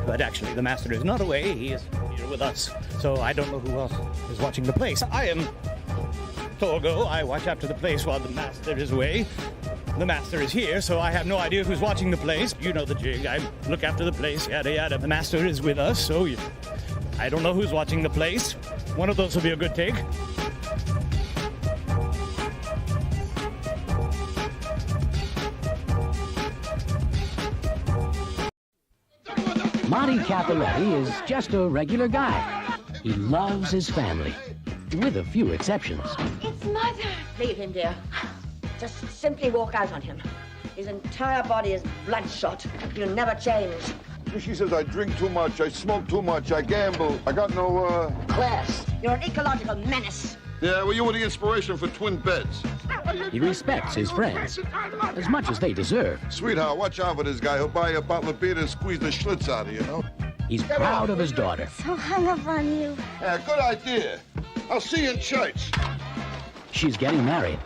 But actually, the master is not away. He is here with us. So I don't know who else is watching the place. I am Torgo. I watch after the place while the master is away. The master is here, so I have no idea who's watching the place. You know the jig. I look after the place, yada yada. The master is with us, so I don't know who's watching the place. One of those will be a good take. Monty Capoletti is just a regular guy. He loves his family, with a few exceptions. It's Mother. Leave him, dear. Just simply walk out on him. His entire body is bloodshot. He'll never change. She says I drink too much, I smoke too much, I gamble. I got no, Class. You're an ecological menace. Yeah, well, you were the inspiration for twin beds. He respects his friends, as much as they deserve. Sweetheart, watch out for this guy. He'll buy you a bottle of beer and squeeze the schlitz out of you, know? He's proud of his daughter. So hung up on you. Yeah, good idea. I'll see you in church. She's getting married.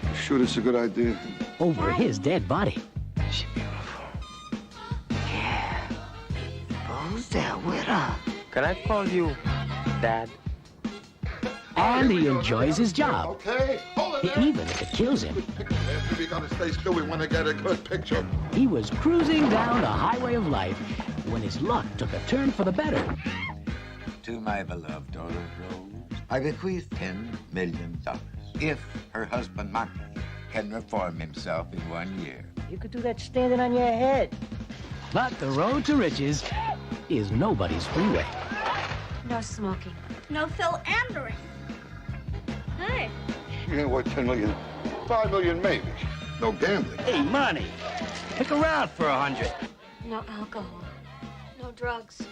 You sure it's a good idea? Over his dead body. She's beautiful. Yeah. Who's there with her? Can I call you Dad? And he enjoys his job, Okay, hold it there. even if it kills him. We gotta stay still. We want to get a good picture. He was cruising down the highway of life when his luck took a turn for the better. To my beloved daughter, Rose, I bequeath $10 million if her husband, Mark, can reform himself in 1 year. You could do that standing on your head. But the road to riches is nobody's freeway. No smoking. No philandering. Hi. You know what, 10 million? 5 million, maybe. No gambling. Hey, Monty, pick around for 100. No alcohol. No drugs.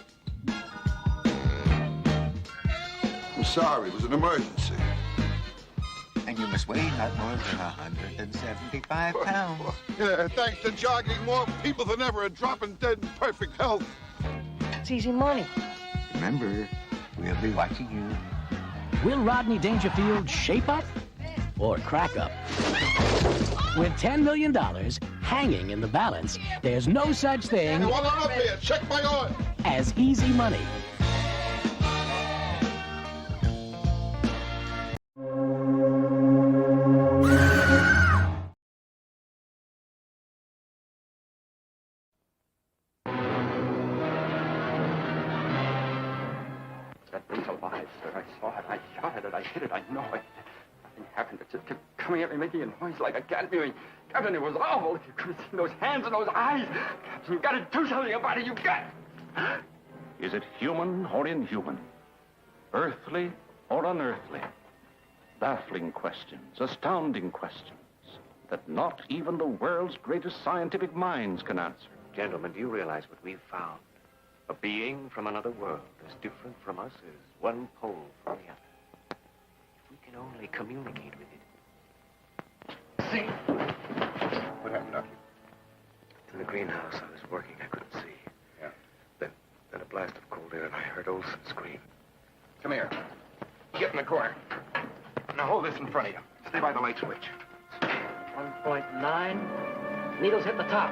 I'm sorry, it was an emergency. And you must weigh not more than 175 pounds. Yeah, thanks to jogging, more people than ever are dropping dead in perfect health. It's easy money. Remember, we'll be watching you. Will Rodney Dangerfield shape up or crack up? With $10 million hanging in the balance, there's no such thing Hold on up here, check my oil. as easy money. It's alive, sir. I saw it. I shot at it. I hit it. I know it. Nothing happened. It just kept coming at me, making a noise like a cat mewing. Captain, it was awful. If you could have seen those hands and those eyes. Captain, you've got to do something about it. You've got... Is it human or inhuman? Earthly or unearthly? Baffling questions, astounding questions that not even the world's greatest scientific minds can answer. Gentlemen, do you realize what we've found? A being from another world, as different from us as one pole from the other. If we can only communicate with it. See? What happened, Doctor? In the greenhouse, I was working. I couldn't see. Yeah. Then a blast of cold air, and I heard Olson scream. Come here. Get in the corner. Now hold this in front of you. Stay by the light switch. 1.9. Needles hit the top.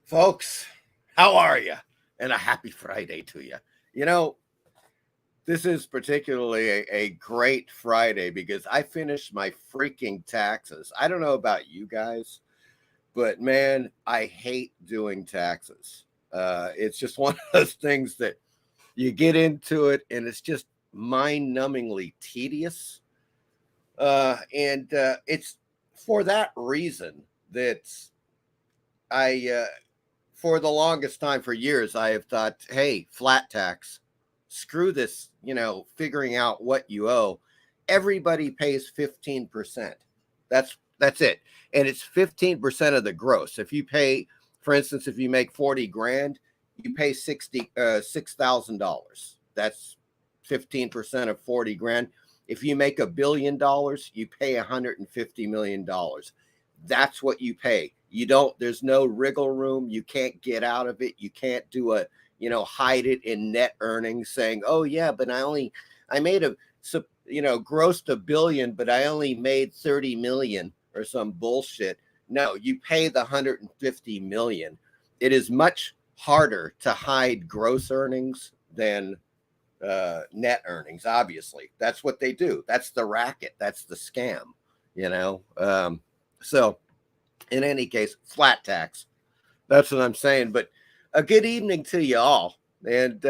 Folks, how are you? And a happy Friday to you. You know, this is particularly a great Friday because I finished my freaking taxes. I don't know about you guys, but man, I hate doing taxes. It's just one of those things that you get into it and it's just mind-numbingly tedious. And it's for that reason that for the longest time, for years, I have thought, hey, flat tax, screw this, figuring out what you owe. Everybody pays 15%. That's That's it. And it's 15% of the gross. If you pay, for instance, if you make 40 grand, you pay $6,000. That's 15% of 40 grand. If you make $1 billion, you pay $150 million. That's what you pay. You don't, there's no wriggle room. You can't get out of it. You can't do a, hide it in net earnings saying, oh yeah, but I made grossed $1 billion, but I only made 30 million or some bullshit. No, you pay the 150 million. It is much harder to hide gross earnings than net earnings. Obviously, that's what they do. That's the racket. That's the scam. So in any case, flat tax. That's what I'm saying. But a good evening to you all. And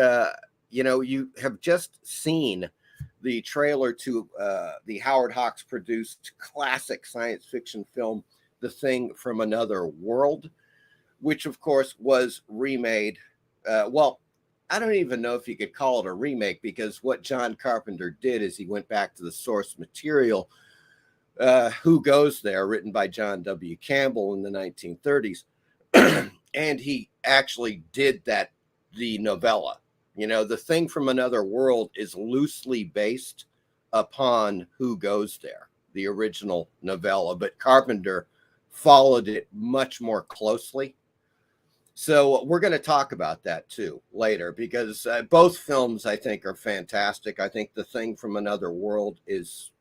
you have just seen the trailer to the Howard Hawks produced classic science fiction film, The Thing from Another World, which of course was remade. I don't even know if you could call it a remake, because what John Carpenter did is he went back to the source material, Who Goes There, written by John W. Campbell in the 1930s. And he actually did the novella. The Thing from Another World is loosely based upon Who Goes There, the original novella, but Carpenter followed it much more closely. So we're going to talk about that too later, because both films I think are fantastic. I think The Thing from Another World is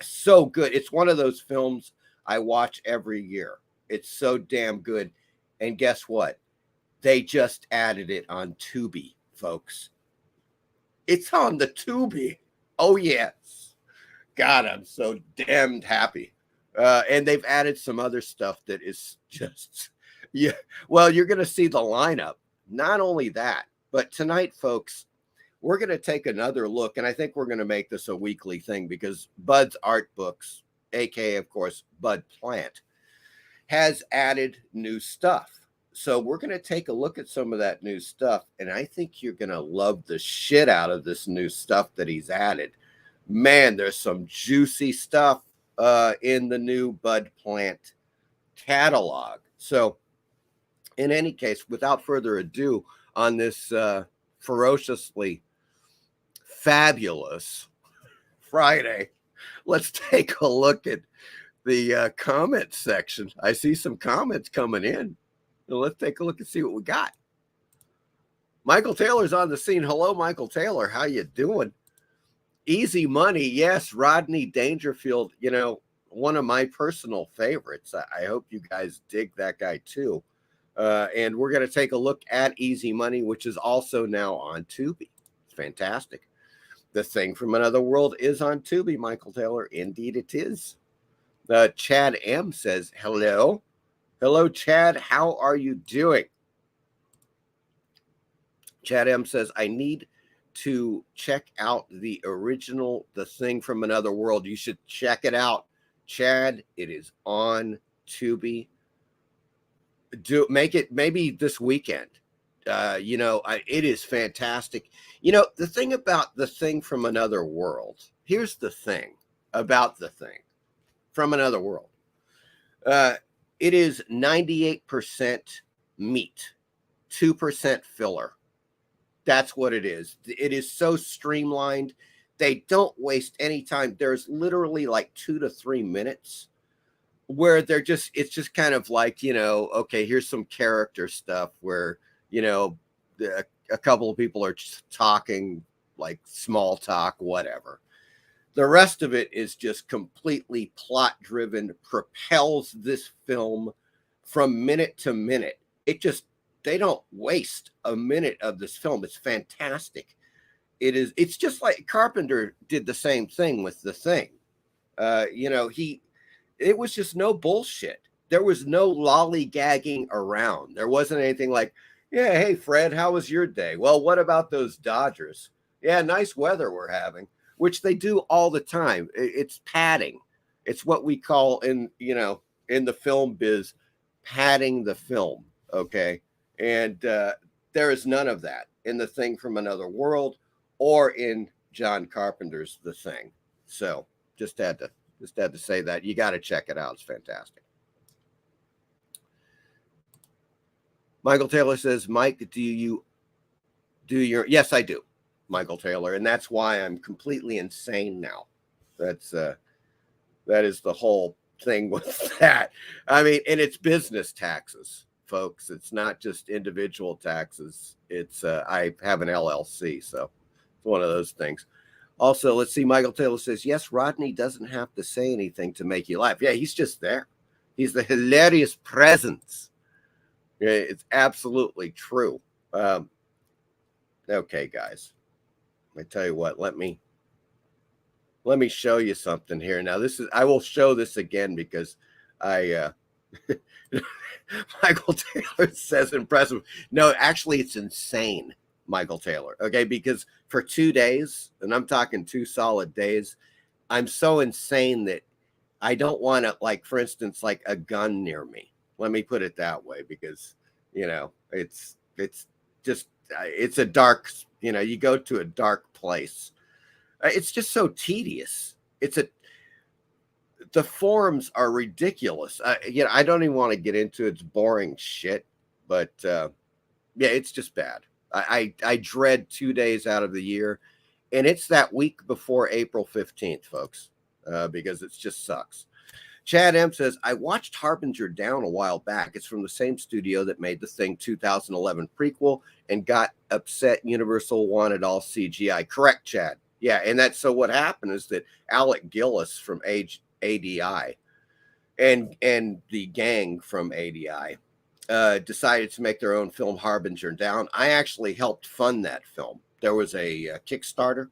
so good. It's one of those films I watch every year. It's so damn good. And guess what? They just added it on Tubi, folks. It's on the Tubi. Oh, yes. God, I'm so damned happy. And they've added some other stuff that is just, yeah. Well, you're going to see the lineup. Not only that, but tonight, folks, we're going to take another look. And I think we're going to make this a weekly thing, because Bud's Art Books, aka, of course, Bud Plant, has added new stuff. So we're going to take a look at some of that new stuff. And I think you're going to love the shit out of this new stuff that he's added. Man, there's some juicy stuff in the new Bud Plant catalog. So in any case, without further ado, on this ferociously fabulous Friday, let's take a look at the comment section. I see some comments coming in. So let's take a look and see what we got. Michael Taylor's on the scene. Hello, Michael Taylor. How you doing? Easy Money. Yes, Rodney Dangerfield, one of my personal favorites. I hope you guys dig that guy too. And we're going to take a look at Easy Money, which is also now on Tubi. It's fantastic. The Thing from Another World is on Tubi, Michael Taylor. Indeed it is. Chad M says, hello. Hello, Chad. How are you doing? Chad M says, I need to check out the original The Thing from Another World. You should check it out. Chad, it is on Tubi. Make it maybe this weekend. It is fantastic. The thing about The Thing from Another World, here's the thing about The Thing from Another World. It is 98% meat, 2% filler. That's what it is. It is so streamlined. They don't waste any time. There's literally like 2 to 3 minutes where it's just kind of like, okay, here's some character stuff where, a couple of people are just talking, like small talk, whatever. The rest of it is just completely plot driven, propels this film from minute to minute. They don't waste a minute of this film. It's fantastic. It's just like Carpenter did the same thing with The Thing. It was just no bullshit. There was no lollygagging around. There wasn't anything like, yeah, hey, Fred, how was your day? Well, what about those Dodgers? Yeah, nice weather we're having, which they do all the time. It's padding. It's what we call in the film biz, padding the film. Okay. And there is none of that in The Thing from Another World or in John Carpenter's The Thing. So just had to Just had to say that. You got to check it out. It's fantastic. Michael Taylor says, Mike, do you do your... Yes, I do, Michael Taylor. And that's why I'm completely insane now. That is the whole thing with that. I mean, and it's business taxes, folks. It's not just individual taxes. It's I have an LLC, so it's one of those things. Also, let's see. Michael Taylor says, yes, Rodney doesn't have to say anything to make you laugh. Yeah, he's just there. He's the hilarious presence. Yeah, it's absolutely true. Okay, guys. I tell you what, let me show you something here. Now, I will show this again because Michael Taylor says impressive. No, actually, it's insane, Michael Taylor. Okay, because for 2 days, and I'm talking 2 solid days, I'm so insane that I don't want to, like, for instance, like a gun near me. Let me put it that way, because, it's just, it's a dark, you go to a dark place. It's just so tedious. The forums are ridiculous. I don't even want to get into its boring shit, but yeah, it's just bad. I dread 2 days out of the year, and it's that week before April 15th, folks, because it just sucks. Chad M says, I watched Harbinger Down a while back. It's from the same studio that made the Thing 2011 prequel and got upset Universal wanted all CGI. Correct, Chad. Yeah, and that's so what happened is that Alec Gillis from ADI and the gang from ADI decided to make their own film, Harbinger Down. I actually helped fund that film. There was a Kickstarter,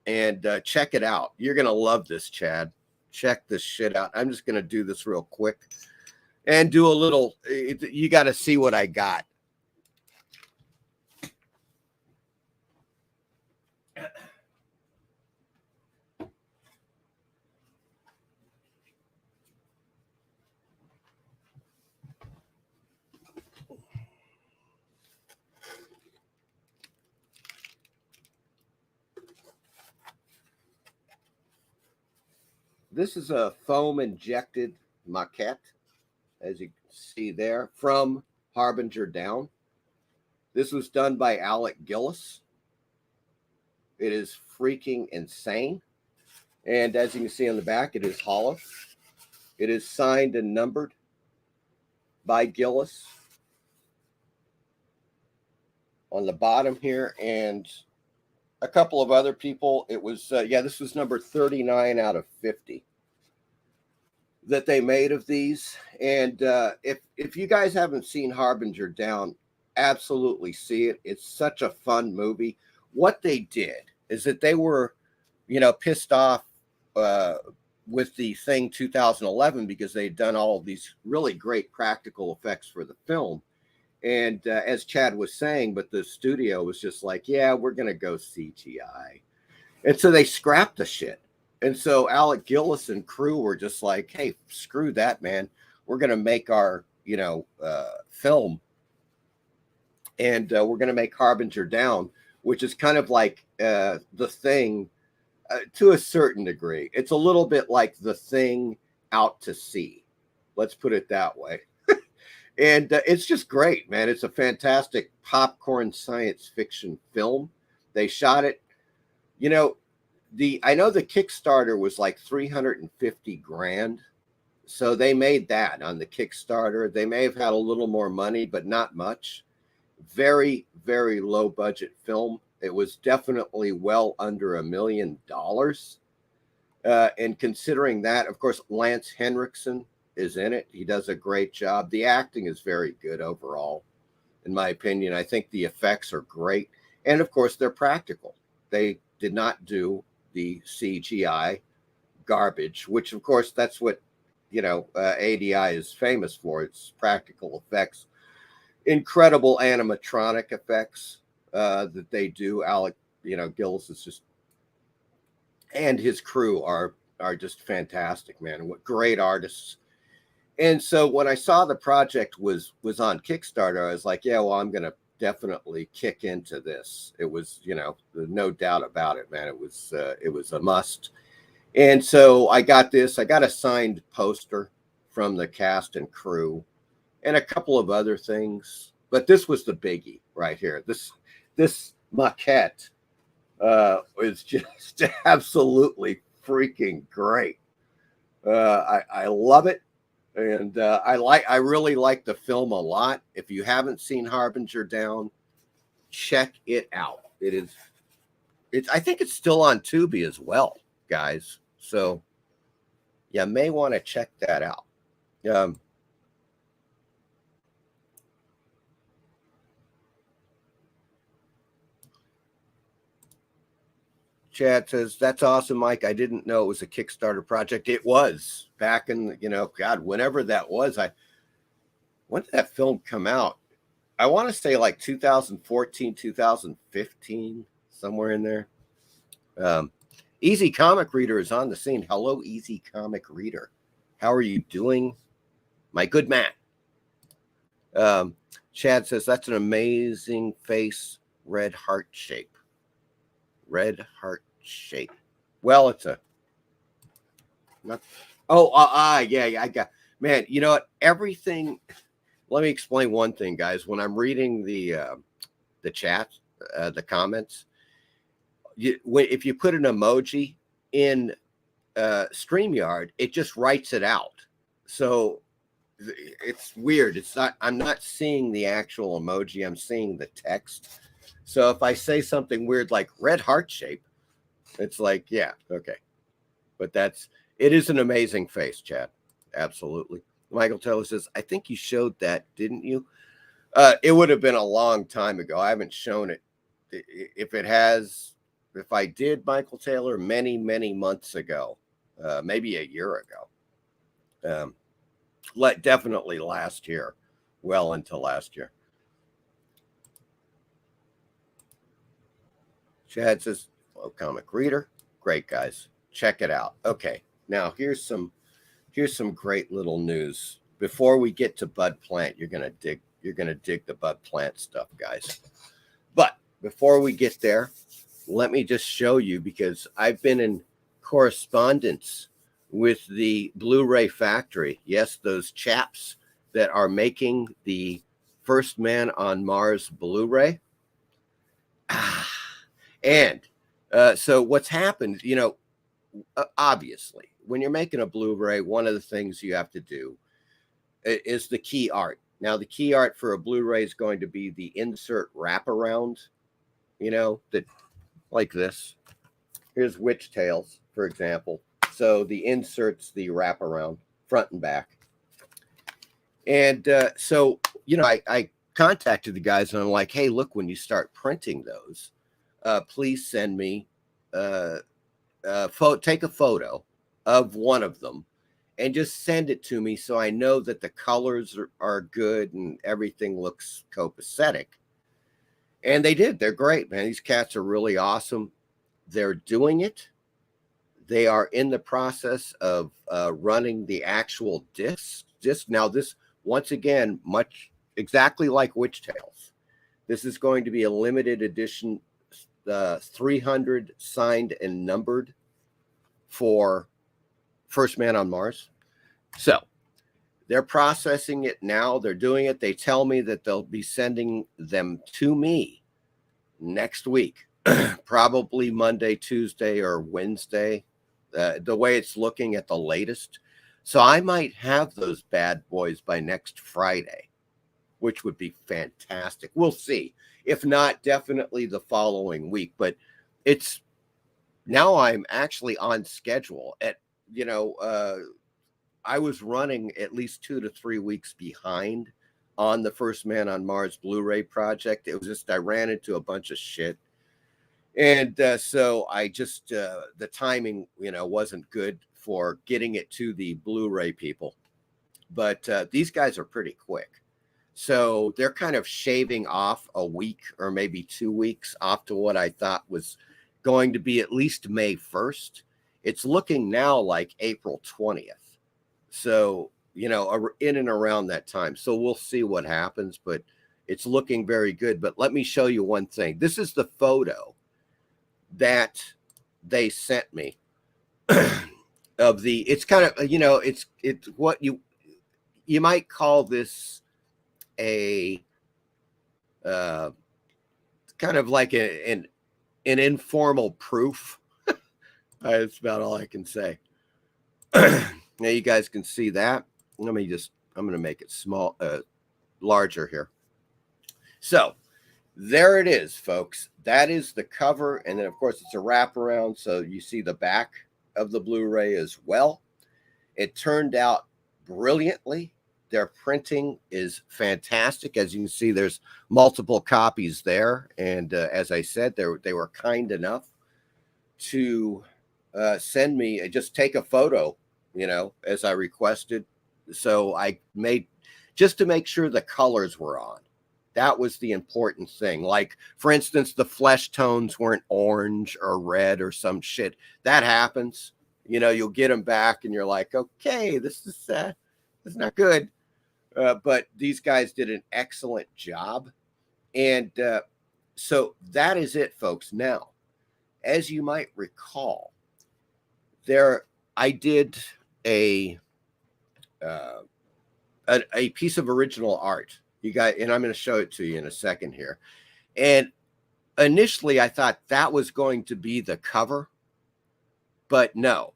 and check it out. You're going to love this, Chad. Check this shit out. I'm just going to do this real quick and do a little, you got to see what I got. This is a foam injected maquette, as you can see there, from Harbinger Down. This was done by Alec Gillis. It is freaking insane. And as you can see on the back, it is hollow. It is signed and numbered by Gillis on the bottom here, and a couple of other people. It was, this was number 39 out of 50 that they made of these. And if you guys haven't seen Harbinger Down, absolutely see it. It's such a fun movie. What they did is that they were, pissed off with the Thing 2011 because they'd done all of these really great practical effects for the film. And as Chad was saying, but the studio was just like, yeah, we're going to go CGI. And so they scrapped the shit. And so Alec Gillis and crew were just like, hey, screw that, man. We're going to make our, film. And we're going to make Harbinger Down, which is kind of like The Thing to a certain degree. It's a little bit like The Thing out to sea. Let's put it that way. And it's just great, man. It's a fantastic popcorn science fiction film. They shot it, I know the Kickstarter was like 350 grand. So they made that on the Kickstarter. They may have had a little more money, but not much. Very, very low budget film. It was definitely well under $1 million. And considering that, of course, Lance Henriksen is in it. He does a great job. The acting is very good overall, in my opinion. I think the effects are great. And of course, they're practical. They did not do the CGI garbage, which of course, that's what, ADI is famous for. It's practical effects, incredible animatronic effects that they do. Alec, Gillis is just, and his crew are just fantastic, man. What great artists. And so when I saw the project was on Kickstarter, I was like, yeah, well, I'm going to definitely kick into this. It was, no doubt about it, man. It was a must. And so I got this. I got a signed poster from the cast and crew, and a couple of other things. But this was the biggie right here. This maquette is just absolutely freaking great. I love it, and I really like the film a lot. If you haven't seen Harbinger Down, check it out. I think it's still on Tubi as well, guys. So you may want to check that out. Chad says, that's awesome, Mike. I didn't know it was a Kickstarter project. It was back in, God, whenever that was. When did that film come out? I want to say like 2014, 2015, somewhere in there. Easy Comic Reader is on the scene. Hello, Easy Comic Reader. How are you doing, my good man? Chad says, that's an amazing face, red heart shape. Red heart shape. Well, it's a not. Yeah. I got, man. You know what? Everything. Let me explain one thing, guys. When I'm reading the chat, the comments, if you put an emoji in StreamYard, it just writes it out. So it's weird. It's not. I'm not seeing the actual emoji. I'm seeing the text. So if I say something weird like red heart shape, it's like, yeah, okay. But it is an amazing face, Chad. Absolutely. Michael Taylor says, I think you showed that, didn't you? It would have been a long time ago. I haven't shown it. If I did, Michael Taylor, many, many months ago, maybe a year ago. Definitely last year, well into last year. Chad says, hello, Comic Reader. Great, guys. Check it out. Okay, now here's some great little news. Before we get to Bud Plant, you're gonna dig the Bud Plant stuff, guys. But before we get there, let me just show you, because I've been in correspondence with the Blu-ray factory. Yes, those chaps that are making the First Man on Mars Blu-ray. And so what's happened, obviously, when you're making a Blu-ray, one of the things you have to do is the key art. Now, the key art for a Blu-ray is going to be the insert wraparound, that like this. Here's Witch Tales, for example. So the insert's the wraparound, front and back. And so, I contacted the guys and I'm like, hey, look, when you start printing those, please send me take a photo of one of them and just send it to me so I know that the colors are good and everything looks copacetic. And they did. They're great, man. These cats are really awesome. They're doing it. They are in the process of running the actual disc. Now, this, once again, exactly like Witch Tales. This is going to be a limited edition 300 signed and numbered for First Man on Mars. So they're processing it now. They're doing it. They tell me that they'll be sending them to me next week, probably Monday, Tuesday, or Wednesday, the way it's looking at the latest. So I might have those bad boys by next Friday, which would be fantastic. We'll see. If not, definitely the following week. But now I'm actually on schedule. I was running at least 2 to 3 weeks behind on the First Man on Mars Blu-ray project. It was just, I ran into a bunch of shit. And so I just, the timing, wasn't good for getting it to the Blu-ray people. But these guys are pretty quick. So they're kind of shaving off a week or maybe 2 weeks off to what I thought was going to be at least May 1st. It's looking now like April 20th. So, in and around that time. So we'll see what happens, but it's looking very good. But let me show you one thing. This is the photo that they sent me of the, it's kind of, it's what you might call this a kind of like an informal proof. That's about all I can say. Now you guys can see that. I'm going to make it larger here. So there it is, folks. That is the cover. And then, of course, it's a wraparound. So you see the back of the Blu-ray as well. It turned out brilliantly. Their printing is fantastic. As you can see, there's multiple copies there. And as I said, they were kind enough to send me, just take a photo, as I requested. So I made, just to make sure the colors were on. That was the important thing. Like, for instance, the flesh tones weren't orange or red or some shit. That happens. You'll get them back and you're like, okay, this is not good. But these guys did an excellent job. And so that is it, folks. Now, as you might recall, I did a piece of original art. You guys, and I'm going to show it to you in a second here. And initially, I thought that was going to be the cover, but no.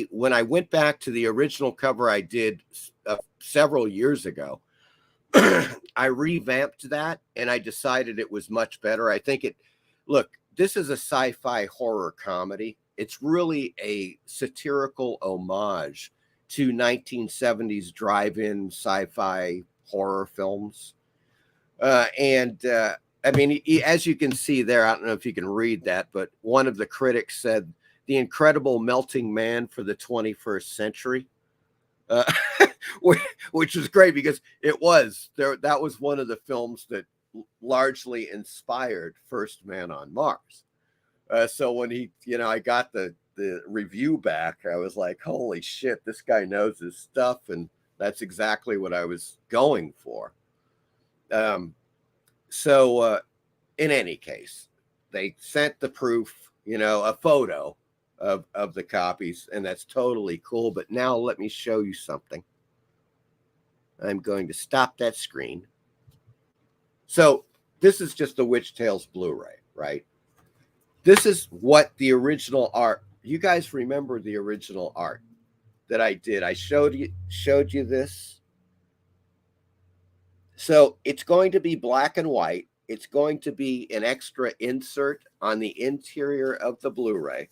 When I went back to the original cover I did several years ago, I revamped that, and I decided it was much better. I think look, this is a sci-fi horror comedy. It's really a satirical homage to 1970s drive-in sci-fi horror films. I mean, as you can see there, I don't know if you can read that, but one of the critics said, "The incredible melting man for the 21st century," which was great because it was there. That was one of the films that largely inspired First Man on Mars. So when I got the review back, I was like, holy shit, this guy knows his stuff. And that's exactly what I was going for. So in any case, they sent the proof, a photo of the copies, and that's totally cool. But now let me show you something. I'm going to stop that screen. So this is just the Witch Tales Blu-ray, right? This is what the original art. You guys remember the original art that I did? I showed you this. So it's going to be black and white. It's going to be an extra insert on the interior of the Blu-ray,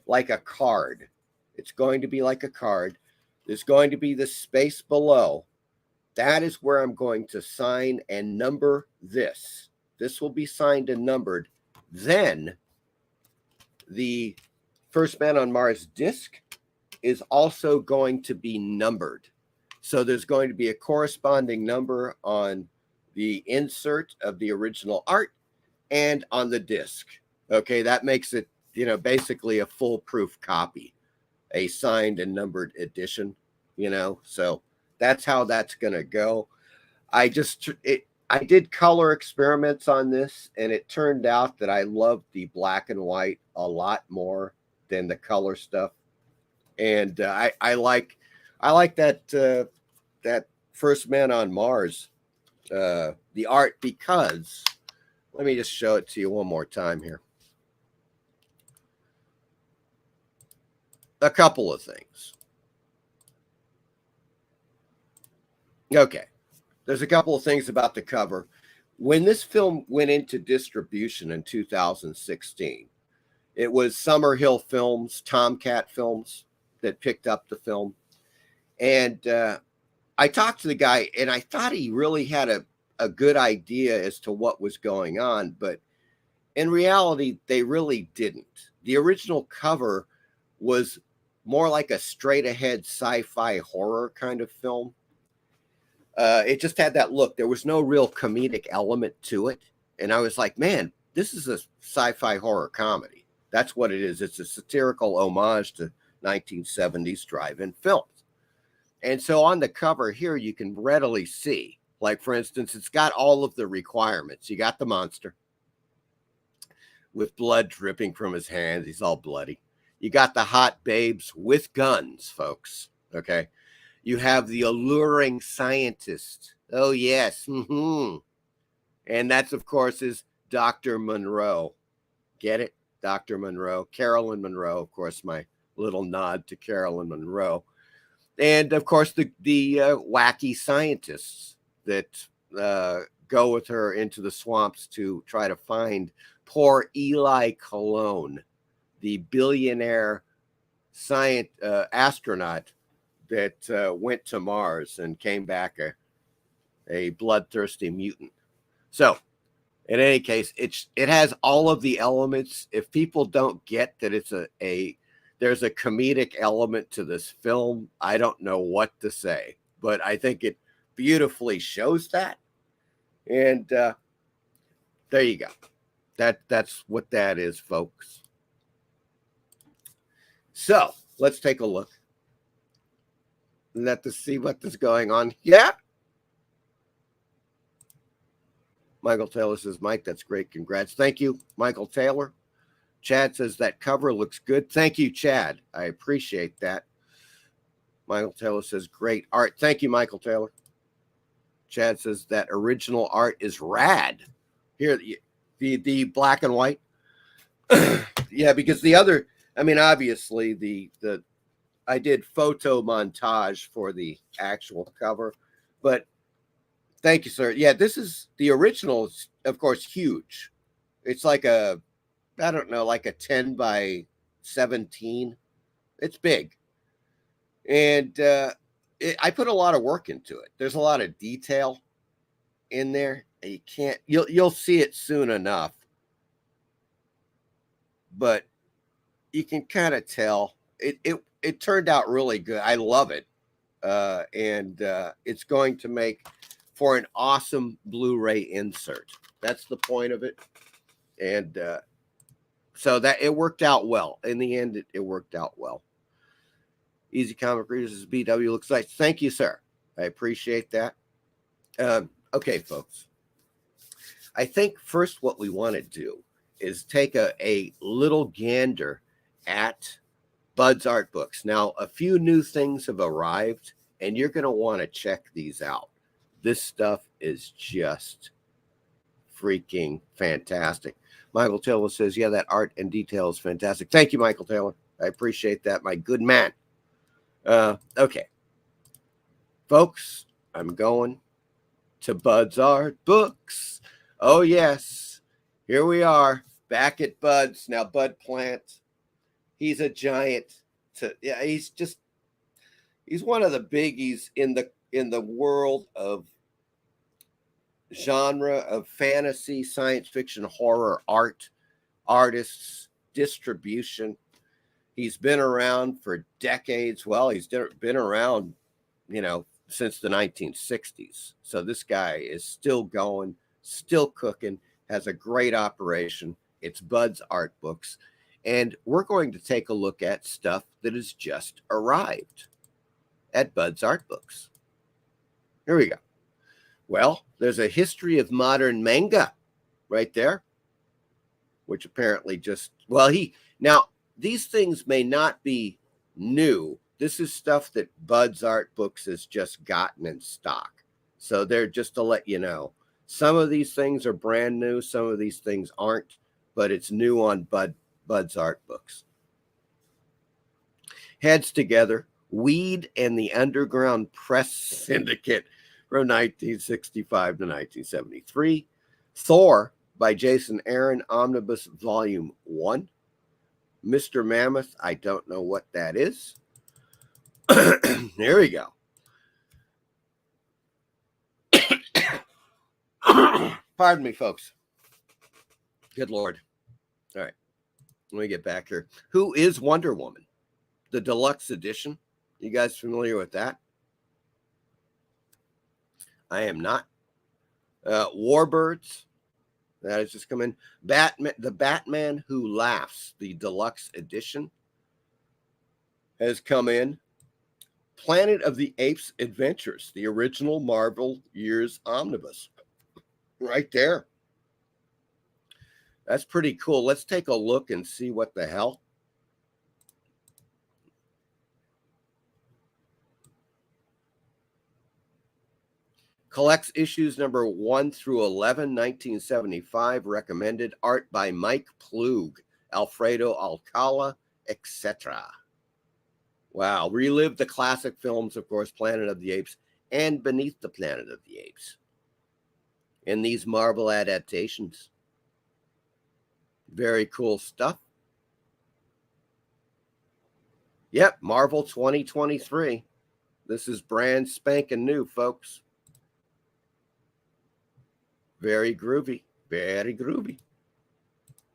like a card. It's going to be like a card. There's going to be the space below. That is where I'm going to sign and number this. This will be signed and numbered. Then the First Man on Mars disc is also going to be numbered. So there's going to be a corresponding number on the insert of the original art and on the disc. Okay, that makes it, basically a foolproof copy, a signed and numbered edition, So that's how that's going to go. I did color experiments on this, and it turned out that I loved the black and white a lot more than the color stuff. And I like that First Man on Mars, the art, because let me just show it to you one more time here. A couple of things. Okay. There's a couple of things about the cover. When this film went into distribution in 2016, it was Summerhill Films, Tomcat Films that picked up the film. And I talked to the guy, and I thought he really had a good idea as to what was going on. But in reality, they really didn't. The original cover was more like a straight-ahead sci-fi horror kind of film. It just had that look. There was no real comedic element to it. And I was like, man, this is a sci-fi horror comedy. That's what it is. It's a satirical homage to 1970s drive-in films. And so on the cover here, you can readily see, like, for instance, it's got all of the requirements. You got the monster with blood dripping from his hands. He's all bloody. You got the hot babes with guns, folks. Okay. You have the alluring scientist. Oh, yes. And that's, of course, is Dr. Monroe. Get it? Dr. Monroe. Carolyn Monroe, of course, my little nod to Carolyn Monroe. And, of course, the wacky scientists that go with her into the swamps to try to find poor Eli Cologne, the billionaire astronaut that went to Mars and came back a bloodthirsty mutant. So, in any case, it has all of the elements. If people don't get that it's there's a comedic element to this film, I don't know what to say, but I think it beautifully shows that. And there you go. That's what that is, folks. So let's take a look. Let us see what is going on. Yeah. Michael Taylor says, Mike, that's great. Congrats. Thank you, Michael Taylor. Chad says that cover looks good. Thank you, Chad. I appreciate that. Michael Taylor says, great art. Thank you, Michael Taylor. Chad says that original art is rad. Here, the black and white. Yeah, because the other, I mean, obviously the I did photo montage for the actual cover, but thank you, sir. Yeah, this is the original, of course, huge. It's like I don't know, like a 10 by 17. It's big. And I put a lot of work into it. There's a lot of detail in there. And you'll see it soon enough. But you can kind of tell it turned out really good. I love it. And it's going to make for an awesome Blu-ray insert. That's the point of it. And so that it worked out well. In the end, it worked out well. Easy Comic Readers is BW looks nice. Thank you, sir. I appreciate that. Okay, folks. I think first what we want to do is take a little gander at Bud's Art Books. Now, a few new things have arrived, and you're going to want to check these out. This stuff is just freaking fantastic. Michael Taylor says, yeah, that art and detail is fantastic. Thank you, Michael Taylor. I appreciate that, my good man. Okay. Folks, I'm going to Bud's Art Books. Oh, yes. Here we are back at Bud's. Now, Bud Plant, he's a giant. He's one of the biggies in the world of genre of fantasy, science fiction, horror, artists, distribution. He's been around for decades. Well, he's been around, since the 1960s. So this guy is still going, still cooking, has a great operation. It's Bud's Art Books. And we're going to take a look at stuff that has just arrived at Bud's Art Books. Here we go. Well, there's a history of modern manga right there, which apparently now these things may not be new. This is stuff that Bud's Art Books has just gotten in stock. So they're just to let you know. Some of these things are brand new. Some of these things aren't, but it's new on Bud's Art Books. Heads Together, Weed and the Underground Press Syndicate from 1965 to 1973. Thor by Jason Aaron, Omnibus Volume 1. Mr. Mammoth, I don't know what that is. There we go. Pardon me, folks. Good Lord. All right. Let me get back here. Who is Wonder Woman? The deluxe edition. You guys familiar with that? I am not. Warbirds. That has just come in. The Batman Who Laughs, the deluxe edition, has come in. Planet of the Apes Adventures, the original Marvel Years Omnibus. Right there. That's pretty cool. Let's take a look and see what the hell. Collects issues number 1 through 11, 1975. Recommended. Art by Mike Plug, Alfredo Alcala, etc. Wow. Relive the classic films, of course, Planet of the Apes and Beneath the Planet of the Apes in these Marvel adaptations. Very cool stuff. Yep, Marvel 2023. This is brand spanking new, folks. Very groovy. Very groovy.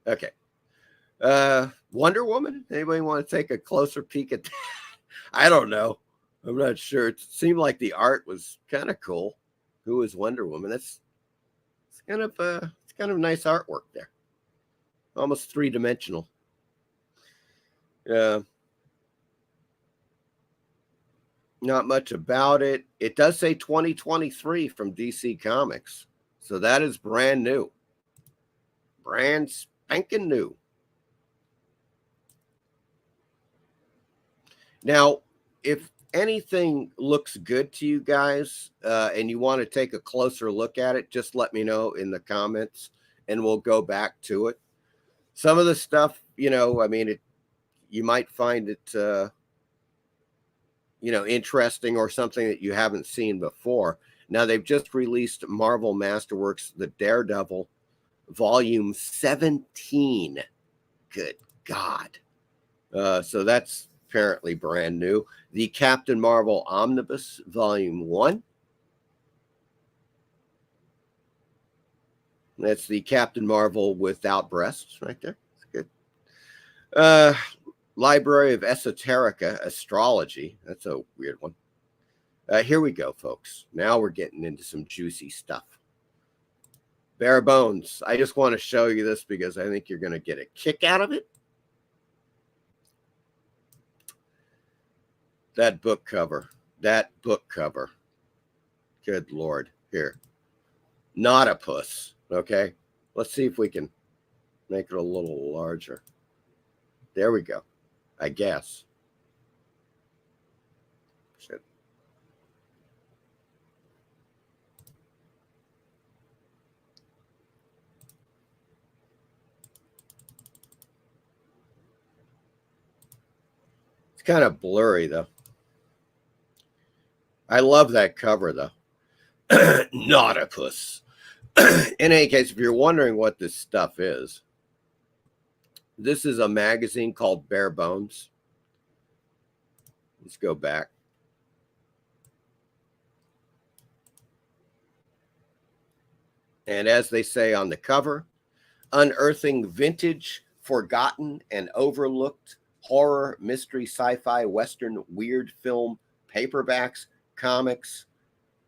Okay. Wonder Woman? Anybody want to take a closer peek at that? I don't know. I'm not sure. It seemed like the art was kind of cool. Who is Wonder Woman? It's kind of nice artwork there. Almost three-dimensional. Not much about it. It does say 2023 from DC Comics. So that is brand new. Brand spanking new. Now, if anything looks good to you guys and you want to take a closer look at it, just let me know in the comments and we'll go back to it. Some of the stuff, you might find it, interesting or something that you haven't seen before. Now, they've just released Marvel Masterworks, The Daredevil, Volume 17. Good God. So that's apparently brand new. The Captain Marvel Omnibus, Volume 1. That's the Captain Marvel without breasts right there. That's good. Library of Esoterica, Astrology. That's a weird one. Here we go, folks. Now we're getting into some juicy stuff. Bare bones. I just want to show you this because I think you're going to get a kick out of it. That book cover. Good Lord. Here. Not a puss. Okay. Let's see if we can make it a little larger. There we go. I guess. Shit. It's kind of blurry, though. I love that cover, though. Not a puss. In any case, if you're wondering what this stuff is, this is a magazine called Bare Bones. Let's go back. And as they say on the cover, unearthing vintage, forgotten, and overlooked horror, mystery, sci-fi, western, weird film, paperbacks, comics,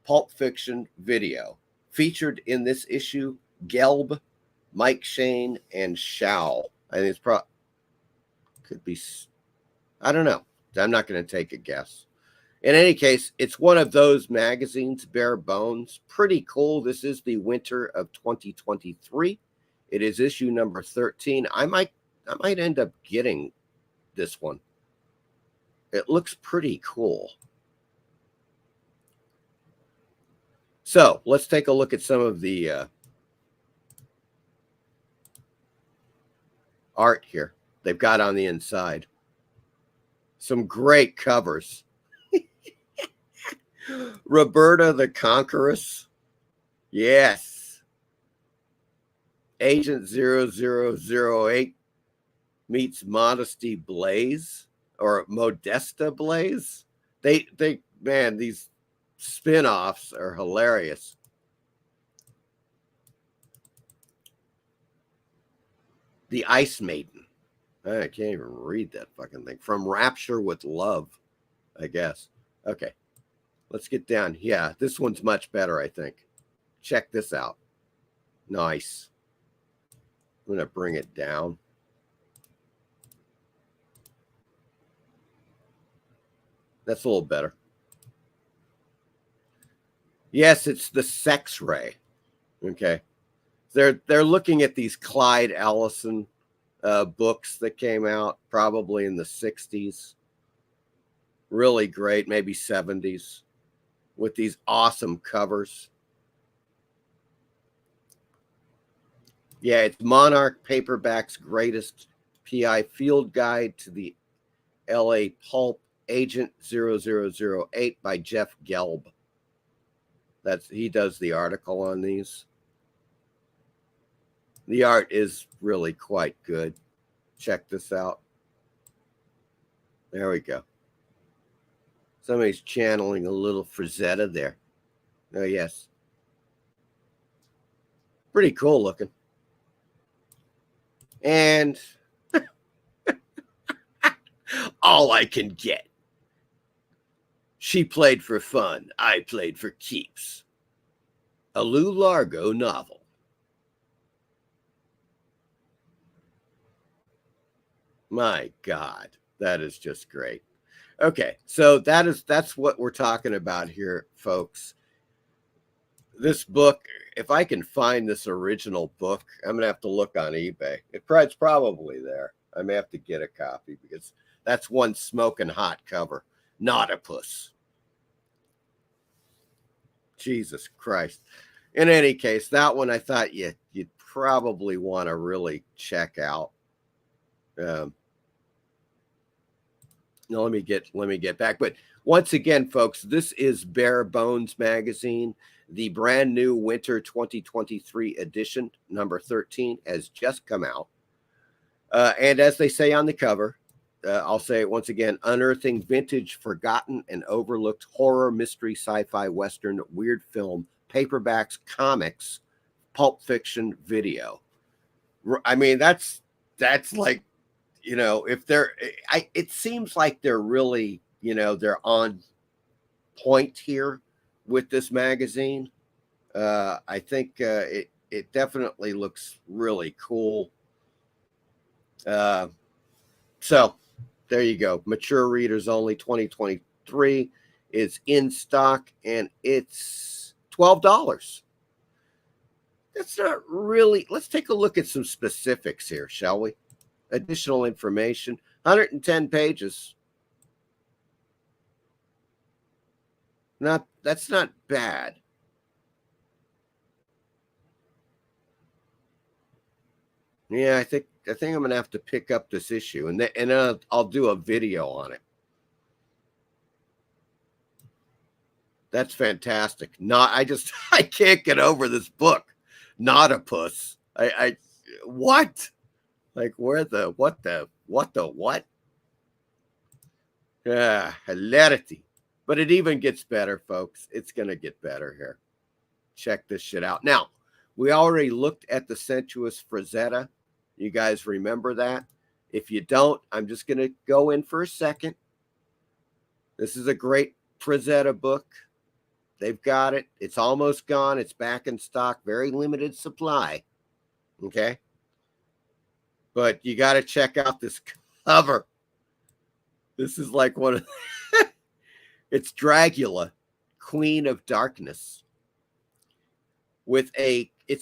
pulp fiction, video. Featured in this issue, Gelb, Mike Shane, and Shao. I think it's could be, I don't know. I'm not going to take a guess. In any case, it's one of those magazines, Bare Bones. Pretty cool. This is the winter of 2023. It is issue number 13. I might end up getting this one. It looks pretty cool. So let's take a look at some of the art here they've got on the inside. Some great covers. Roberta the Conqueress. Yes. Agent 0008 meets Modesty Blaze or Modesta Blaze. They man, these spin-offs are hilarious. The Ice Maiden. I can't even read that fucking thing. From Rapture with Love, I guess. Okay. Let's get down. Yeah, this one's much better, I think. Check this out. Nice. I'm going to bring it down. That's a little better. Yes, it's the Sex Ray. Okay. They're looking at these Clyde Allison books that came out probably in the 60s. Really great, maybe 70s, with these awesome covers. Yeah, it's Monarch Paperback's Greatest PI Field Guide to the LA Pulp Agent 0008 by Jeff Gelb. He does the article on these. The art is really quite good. Check this out. There we go. Somebody's channeling a little Frazetta there. Oh, yes. Pretty cool looking. And all I can get. She played for fun. I played for keeps. A Lou Largo novel. My God, that is just great. Okay, so that's what we're talking about here, folks. This book, if I can find this original book, I'm gonna have to look on eBay. It's probably there. I may have to get a copy because that's one smoking hot cover. Nautipus. Jesus Christ. In any case, that one I thought you'd probably want to really check out. Now let me get back. But once again, folks, this is Bare Bones Magazine. The brand new winter 2023 edition, number 13, has just come out. And as they say on the cover, I'll say it once again, unearthing vintage, forgotten, and overlooked horror, mystery, sci-fi, western, weird film, paperbacks, comics, pulp fiction, video. I mean, that's like, you know, if it seems like they're really, you know, they're on point here with this magazine. I think it definitely looks really cool. So there you go. Mature readers only 2023 is in stock and it's $12. That's not really. Let's take a look at some specifics here, shall we? Additional information, 110 pages. That's not bad. Yeah, I think I'm gonna have to pick up this issue, and I'll do a video on it. That's fantastic. I can't get over this book. Nautipus. What? Like what? Yeah, hilarity. But it even gets better, folks. It's gonna get better here. Check this shit out. Now, we already looked at the sensuous Frazetta. You guys remember that? If you don't, I'm just going to go in for a second. This is a great Frazetta book. They've got it. It's almost gone. It's back in stock. Very limited supply. Okay? But you got to check out this cover. This is like one of... It's Dragula, Queen of Darkness. It's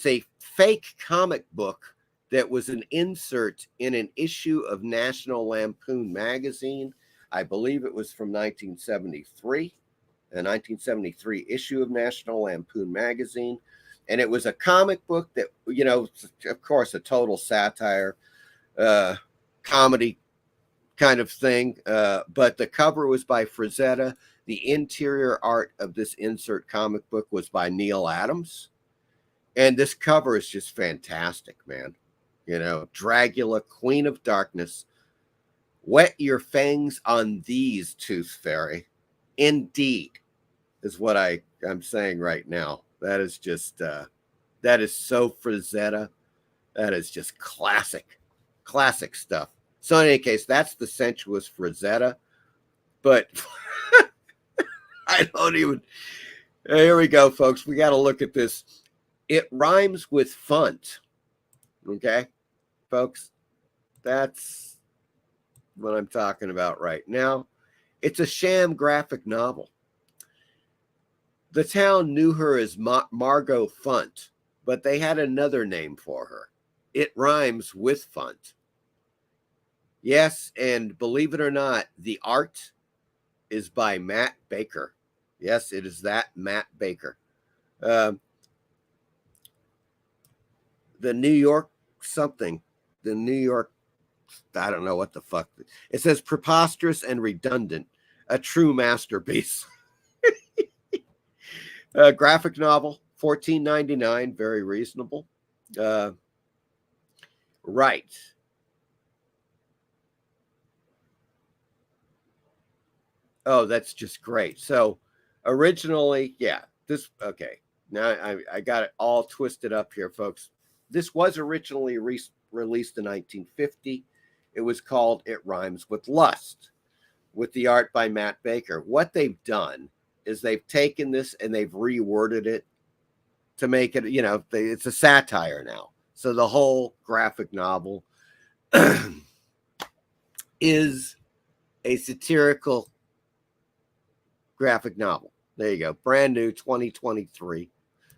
a fake comic book that was an insert in an issue of National Lampoon magazine. I believe it was from 1973, a 1973 issue of National Lampoon magazine. And it was a comic book that, you know, of course, a total satire, comedy kind of thing. But the cover was by Frazetta. The interior art of this insert comic book was by Neil Adams. And this cover is just fantastic, man. You know, Dragula, Queen of Darkness. Wet your fangs on these, Tooth Fairy. Indeed, is what I'm saying right now. That is just, that is so Frazetta. That is just classic stuff. So in any case, that's the sensuous Frazetta. But I don't even, here we go, folks. We got to look at this. It rhymes with funt. Okay, folks, that's what I'm talking about right now. It's a sham graphic novel. The town knew her as Margot Funt, but they had another name for her. It rhymes with funt. Yes, and believe it or not, the art is by Matt Baker. Yes, it is that Matt Baker. The New York something. The New York, I don't know what the fuck. It says preposterous and redundant, a true masterpiece. Graphic novel, $14.99, very reasonable. Right. Oh, that's just great. So originally, yeah, this, okay. Now I got it all twisted up here, folks. This was originally released in 1950. It was called It Rhymes with Lust, with the art by Matt Baker. What they've done is they've taken this and they've reworded it to make it, it's a satire now. So the whole graphic novel is a satirical graphic novel. There you go. Brand new, 2023.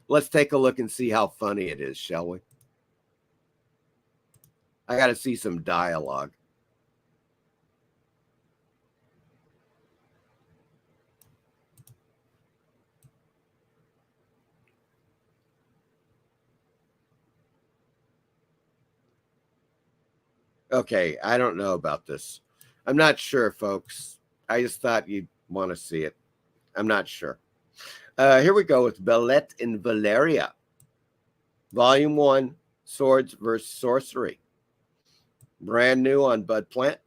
Let's take a look and see how funny it is, shall we? I got to see some dialogue. Okay, I don't know about this. I'm not sure, folks. I just thought you'd want to see it. I'm not sure. Here we go with Bellet and Valeria. Volume 1, Swords vs. Sorcery. Brand new on Bud Plant.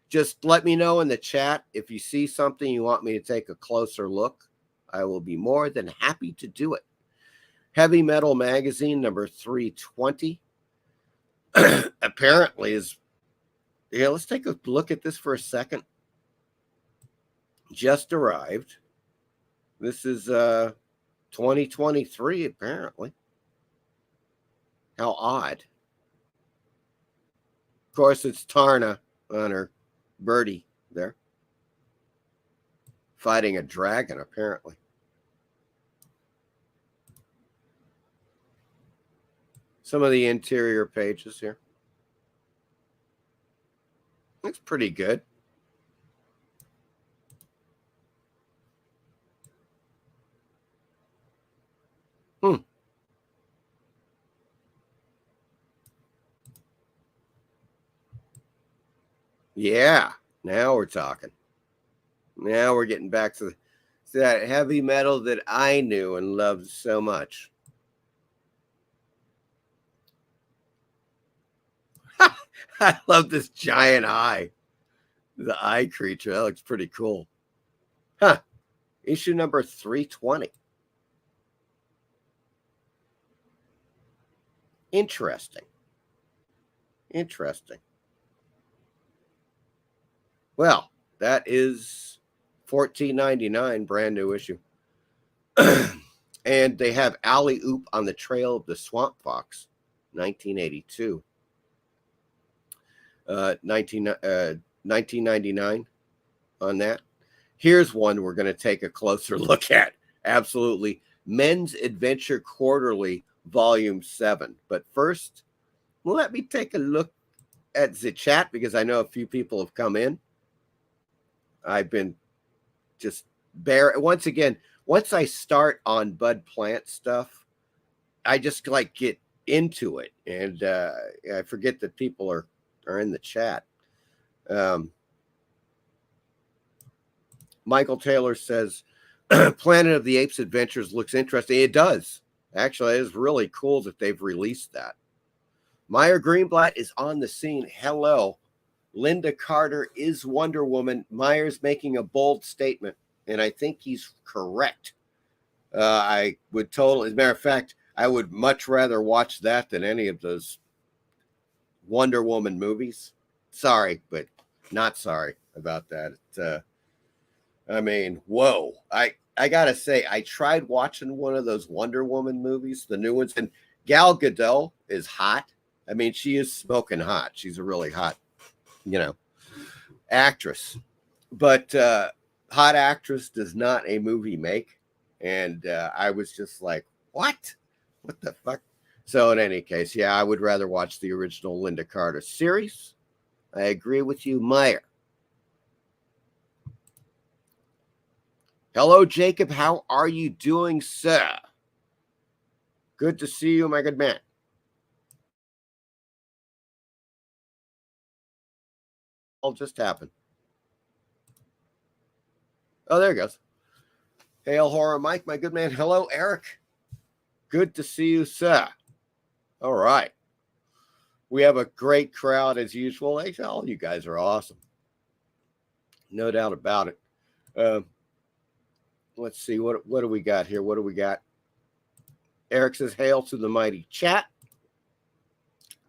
Just let me know in the chat if you see something you want me to take a closer look. I will be more than happy to do it. Heavy Metal Magazine, number 320. Apparently is... Yeah, let's take a look at this for a second. Just arrived. This is 2023, apparently. How odd. Of course, it's Tarna on her birdie there. Fighting a dragon, apparently. Some of the interior pages here. Looks pretty good. Yeah, now we're talking. Now we're getting back to that heavy metal that I knew and loved so much. I love this giant eye. The eye creature. That looks pretty cool. Huh. Issue number 320. Interesting. Interesting. Well, that is $14.99, brand new issue. And they have Alley Oop on the Trail of the Swamp Fox, 1982. 1999 on that. Here's one we're going to take a closer look at. Absolutely. Men's Adventure Quarterly, Volume 7. But first, let me take a look at the chat because I know a few people have come in. I've been just once again, once I start on Bud Plant stuff, I just like get into it. And I forget that people are in the chat. Michael Taylor says, Planet of the Apes Adventures looks interesting. It does. Actually, it is really cool that they've released that. Meyer Greenblatt is on the scene. Hello. Linda Carter is Wonder Woman. Meyer's making a bold statement, and I think he's correct. I would totally, as a matter of fact, I would much rather watch that than any of those Wonder Woman movies. Sorry, but not sorry about that. I mean, whoa. I got to say, I tried watching one of those Wonder Woman movies, the new ones, and Gal Gadot is hot. I mean, she is smoking hot. She's a really hot, actress. But hot actress does not a movie make. And I was just like, what? What the fuck? So in any case, yeah, I would rather watch the original Linda Carter series. I agree with you, Meyer. Hello, Jacob. How are you doing, sir? Good to see you, my good man. all just happened? Oh, there it goes. Hail, Horror Mike, my good man. Hello, Eric. Good to see you, sir. All right. We have a great crowd as usual. All you guys are awesome. No doubt about it. Let's see. What do we got here? What do we got? Eric says, hail to the mighty chat.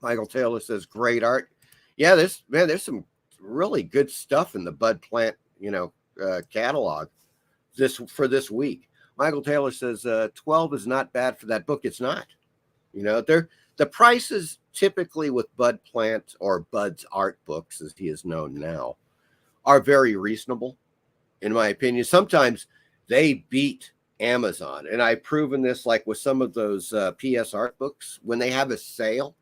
Michael Taylor says, great art. Yeah, there's some really good stuff in the Bud Plant, catalog for this week. Michael Taylor says 12 is not bad for that book. It's not. The prices typically with Bud Plant or Bud's art books, as he is known now, are very reasonable, in my opinion. Sometimes they beat Amazon, and I've proven this like with some of those PS art books. When they have a sale,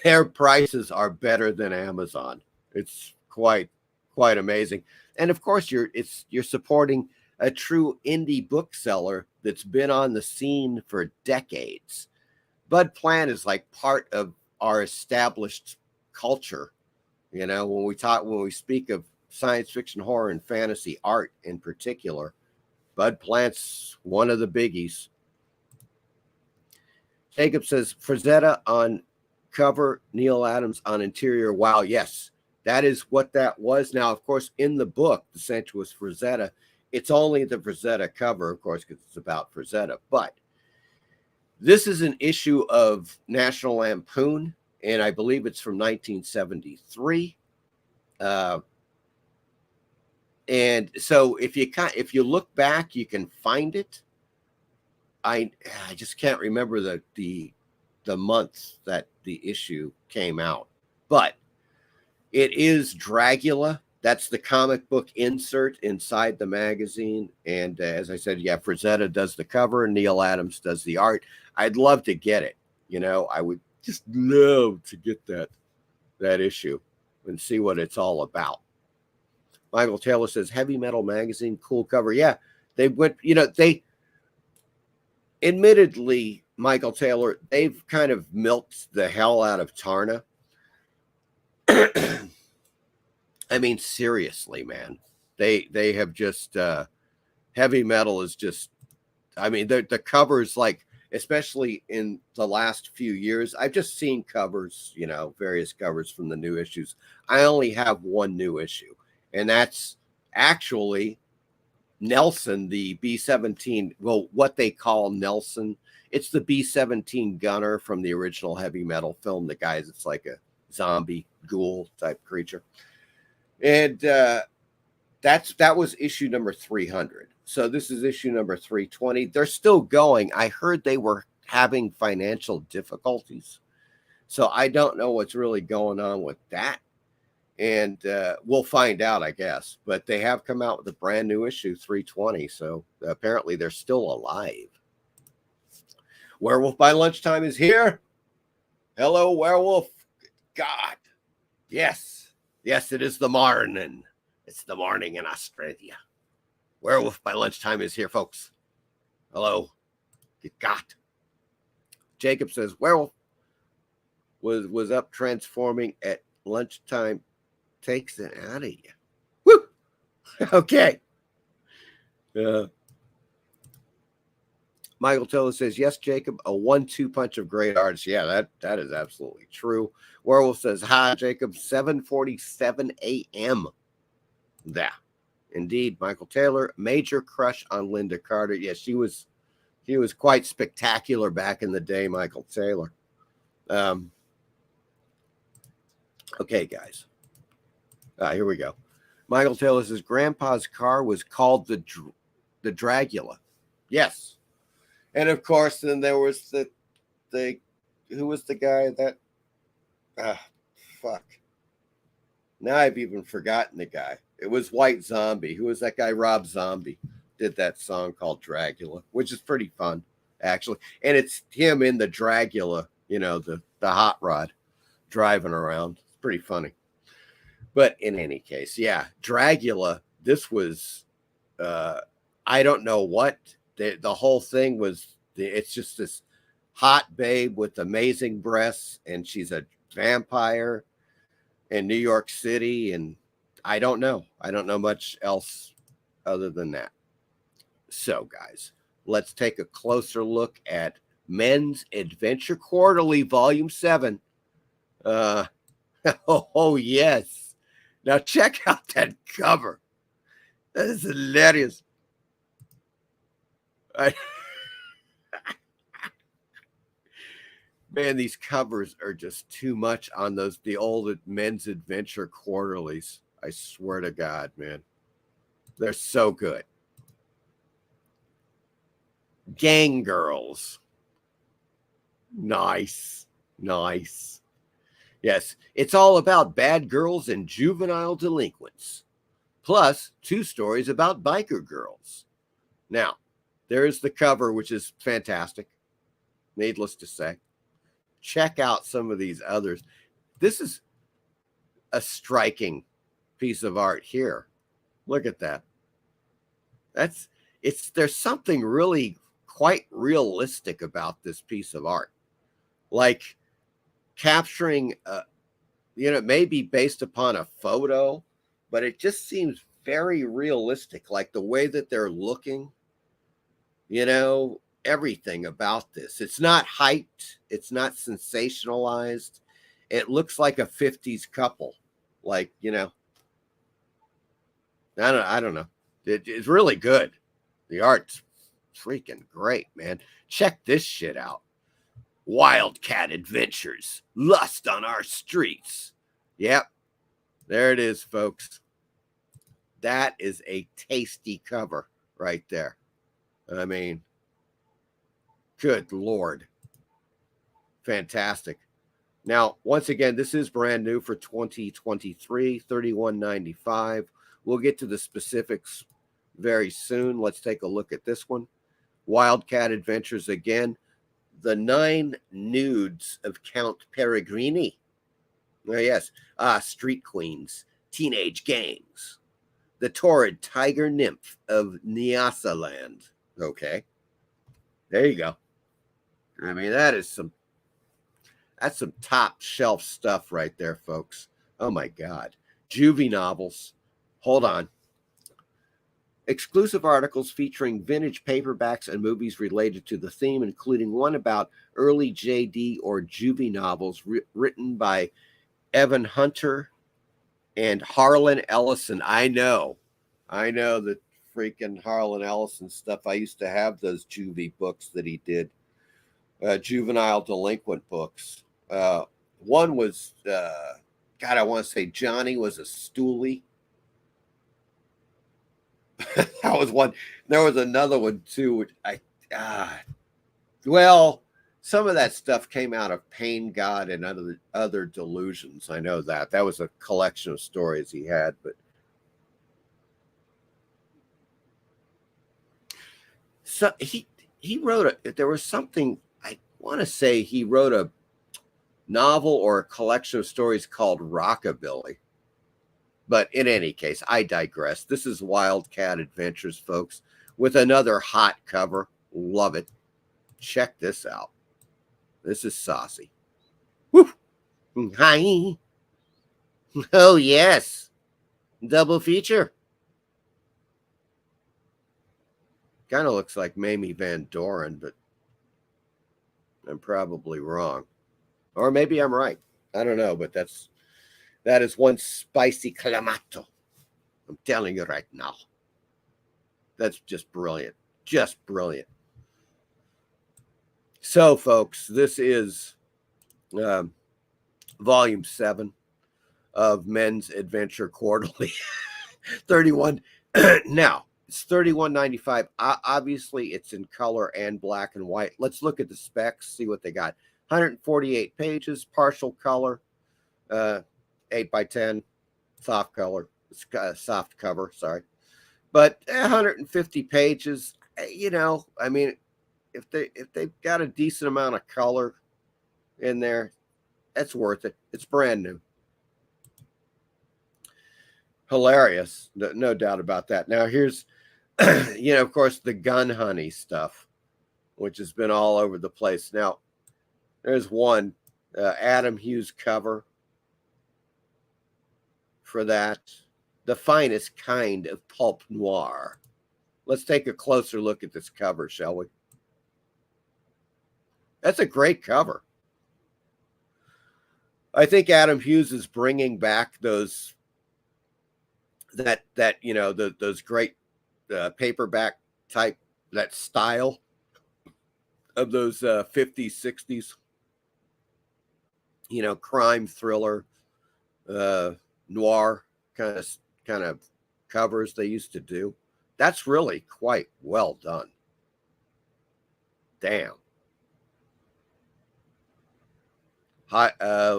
their prices are better than Amazon. It's quite amazing. And of course, you're supporting a true indie bookseller that's been on the scene for decades. Bud Plant is like part of our established culture. When we speak of science fiction, horror, and fantasy art in particular, Bud Plant's one of the biggies. Jacob says Frazetta on cover, Neil Adams on interior. Wow, yes, that is what that was. Now, of course, in the book, The Sensuous Frazetta, it's only the Frazetta cover, of course, because it's about Frazetta. But this is an issue of National Lampoon, and I believe it's from 1973. And so if you look back, you can find it. I just can't remember the month that the issue came out, but it is Dragula. That's the comic book insert inside the magazine. And as I said, yeah, Frazetta does the cover, Neil Adams does the art. I'd love to get it. I would just love to get that issue and see what it's all about. Michael Taylor says, Heavy Metal Magazine, cool cover. Yeah, they went, they admittedly, Michael Taylor, they've kind of milked the hell out of Tarna. I mean, seriously, man, they have just, Heavy Metal is just, I mean, the covers, like, especially in the last few years, I've just seen covers, various covers from the new issues. I only have one new issue. And that's actually Nelson, the B-17, well, what they call Nelson. It's the B-17 gunner from the original Heavy Metal film. The guy that's like a zombie ghoul type creature. And that was issue number 300. So this is issue number 320. They're still going. I heard they were having financial difficulties. So I don't know what's really going on with that. And we'll find out, I guess. But they have come out with a brand new issue, 320. So apparently they're still alive. Werewolf by Lunchtime is here. Hello, Werewolf. God. Yes. Yes, it is the morning. It's the morning in Australia. Werewolf by Lunchtime is here, folks. Hello. Good God. Jacob says, Werewolf was up transforming at lunchtime. Takes it out of you. Woo! Okay. Michael Taylor says, yes, Jacob, a 1-2 punch of great artists. Yeah, that is absolutely true. Werewolf says, hi, Jacob, 7:47 a.m. Yeah, indeed. Michael Taylor, major crush on Linda Carter. Yes, he was quite spectacular back in the day, Michael Taylor. Okay, guys. Here we go. Michael Taylor says, Grandpa's car was called the Dragula. Yes. And of course, then there was who was the guy that, fuck. Now I've even forgotten the guy. It was White Zombie. Who was that guy? Rob Zombie did that song called Dragula, which is pretty fun, actually. And it's him in the Dragula, the hot rod driving around. It's pretty funny. But in any case, yeah, Dragula, this was, I don't know what, the whole thing was, it's just this hot babe with amazing breasts, and she's a vampire. in New York City, and I don't know much else other than that. So, guys, let's take a closer look at Men's Adventure Quarterly, Volume 7. Oh, yes. Now, check out that cover. That is hilarious. Man, these covers are just too much on the old Men's Adventure Quarterlies. I swear to God, man. They're so good. Gang Girls. Nice. Yes, it's all about bad girls and juvenile delinquents, plus 2 stories about biker girls. Now, there's the cover, which is fantastic, needless to say. Check out some of these others. This is a piece of art here. Look at that. There's something really quite realistic about this piece of art. Like capturing, it may be based upon a photo, but it just seems very realistic, like the way that they're looking, everything about this. It's not hyped. It's not sensationalized. It looks like a 50s couple. Like, I don't know. It's really good. The art's freaking great, man. Check this shit out. Wildcat Adventures. Lust on Our Streets. Yep. There it is, folks. That is a tasty cover right there. I mean, good Lord. Fantastic. Now, once again, this is brand new for 2023, $31.95. We'll get to the specifics very soon. Let's take a look at this one. Wildcat Adventures again. The 9 Nudes of Count Peregrini. Oh, yes. Street Queens. Teenage Gangs. The Torrid Tiger Nymph of Nyasaland. Okay. There you go. I mean, that's some top shelf stuff right there, folks. Oh my God. Juvie novels. Hold on. Exclusive articles featuring vintage paperbacks and movies related to the theme, including one about early JD or Juvie novels written by Evan Hunter and Harlan Ellison. I know the freaking Harlan Ellison stuff. I used to have those Juvie books that he did, juvenile delinquent books. One was, I want to say Johnny Was a Stoolie. That was one. There was another one too. Some of that stuff came out of Pain God and other delusions. I know that was a collection of stories he had, but so he wrote there was something, I want to say he wrote a novel or a collection of stories called Rockabilly. But in any case, I digress. This is Wildcat Adventures, folks, with another hot cover. Love it. Check this out. This is saucy. Woo! Hi. Oh, yes. Double feature. Kind of looks like Mamie Van Doren, but I'm probably wrong. Or maybe I'm right. I don't know, but that is one spicy clamato. I'm telling you right now. That's just brilliant. Just brilliant. So, folks, this is Volume 7 of Men's Adventure Quarterly. 31. Now, it's $31.95. Obviously, it's in color and black and white. Let's look at the specs, see what they got. 148 pages, partial color. 8x10, soft soft cover, sorry. But 150 pages, I mean, if they've got a decent amount of color in there, that's worth it. It's brand new. Hilarious, no doubt about that. Now here's, of course, the Gun Honey stuff, which has been all over the place. Now, there's one Adam Hughes cover. for that. The finest kind of pulp noir. Let's take a closer look at this cover, shall we? That's a great cover. I think Adam Hughes is bringing back those those great paperback type, that style of those 50s, 60s, crime thriller, noir kind of covers they used to do. That's really quite well done. Damn. Hi,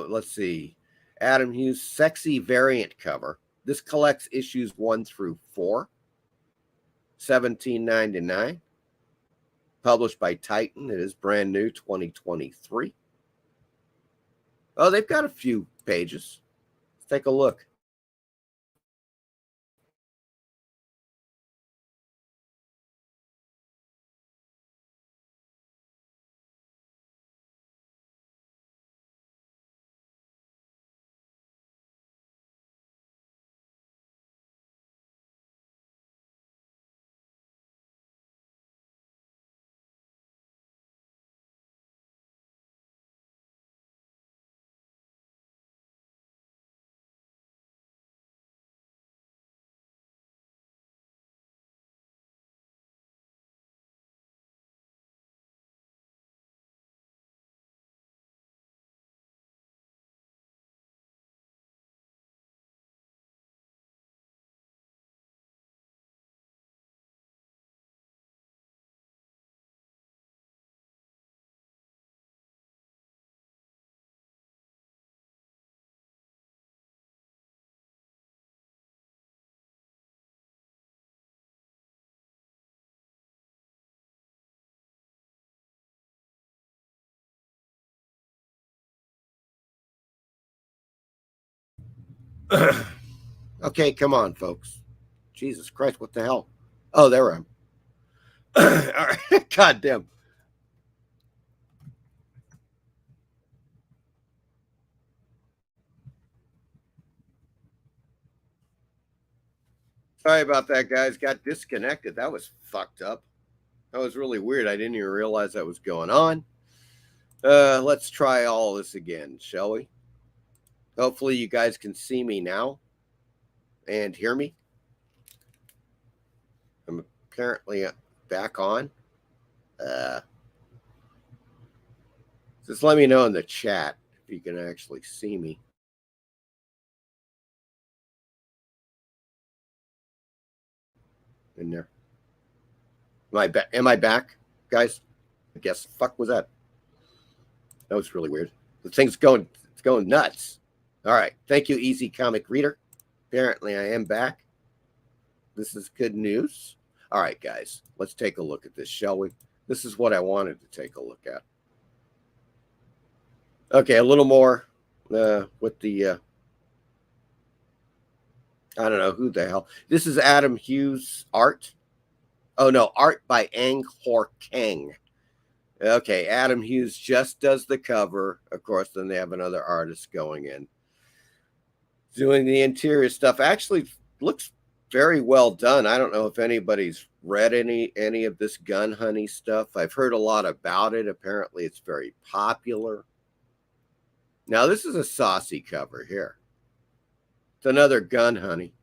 let's see. Adam Hughes sexy variant cover. This collects issues 1 through 4. $17.99. Published by Titan. It is brand new, 2023. Oh, they've got a few pages. Let's take a look. Okay, come on, folks. Jesus Christ, what the hell? Oh, there I am. All right. God damn. Sorry about that, guys. Got disconnected. That was fucked up. That was really weird. I didn't even realize that was going on. Let's try all this again, shall we? Hopefully you guys can see me now and hear me. I'm apparently back on. Just let me know in the chat if you can actually see me. In there. Am I back, guys? I guess. Fuck was that? That was really weird. The thing's going nuts. All right. Thank you, Easy Comic Reader. Apparently I am back. This is good news. All right, guys. Let's take a look at this, shall we? This is what I wanted to take a look at. Okay, a little more with the I don't know who the hell. This is Adam Hughes art. Oh no, art by Ang Hor Kang. Okay, Adam Hughes just does the cover. Of course, then they have another artist going in, doing the interior stuff. Actually looks very well done. I don't know if anybody's read any of this Gun Honey stuff. I've heard a lot about it. Apparently it's very popular. Now this is a saucy cover here. It's another Gun Honey.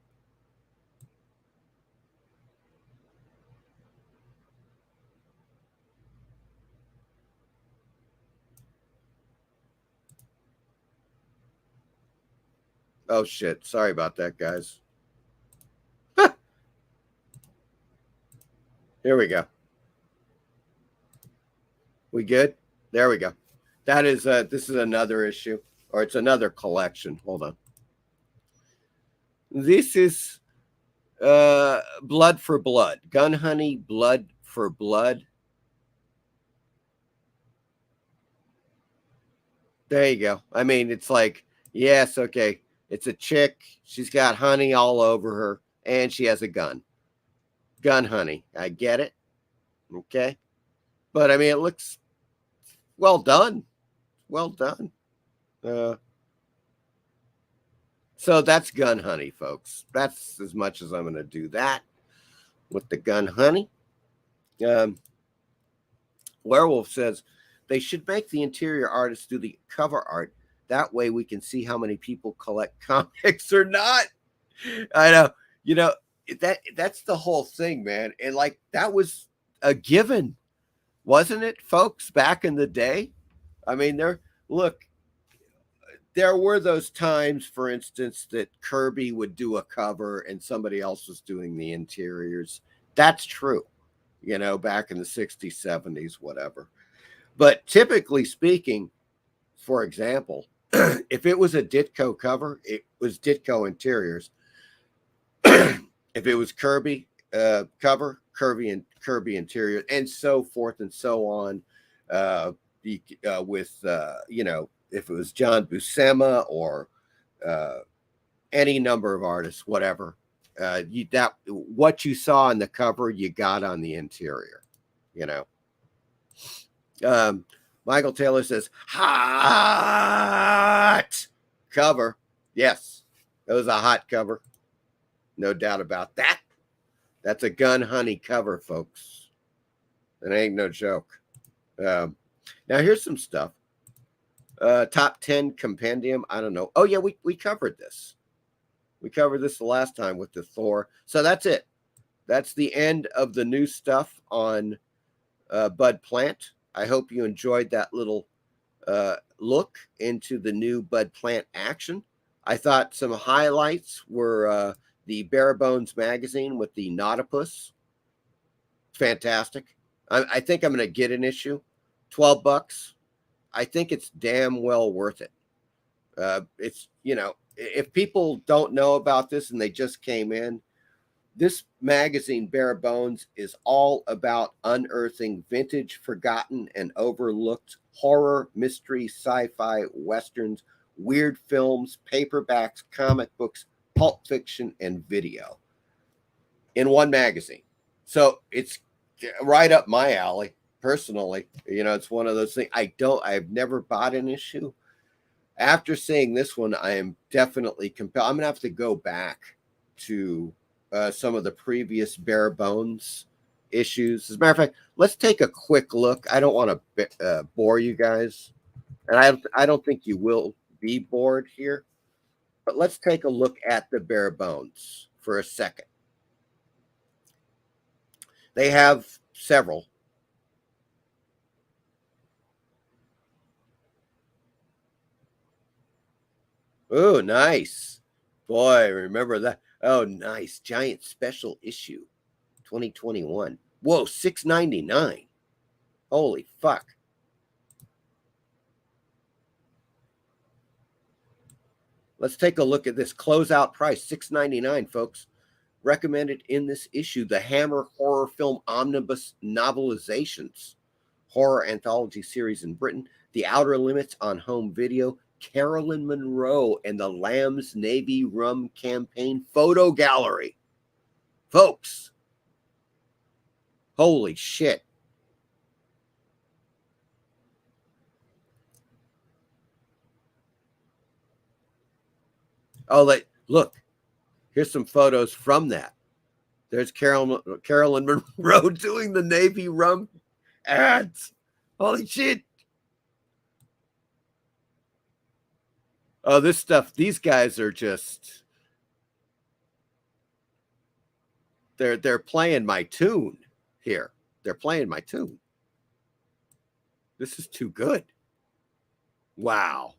Oh shit. Sorry about that, guys. Here we go. We good? There we go. That is this is another issue, or it's another collection. Hold on. This is Blood for Blood. Gun Honey, Blood for Blood. There you go. I mean, it's like, yes, okay. It's a chick. She's got honey all over her, and she has a gun. Gun Honey. I get it. Okay. But, I mean, it looks well done. Well done. So that's Gun Honey, folks. That's as much as I'm going to do that with the Gun Honey. Werewolf says they should make the interior artists do the cover art. That way we can see how many people collect comics or not. I know, that's the whole thing, man. And like that was a given, wasn't it, folks, back in the day? I mean, there were those times, for instance, that Kirby would do a cover and somebody else was doing the interiors. That's true, back in the 60s, 70s, whatever. But typically speaking, for example, if it was a Ditko cover, it was Ditko interiors. If it was Kirby cover, Kirby interior, and so forth and so on. If it was John Buscema or any number of artists, whatever, what you saw on the cover, you got on the interior. Michael Taylor says, hot cover. Yes, it was a hot cover. No doubt about that. That's a Gun Honey cover, folks. It ain't no joke. Now, here's some stuff. Top 10 compendium. I don't know. Oh, yeah, we covered this. We covered this the last time with the Thor. So that's it. That's the end of the new stuff on Bud Plant. I hope you enjoyed that little look into the new Bud Plant action. I thought some highlights were the Bare Bones magazine with the Nautipus. Fantastic. I think I'm going to get an issue. $12. I think it's damn well worth it. It's, if people don't know about this and they just came in, this magazine, Bare Bones, is all about unearthing vintage, forgotten, and overlooked horror, mystery, sci-fi, westerns, weird films, paperbacks, comic books, pulp fiction, and video in one magazine. So it's right up my alley, personally. It's one of those things. I've never bought an issue. After seeing this one, I am definitely compelled. I'm going to have to go back to some of the previous Bare Bones issues. As a matter of fact, let's take a quick look. I don't want to bore you guys, and I don't think you will be bored here, but let's take a look at the Bare Bones for a second. They have several. Oh, nice. Boy, remember that. Oh, nice. Giant special issue 2021. Whoa, $6.99. Holy fuck. Let's take a look at this closeout price, $6.99, folks. Recommended in this issue, the Hammer Horror Film Omnibus Novelizations, Horror Anthology Series in Britain, The Outer Limits on Home Video, Carolyn Monroe and the Lamb's Navy Rum Campaign Photo Gallery. Folks, holy shit. Oh, look, here's some photos from that. There's Carolyn Monroe doing the Navy Rum ads. Holy shit. Oh, this stuff, these guys are just, they're playing my tune here. They're playing my tune. This is too good. Wow.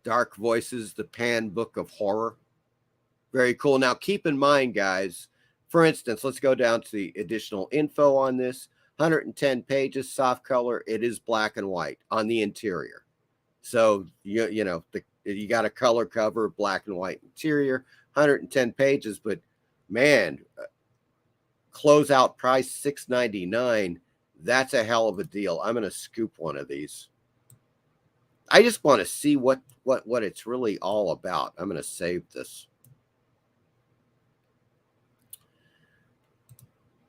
Dark Voices, the Pan Book of Horror. Very cool. Now, keep in mind, guys, for instance, let's go down to the additional info on this. 110 pages, soft color. It is black and white on the interior. So, you got a color cover, black and white interior, 110 pages. But, man, closeout price $6.99. That's a hell of a deal. I'm going to scoop one of these. I just want to see what it's really all about. I'm going to save this.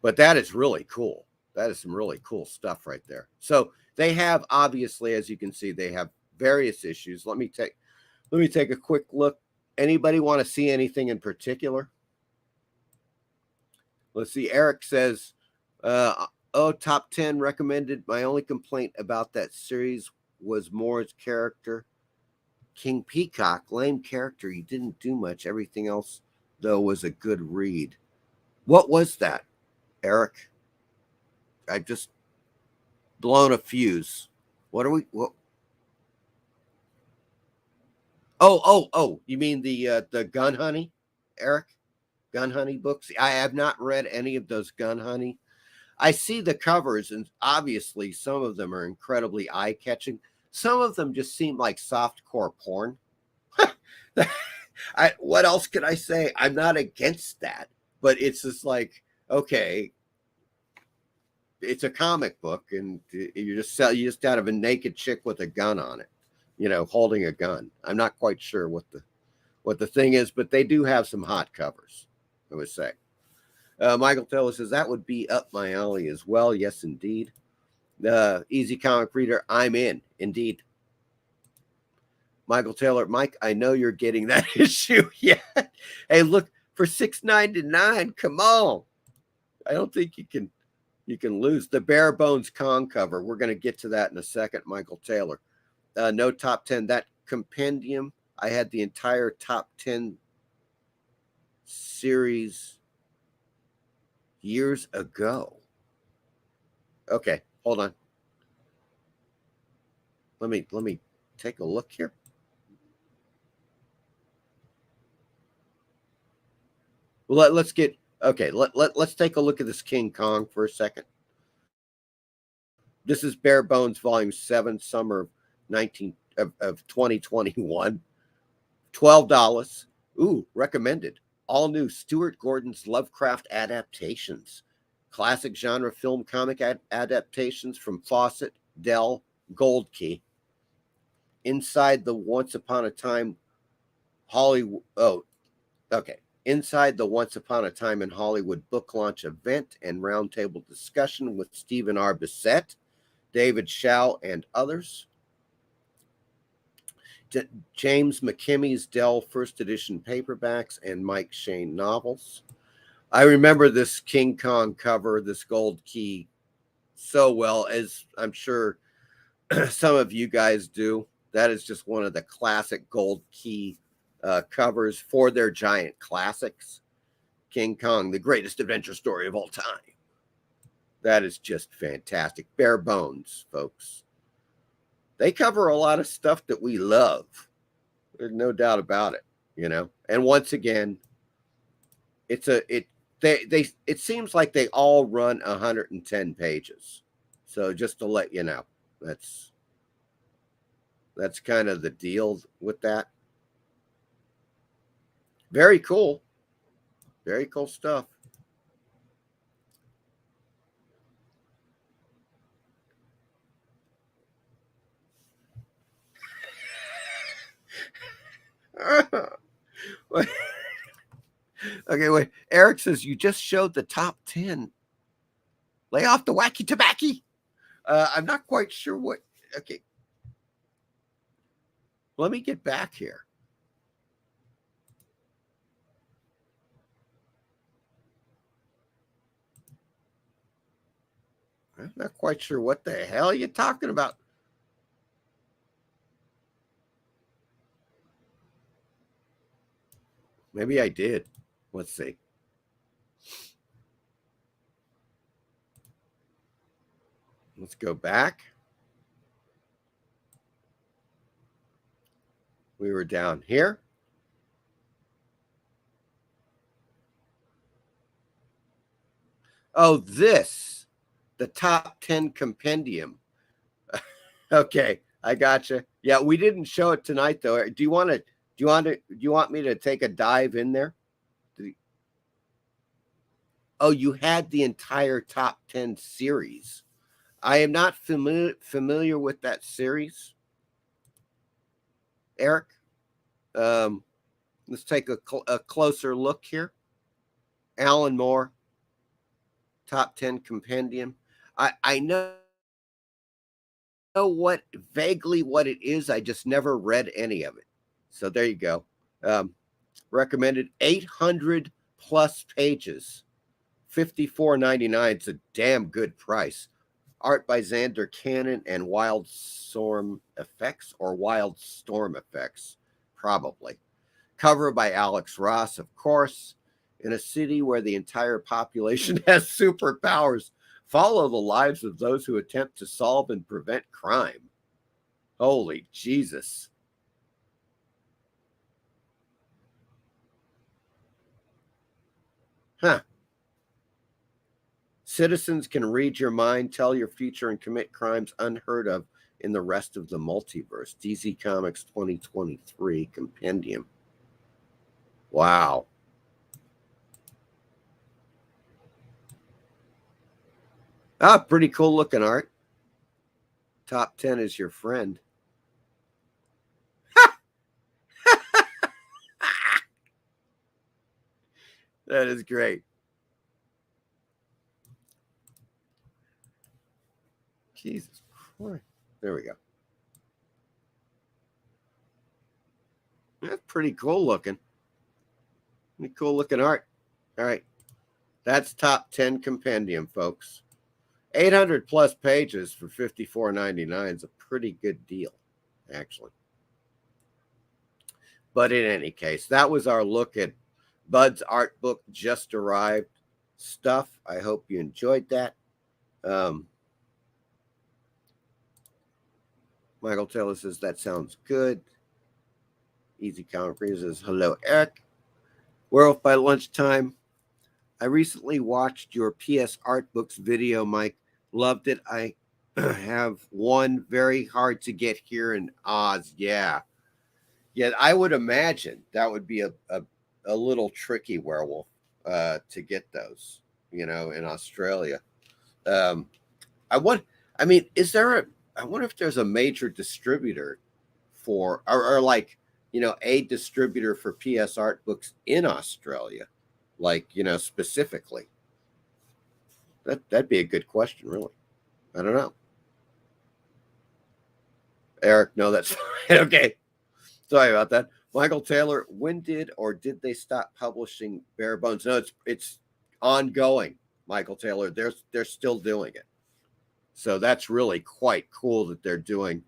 But that is really cool. That is some really cool stuff right there. So they have, obviously, as you can see, they have various issues. Let me take a quick look. Anybody want to see anything in particular? Let's see. Eric says, top 10 recommended. My only complaint about that series was Moore's character. King Peacock, lame character. He didn't do much. Everything else, though, was a good read. What was that, Eric? I've just blown a fuse. What? Oh, you mean the Gun Honey, Eric? Gun Honey books? I have not read any of those Gun Honey. I see the covers, and obviously some of them are incredibly eye-catching. Some of them just seem like softcore porn. What else could I say? I'm not against that, but it's just like, okay, it's a comic book, and you just have a naked chick with a gun on it, holding a gun. I'm not quite sure what the thing is, but they do have some hot covers, I would say. Michael Taylor says that would be up my alley as well. Yes, indeed. Easy Comic Reader, I'm in, indeed. Michael Taylor, Mike, I know you're getting that issue. Yeah. Hey, look, for $6.99, come on. I don't think you can lose. The Bare Bones Kong cover. We're going to get to that in a second, Michael Taylor. No top 10. That compendium, I had the entire top 10 series years ago. Okay, hold on. Let me take a look here. Well, let's take a look at this King Kong for a second. This is Bare Bones Volume 7, summer of 2021. $12. Ooh, recommended. All new Stuart Gordon's Lovecraft adaptations. Classic genre film comic adaptations from Fawcett, Dell, Gold Key. Inside the Once Upon a Time Hollywood. Oh, okay. Inside the Once Upon a Time in Hollywood book launch event and roundtable discussion with Stephen R. Bissett, David Shaw, and others. James McKimmy's Dell first edition paperbacks and Mike Shane novels. I remember this King Kong cover, this Gold Key, so well, as I'm sure some of you guys do. That is just one of the classic Gold Key covers for their giant classics. King Kong, the greatest adventure story of all time. That is just fantastic. Bare Bones, folks. They cover a lot of stuff that we love. There's no doubt about it, And once again, it seems like they all run 110 pages. So just to let you know, that's kind of the deal with that. Very cool. Very cool stuff. Okay, wait. Eric says you just showed the top 10. Lay off the wacky tobacco. I'm not quite sure what. Okay. Let me get back here. I'm not quite sure what the hell you're talking about. Maybe I did. Let's see. Let's go back. We were down here. Oh, the top 10 compendium. Okay, I gotcha. Yeah, we didn't show it tonight though. Do you want me to take a dive in there? Oh, you had the entire top 10 series. I am not familiar with that series. Eric, let's take a closer look here. Alan Moore, Top 10 compendium. I know vaguely what it is. I just never read any of it. So there you go. Recommended 800 plus pages, $54.99. It's a damn good price. Art by Xander Cannon and Wild Storm Effects, probably. Cover by Alex Ross, of course. In a city where the entire population has superpowers, follow the lives of those who attempt to solve and prevent crime. Holy Jesus. Huh. Citizens can read your mind, tell your future, and commit crimes unheard of in the rest of the multiverse. DC Comics 2023 Compendium. Wow. Pretty cool looking art. Top 10 is your friend. That is great. Jesus Christ. There we go. That's pretty cool looking. Pretty cool looking art. All right. That's top 10 compendium, folks. 800 plus pages for $54.99 is a pretty good deal, actually. But in any case, that was our look at Bud's art book, just arrived stuff. I hope you enjoyed that. Michael Taylor says, that sounds good. Easy Comic Reader says, hello, Eric. We're off by lunchtime. I recently watched your PS Art Books video, Mike. Loved it. I have one very hard to get here in Oz. Yeah, I would imagine that would be a little tricky, Werewolf, to get those, in Australia. I wonder if there's a major distributor for, or like, a distributor for PS Art Books in Australia, like, specifically. That'd be a good question, really. I don't know. Eric, no, that's fine. Okay. Sorry about that. Michael Taylor, when did they stop publishing Bare Bones? No, it's ongoing, Michael Taylor. They're still doing it. So that's really quite cool that they're doing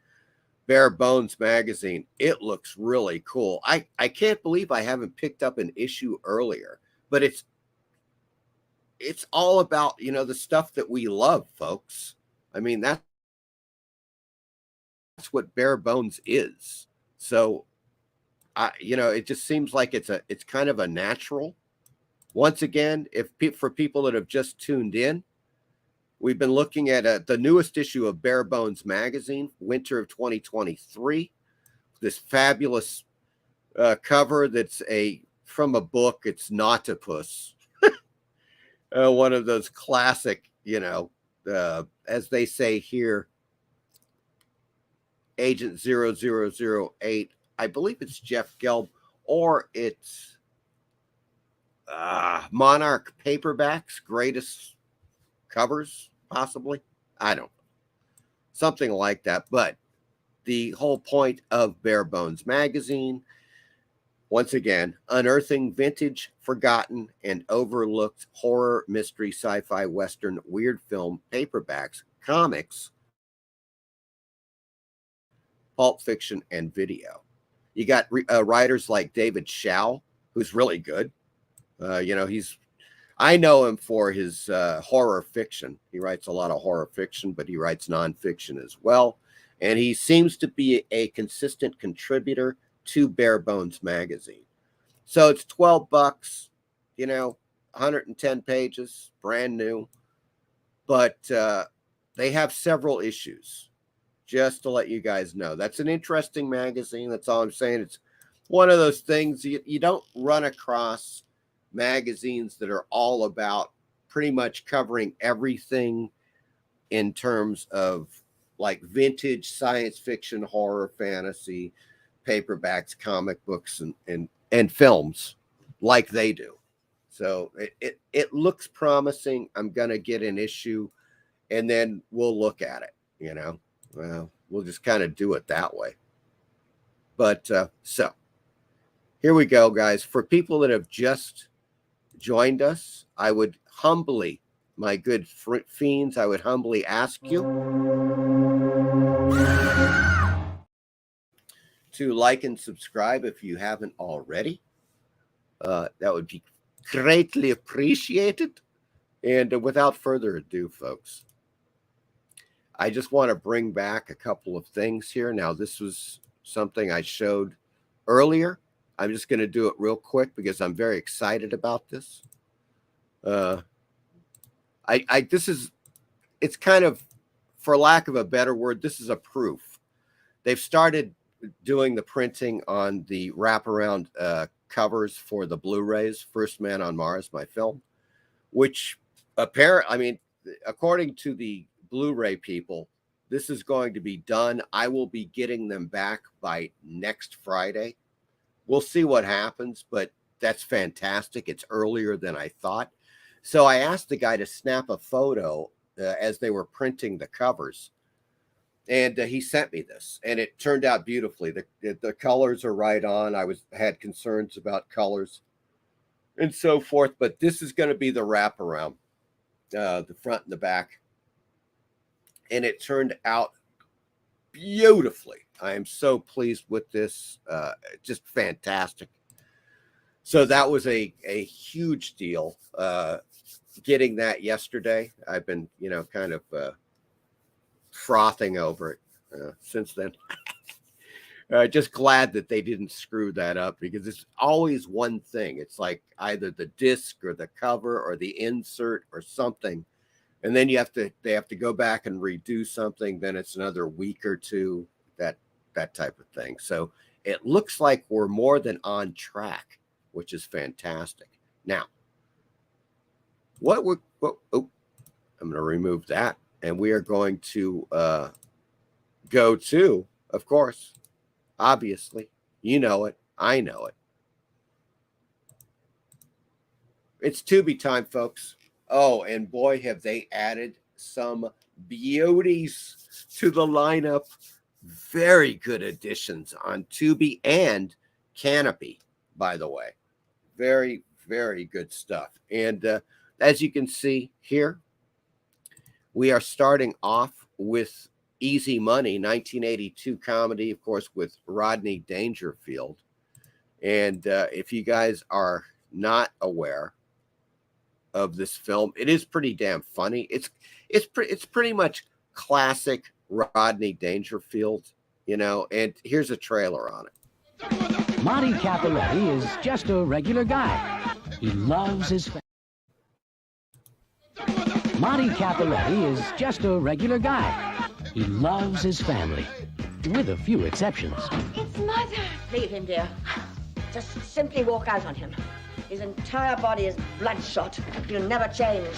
Bare Bones magazine. It looks really cool. I can't believe I haven't picked up an issue earlier, but it's all about, the stuff that we love, folks. I mean, that's what Bare Bones is. So, it just seems like it's kind of a natural. Once again, for people that have just tuned in, we've been looking at the newest issue of Bare Bones magazine, winter of 2023. This fabulous cover that's from a book. It's Nautipus. One of those classic, as they say here, Agent 0008. I believe it's Jeff Gelb, or it's Monarch Paperbacks, greatest covers, possibly. I don't know. Something like that. But the whole point of Bare Bones magazine, once again, unearthing vintage, forgotten, and overlooked horror, mystery, sci-fi, western, weird film, paperbacks, comics, pulp fiction, and video. You got writers like David Shao, who's really good. I know him for his horror fiction. He writes a lot of horror fiction, but he writes nonfiction as well. And he seems to be a consistent contributor to Bare Bones magazine. So it's $12, 110 pages, brand new. But they have several issues, just to let you guys know. That's an interesting magazine. That's all I'm saying. It's one of those things you don't run across magazines that are all about pretty much covering everything in terms of like vintage science fiction, horror, fantasy, paperbacks, comic books, and films like they do. So it looks promising. I'm going to get an issue and then we'll look at it, you know. Well, we'll just kind of do it that way. But so here we go, guys. For people that have just joined us, I would humbly, my good fiends, I would humbly ask you to like and subscribe if you haven't already. That would be greatly appreciated. And without further ado, folks, I just want to bring back a couple of things here. Now, this was something I showed earlier. I'm just going to do it real quick because I'm very excited about this. It's kind of, for lack of a better word, this is a proof. They've started doing the printing on the wraparound covers for the Blu-rays, First Man on Mars, my film, which according to the Blu-ray people, this is going to be done. I will be getting them back by next Friday. We'll see what happens, but that's fantastic. It's earlier than I thought. So I asked the guy to snap a photo as they were printing the covers. And he sent me this, and it turned out beautifully. The colors are right on. I had concerns about colors and so forth, but this is going to be the wraparound, the front and the back. And it turned out beautifully. I am so pleased with this. Just fantastic. So that was a huge deal. Getting that yesterday, I've been, kind of frothing over it since then. Just glad that they didn't screw that up, because it's always one thing. It's like either the disc or the cover or the insert or something, and then they have to go back and redo something. Then it's another week or two, that type of thing. So it looks like we're more than on track, which is fantastic. Now, I'm going to remove that. And we are going to go to, of course, obviously, you know it, I know it. It's Tubi time, folks. Oh, and boy, have they added some beauties to the lineup. Very good additions on Tubi and Canopy, by the way. Very, very good stuff. And as you can see here, we are starting off with Easy Money, 1982 comedy, of course, with Rodney Dangerfield. And if you guys are not aware of this film, it is pretty damn funny. It's pretty much classic Rodney Dangerfield, and here's a trailer on it. Monty Capoletti is just a regular guy. He loves his family. Monty Capoletti is just a regular guy. He loves his family, with a few exceptions. It's Mother. Leave him, dear. Just simply walk out on him. His entire body is bloodshot. He'll never change.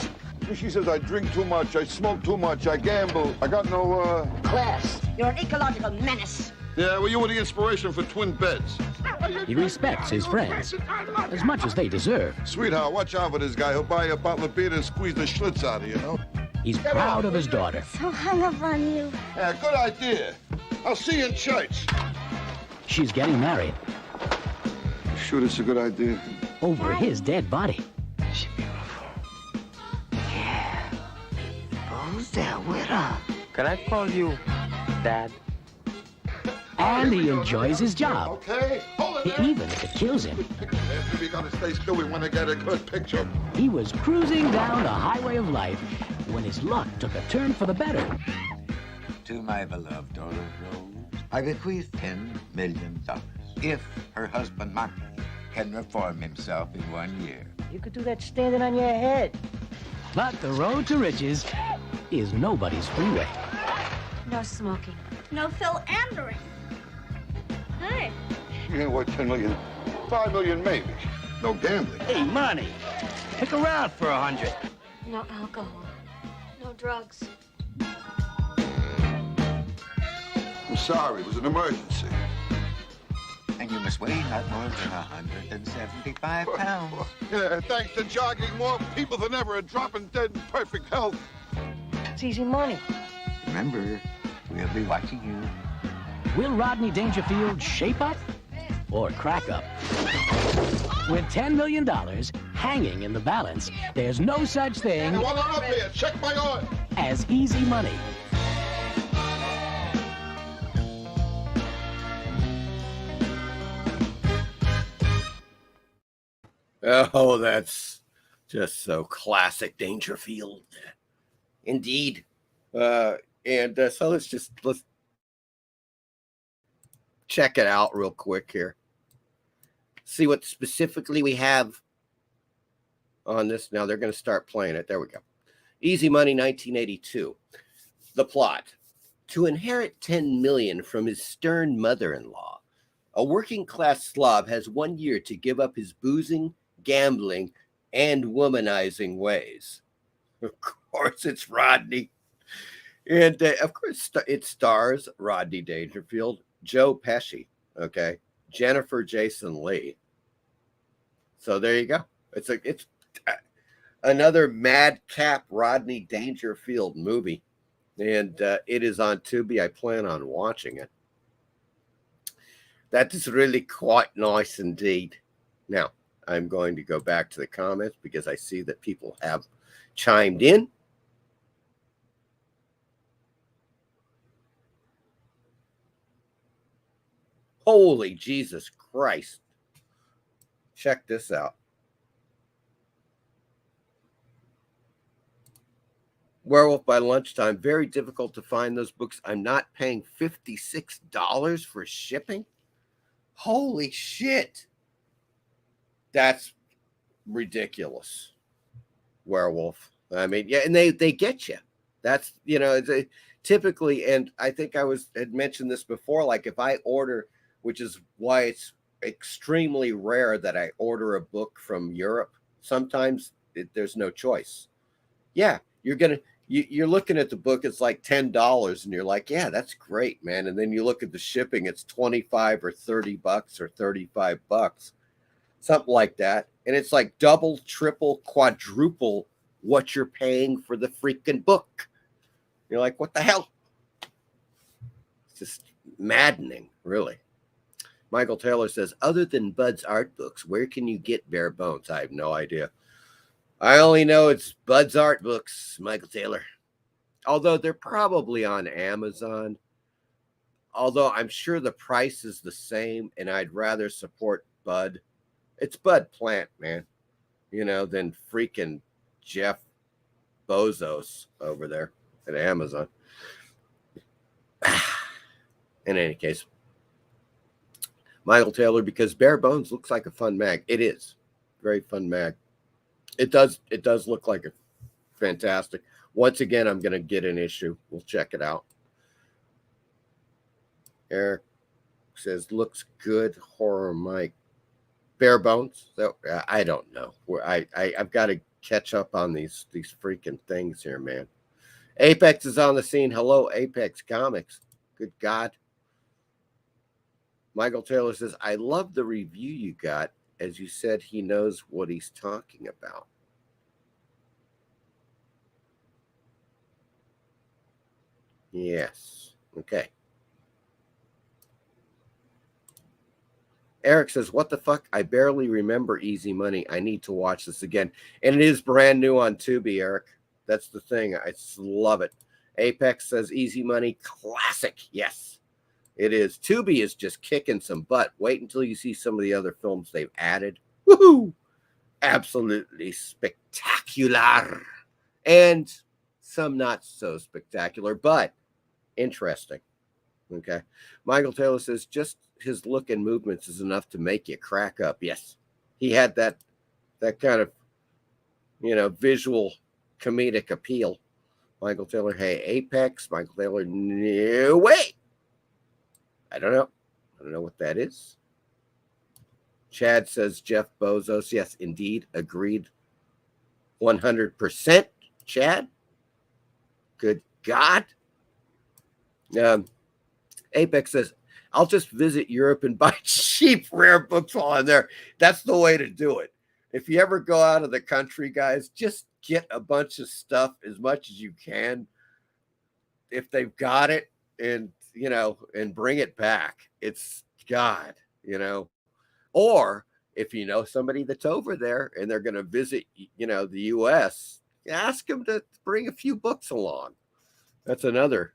She says I drink too much, I smoke too much, I gamble. I got no, class. You're an ecological menace. Yeah, well, you were the inspiration for twin beds. He respects his friends as much as they deserve. Sweetheart, watch out for this guy. He'll buy you a bottle of beer and squeeze the schlitz out of you, He's proud of his daughter. So hung up on you. Yeah, good idea. I'll see you in church. She's getting married. You sure it's a good idea? Over his dead body. She's beautiful. Yeah. Who's there with her? Can I call you Dad? And he enjoys his job. Okay, hold it. Even if it kills him. We gotta stay still. We want to get a good picture. He was cruising down the highway of life when his luck took a turn for the better. To my beloved daughter, Rose, I bequeath $10 million if her husband, Mark, can reform himself in 1 year. You could do that standing on your head. But the road to riches is nobody's freeway. No smoking. No philandering. Hey. You know what, 10 million? 5 million, maybe. No gambling. Hey, money. Pick around for 100. No alcohol. No drugs. I'm sorry, it was an emergency. And you must weigh not more than 175 pounds. Yeah, thanks to jogging, more people than ever are dropping dead in perfect health. It's easy money. Remember, we'll be watching you. Will Rodney Dangerfield shape up or crack up? With $10 million hanging in the balance, there's no such thing One up here, check my oil. as easy money. Oh, that's just so classic Dangerfield. Indeed. So let's check it out real quick here. See what specifically we have on this. Now they're going to start playing it. There we go. Easy Money, 1982. The plot. To inherit $10 million from his stern mother-in-law, a working-class slob has 1 year to give up his boozing, gambling, and womanizing ways. Of course, it's Rodney. And of course, it stars Rodney Dangerfield, Joe Pesci, okay, Jennifer Jason Leigh. So there you go. It's another madcap Rodney Dangerfield movie. And it is on Tubi. I plan on watching it. That is really quite nice indeed. Now, I'm going to go back to the comments because I see that people have chimed in. Holy Jesus Christ. Check this out. Werewolf by Lunchtime. Very difficult to find those books. I'm not paying $56 for shipping. Holy shit. That's ridiculous. Werewolf. I mean, yeah, and they get you. That's, you know, typically, and I think I had mentioned this before, like if I order, which is why it's extremely rare that I order a book from Europe. Sometimes there's no choice. Yeah, you're looking at the book, it's like $10, and you're like, yeah, that's great, man. And then you look at the shipping, it's $25 or $30 or $35, something like that. And it's like double, triple, quadruple what you're paying for the freaking book. You're like, what the hell? It's just maddening, really. Michael Taylor says, other than Bud's art books, where can you get Bare Bones? I have no idea. I only know it's Bud's art books, Michael Taylor. Although they're probably on Amazon. Although I'm sure the price is the same, and I'd rather support Bud. It's Bud Plant, man. You know, than freaking Jeff Bezos over there at Amazon. In any case, Michael Taylor, because Bare Bones looks like a fun mag. It is. Very fun mag. It does look like a fantastic. Once again, I'm going to get an issue. We'll check it out. Eric says, looks good. Horror Mike. Bare Bones? I don't know. I've got to catch up on these freaking things here, man. Apex is on the scene. Hello, Apex Comics. Good God. Michael Taylor says, I love the review you got. As you said, he knows what he's talking about. Yes. Okay. Eric says, what the fuck? I barely remember Easy Money. I need to watch this again. And it is brand new on Tubi, Eric. That's the thing. I just love it. Apex says, Easy Money, classic. Yes, it is. Tubi is just kicking some butt. Wait until you see some of the other films they've added. Woohoo! Absolutely spectacular. And some not so spectacular, but interesting. Okay. Michael Taylor says, just his look and movements is enough to make you crack up. Yes. He had that kind of, visual comedic appeal. Michael Taylor, hey, Apex. Michael Taylor, no way. I don't know what that is. Chad says Jeff Bezos. Yes, indeed. Agreed. 100%. Chad. Good God. Apex says, I'll just visit Europe and buy cheap, rare books while I'm there. That's the way to do it. If you ever go out of the country, guys, just get a bunch of stuff as much as you can. If they've got it, and, you know, and bring it back. It's God, you know. Or if you know somebody that's over there and they're going to visit, you know, the U.S., ask them to bring a few books along. That's another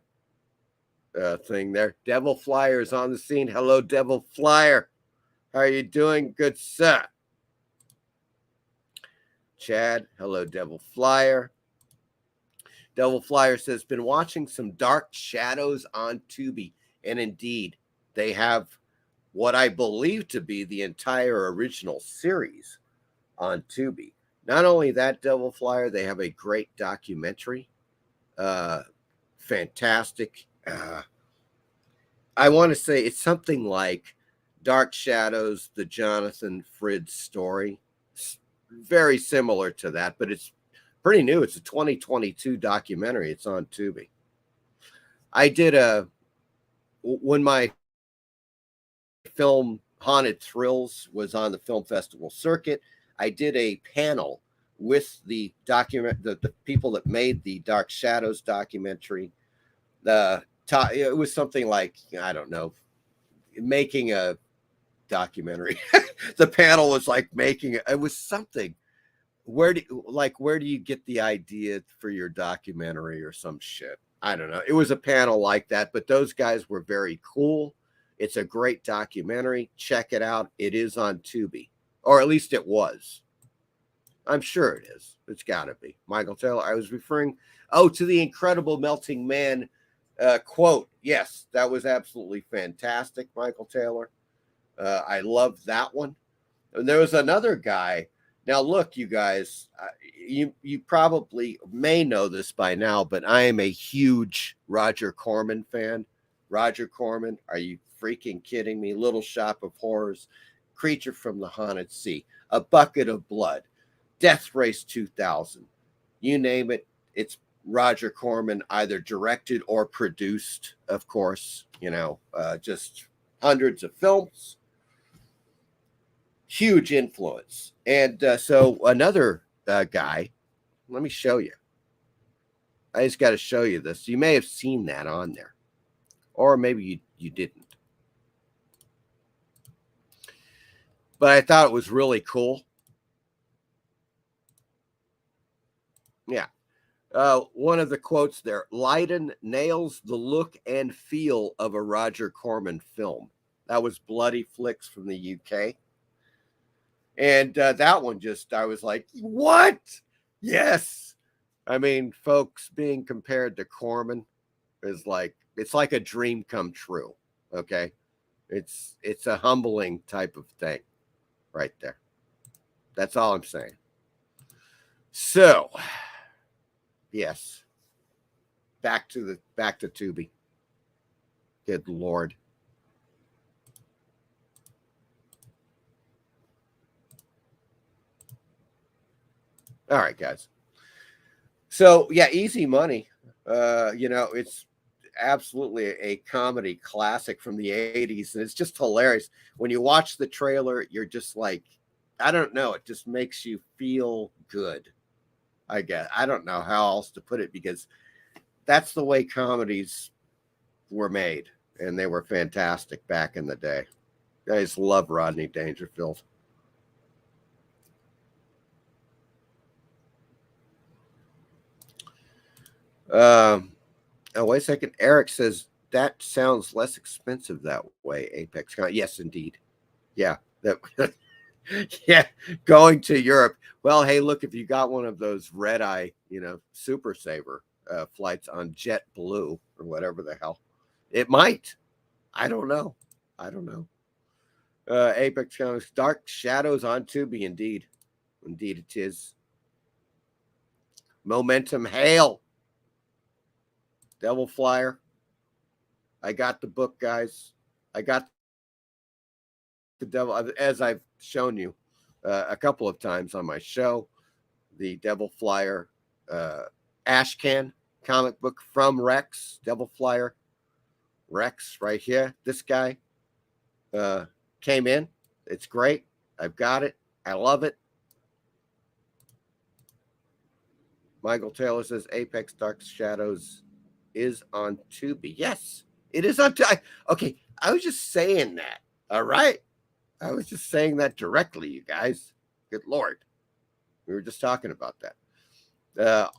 thing there. Devil Flyer is on the scene. Hello, Devil Flyer. How are you doing? Good, sir. Chad, hello, Devil Flyer. Devil Flyer says, been watching some Dark Shadows on Tubi. And indeed, they have what I believe to be the entire original series on Tubi. Not only that, Devil Flyer, they have a great documentary. Fantastic. I want to say it's something like Dark Shadows, the Jonathan Frid story. It's very similar to that, but it's pretty new. It's a 2022 documentary. It's on Tubi. I did when my film Haunted Thrills was on the film festival circuit, I did a panel with the people that made the Dark Shadows documentary. It was something like, I don't know, making a documentary. The panel was like it was something. Where do you get the idea for your documentary or some shit? I don't know. It was a panel like that, but those guys were very cool. It's a great documentary. Check it out. It is on Tubi, or at least it was. I'm sure it is. It's got to be. Michael Taylor, I was referring, to the Incredible Melting Man quote. Yes, that was absolutely fantastic, Michael Taylor. I love that one. And there was another guy. Now, look, you guys, you probably may know this by now, but I am a huge Roger Corman fan. Roger Corman, are you freaking kidding me? Little Shop of Horrors, Creature from the Haunted Sea, A Bucket of Blood, Death Race 2000. You name it, it's Roger Corman either directed or produced, of course, you know, just hundreds of films. Huge influence. And so another guy, let me show you. I just got to show you this. You may have seen that on there, or maybe you didn't. But I thought it was really cool. Yeah. One of the quotes there, Leiden nails the look and feel of a Roger Corman film. That was Bloody Flicks from the UK. And that one I was like, what? Yes. I mean, folks, being compared to Corman is like, it's like a dream come true. Okay. It's a humbling type of thing right there. That's all I'm saying. So, yes. Back to Tubi. Good Lord. All right, guys. So, yeah, Easy Money. You know, it's absolutely a comedy classic from the 80s. And it's just hilarious. When you watch the trailer, you're just like, I don't know. It just makes you feel good. I guess. I don't know how else to put it, because that's the way comedies were made. And they were fantastic back in the day. I just love Rodney Dangerfield. Oh, wait a second. Eric says that sounds less expensive that way. Apex. Yes, indeed. Yeah. Yeah. Going to Europe. Well, hey, look, if you got one of those red eye, you know, Super Saver flights on JetBlue or whatever the hell, it might. I don't know. Apex Comics, Dark Shadows on Tubi. Indeed it is. Momentum Hail. Devil Flyer. I got the book, guys. I got the Devil, as I've shown you a couple of times on my show, the Devil Flyer Ashcan comic book from Rex. Devil Flyer Rex right here. This guy. came in. It's great. I've got it. I love it. Michael Taylor says Apex Dark Shadows is on Tubi. Yes, it is on Tubi. Okay, I was just saying that. All right. I was just saying that directly, you guys. Good Lord. We were just talking about that. Here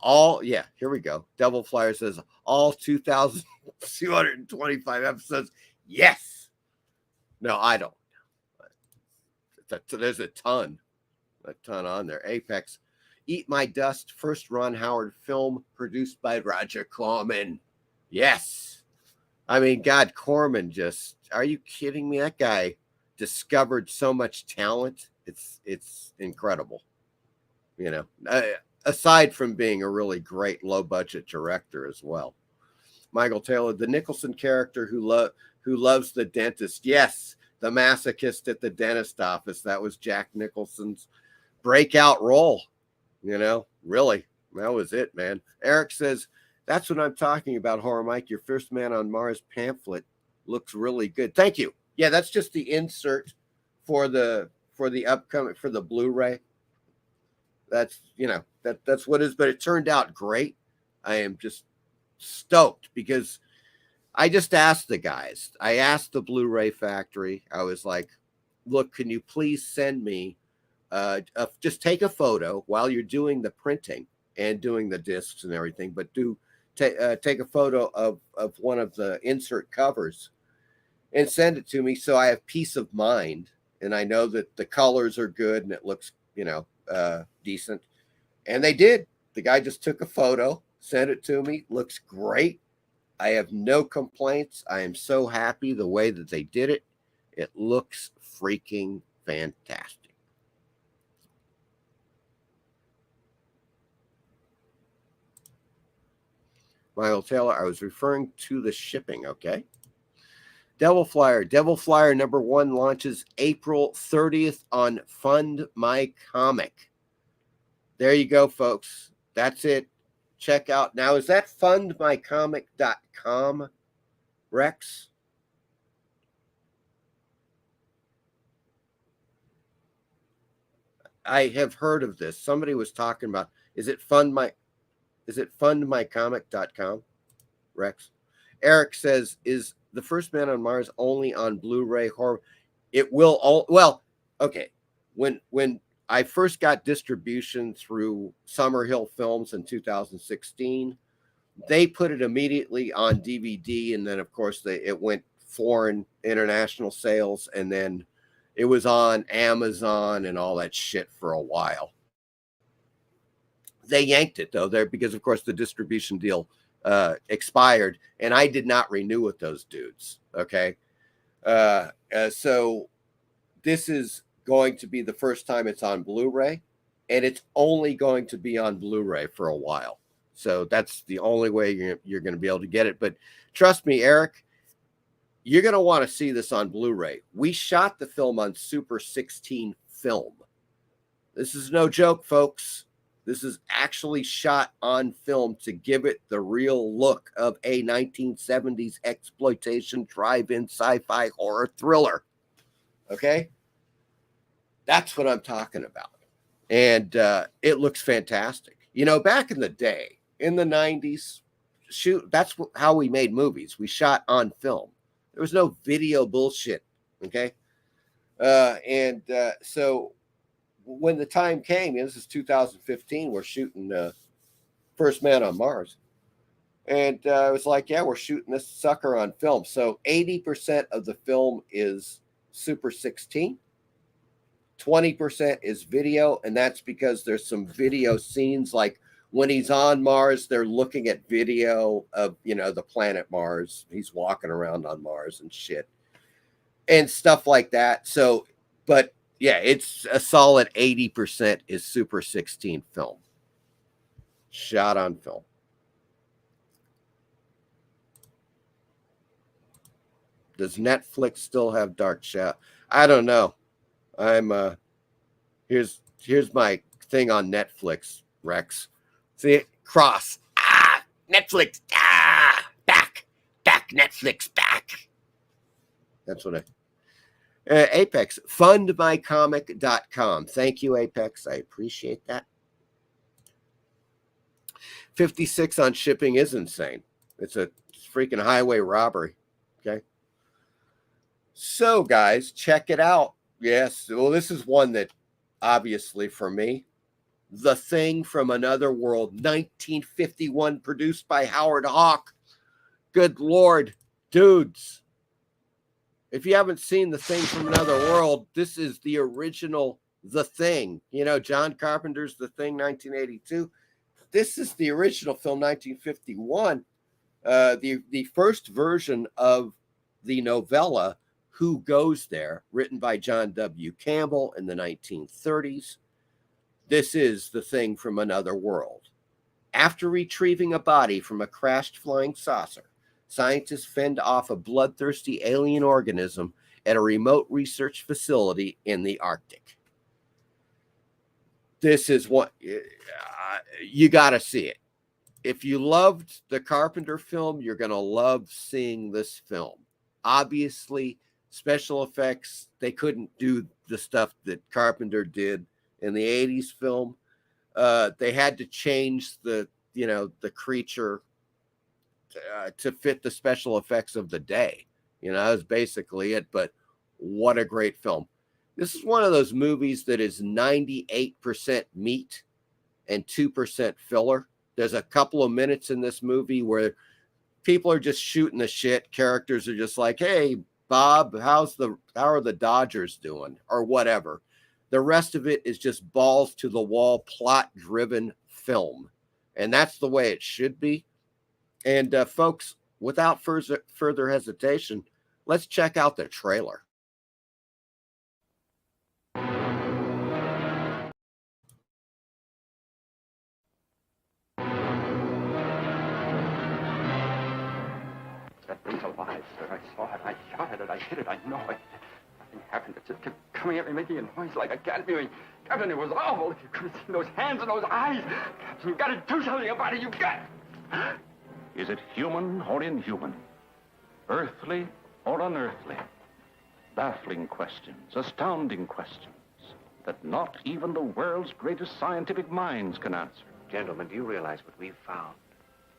we go. Devil Flyer says all 2,225 episodes. Yes. No, I don't. There's a ton on there. Apex, Eat My Dust, first Ron Howard film produced by Roger Corman. Yes. I mean, God, Corman just, are you kidding me? That guy discovered so much talent. It's incredible. You know, aside from being a really great low budget director as well. Michael Taylor, the Nicholson character who loves the dentist. Yes, the masochist at the dentist office. That was Jack Nicholson's breakout role. You know, really, that was it, man. Eric says, that's what I'm talking about, Horror Mike. Your First Man on Mars pamphlet looks really good. Thank you. Yeah, that's just the insert for the upcoming, for the Blu-ray. That's, you know, that's what it is, but it turned out great. I am just stoked because I just asked the guys. I asked the Blu-ray factory. I was like, look, can you please send me just take a photo while you're doing the printing and doing the discs and everything, but take a photo of one of the insert covers and send it to me so I have peace of mind and I know that the colors are good and it looks, you know, decent. And they did. The guy just took a photo, sent it to me. Looks great. I have no complaints. I am so happy the way that they did it. It looks freaking fantastic. Michael Taylor, I was referring to the shipping, okay? Devil Flyer #1 launches April 30th on Fund My Comic. There you go, folks. That's it. Check out. Now, is that fundmycomic.com, Rex? I have heard of this. Somebody was talking about, is it fundmycomic.com, Rex? Eric says, is The First Man on Mars only on Blu-ray horror? It will all, well, okay. When I first got distribution through Summerhill Films in 2016, they put it immediately on DVD, and then of course it went foreign international sales, and then it was on Amazon and all that shit for a while. They yanked it though there because of course the distribution deal expired, and I did not renew with those dudes. Okay, so this is going to be the first time it's on Blu-ray, and it's only going to be on Blu-ray for a while. So that's the only way you're going to be able to get it. But trust me, Eric, you're going to want to see this on Blu-ray. We shot the film on Super 16 film. This is no joke, folks. This is actually shot on film to give it the real look of a 1970s exploitation drive-in sci-fi horror thriller. Okay? That's what I'm talking about. And it looks fantastic. You know, back in the day, in the 90s, that's how we made movies. We shot on film. There was no video bullshit. Okay? So when the time came, this is 2015, we're shooting First Man on Mars. And I was like, yeah, we're shooting this sucker on film. So 80% of the film is Super 16. 20% is video, and that's because there's some video scenes, like when he's on Mars, they're looking at video of, you know, the planet Mars. He's walking around on Mars and shit and stuff like that. So, but yeah, it's a solid 80% is Super 16 film. Shot on film. Does Netflix still have Dark Shadow? I don't know. I'm here's my thing on Netflix, Rex. See, cross. Netflix. Back Netflix back. That's what Apex, fundmycomic.com. Thank you, Apex. I appreciate that. 56 on shipping is insane. It's a freaking highway robbery. Okay. So, guys, check it out. Yes. Well, this is one that obviously for me, The Thing from Another World, 1951, produced by Howard Hawks. Good Lord, dudes. If you haven't seen The Thing from Another World, this is the original The Thing. You know, John Carpenter's The Thing, 1982. This is the original film, 1951. The first version of the novella, Who Goes There, written by John W. Campbell in the 1930s. This is The Thing from Another World. After retrieving a body from a crashed flying saucer, scientists fend off a bloodthirsty alien organism at a remote research facility in the Arctic. This is what you got to see it. If you loved the Carpenter film, you're going to love seeing this film. Obviously, special effects, they couldn't do the stuff that Carpenter did in the 80s film. They had to change the creature to fit the special effects of the day. That was basically it. But what a great film. This is one of those movies that is 98% meat and 2% filler. There's a couple of minutes in this movie where people are just shooting the shit. Characters are just like, hey, Bob, how are the Dodgers doing? Or whatever. The rest of it is just balls to the wall, plot-driven film. And that's the way it should be. And folks, without further hesitation, let's check out the trailer. That thing's alive, sir. I saw it. I shot at it. I hit it. I know it. Nothing happened. It just kept coming at me, making a noise like a cat mewing. Captain, it was awful. If you could have seen those hands and those eyes. Captain, you've got to do something about it. You've got... Is it human or inhuman? Earthly or unearthly? Baffling questions, astounding questions that not even the world's greatest scientific minds can answer. Gentlemen, do you realize what we've found?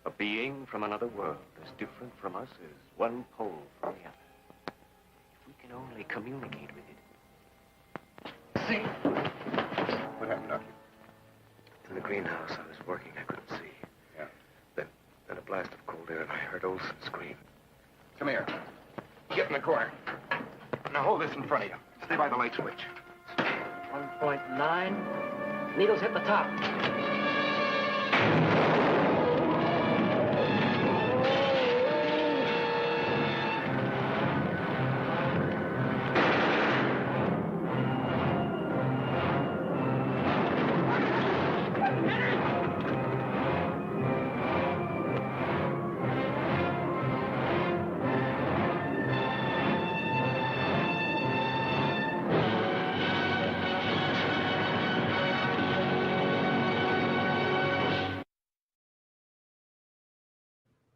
A being from another world, as different from us as one pole from the other. If we can only communicate with it. See? What happened, Doctor? In the greenhouse, I was working. I couldn't see. Yeah. Then a blast of cold air, and I heard Olson scream. Come here. Get in the corner. Now hold this in front of you. Stay by the light switch. 1.9. Needles hit the top.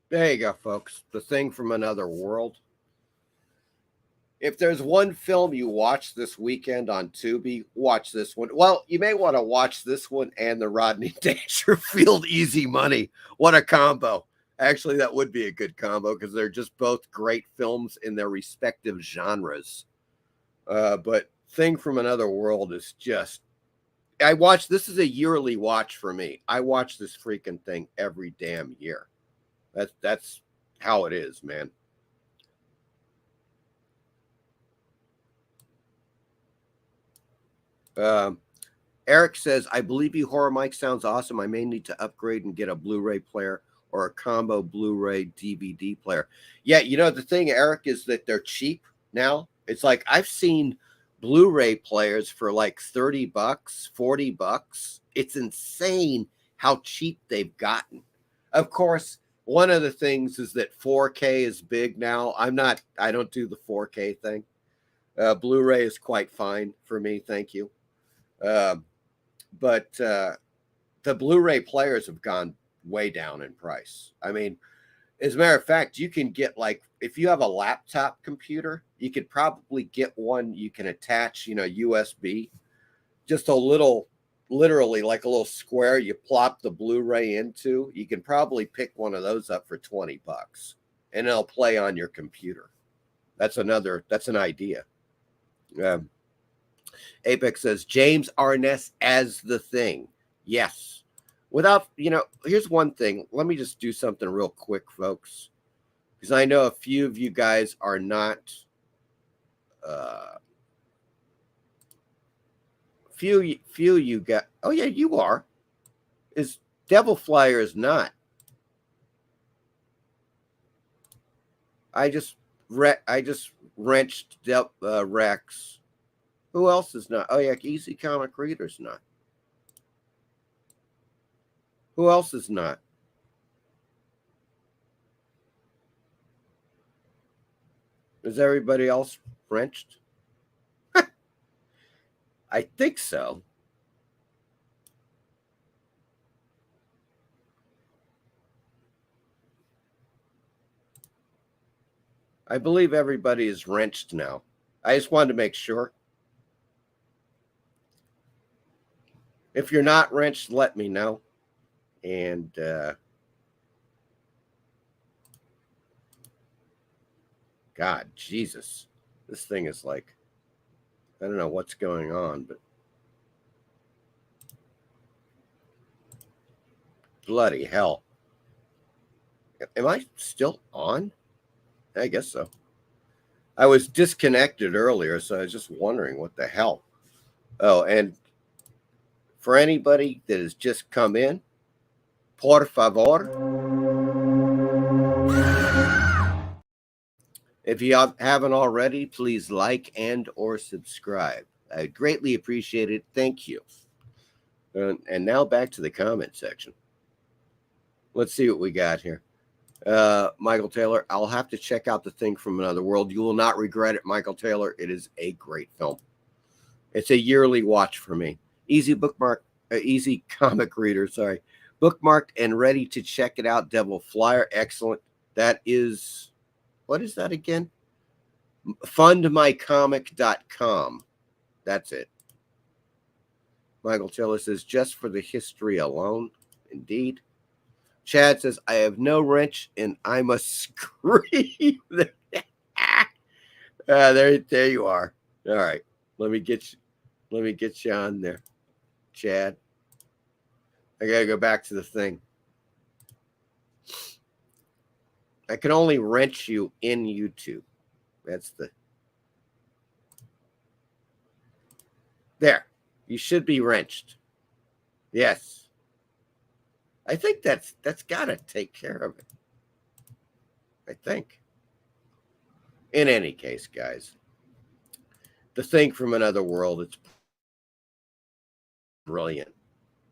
There you go, folks. The Thing from Another World. If there's one film you watch this weekend on Tubi, watch this one. Well, you may want to watch this one and the Rodney Dangerfield Easy Money. What a combo. Actually, that would be a good combo because they're just both great films in their respective genres. But Thing from Another World is just... this is a yearly watch for me. I watch this freaking thing every damn year. That's how it is, man. Eric says, I believe you, Horror Mike. Sounds awesome. I may need to upgrade and get a Blu-ray player or a combo Blu-ray DVD player. Yeah, the thing, Eric, is that they're cheap now. It's like I've seen Blu-ray players for like $30, $40. It's insane how cheap they've gotten. Of course, one of the things is that 4K is big now. I don't do the 4K thing. Blu-ray is quite fine for me. Thank you. But the Blu-ray players have gone way down in price. I mean, As a matter of fact, you can get, like, if you have a laptop computer, you could probably get one you can attach, USB, just a little, literally like a little square you plop the Blu-ray into. You can probably pick one of those up for $20 and it'll play on your computer. That's an idea. Apex says James Arness as the Thing. Yes. Without, here's one thing. Let me just do something real quick, folks, because I know a few of you guys are not, few you got, oh yeah, you are. Is Devil Flyer is not. I just wrenched Rex. Who else is not? Oh yeah, Easy Comic Reader's not. Who else is not? Is everybody else wrenched? I think so. I believe everybody is wrenched now. I just wanted to make sure. If you're not wrenched, let me know. And God, Jesus, this thing is like, I don't know what's going on, but bloody hell. Am I still on? I guess so. I was disconnected earlier, so I was just wondering what the hell. Oh, and for anybody that has just come in, por favor, if you haven't already, please like and or subscribe. I greatly appreciate it. Thank you. And now back to the comment section. Let's see what we got here. Michael Taylor, I'll have to check out The Thing from Another World. You will not regret it, Michael Taylor. It is a great film. It's a yearly watch for me. Easy comic reader, sorry. Bookmarked and ready to check it out. Devil Flyer, excellent. That is, what is that again? Fundmycomic.com. That's it. Michael Taylor says, just for the history alone. Indeed. Chad says, I have no wrench and I must scream. There you are. All right. Let me get you on there, Chad. I gotta go back to the thing. I can only wrench you in YouTube. That's the there. You should be wrenched. Yes. I think that's got to take care of it. I think. In any case, guys, The Thing from Another World, it's brilliant.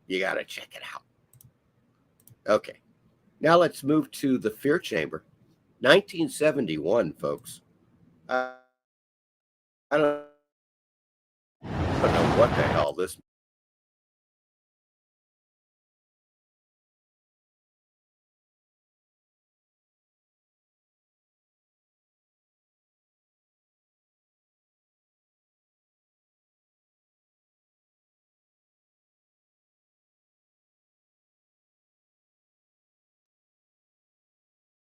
You got to check it out. Okay. Now let's move to The Fear Chamber. 1971, folks. I don't know what the hell this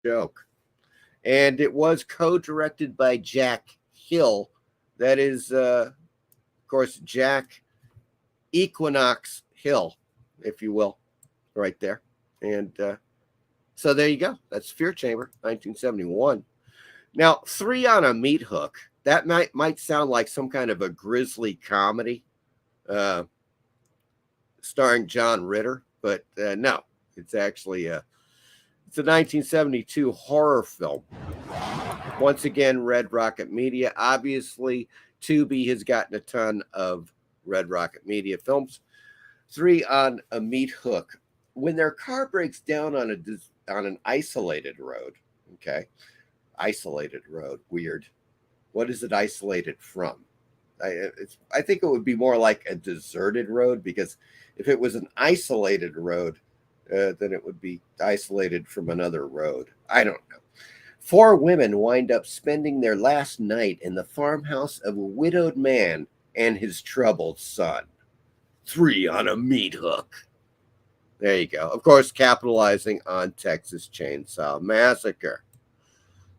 joke. And it was co-directed by Jack Hill. That is, of course, Jack Equinox Hill, if you will, right there. And so there you go. That's Fear Chamber, 1971. Now, 3 on a Meat Hook. That might sound like some kind of a grisly comedy starring John Ritter, but no, it's actually it's a 1972 horror film. Once again, Red Rocket Media. Obviously, Tubi has gotten a ton of Red Rocket Media films. 3 on a Meat Hook. When their car breaks down on an isolated road, okay, isolated road, weird. What is it isolated from? I think it would be more like a deserted road, because if it was an isolated road, then it would be isolated from another road. I don't know. 4 women wind up spending their last night in the farmhouse of a widowed man and his troubled son. 3 on a meat hook. There you go. Of course, capitalizing on Texas Chainsaw Massacre.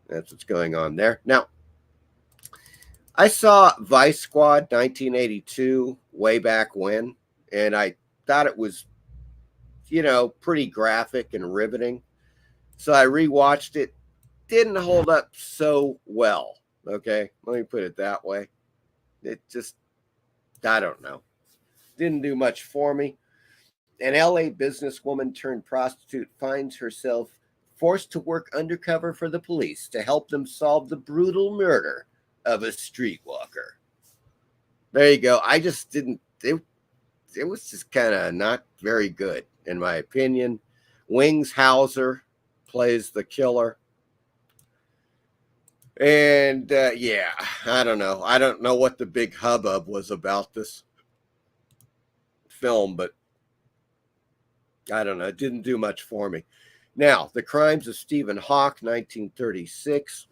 That's what's going on there. Now, I saw Vice Squad 1982 way back when, and I thought it was, pretty graphic and riveting. So I rewatched it. Didn't hold up so well. Okay, let me put it that way. It just, I don't know. Didn't do much for me. An LA businesswoman turned prostitute finds herself forced to work undercover for the police to help them solve the brutal murder of a streetwalker. There you go. I just didn't, it was just kind of not very good, in my opinion. Wings Hauser plays the killer. And yeah, I don't know. I don't know what the big hubbub was about this film, but I don't know. It didn't do much for me. Now, The Crimes of Stephen Hawke, 1936.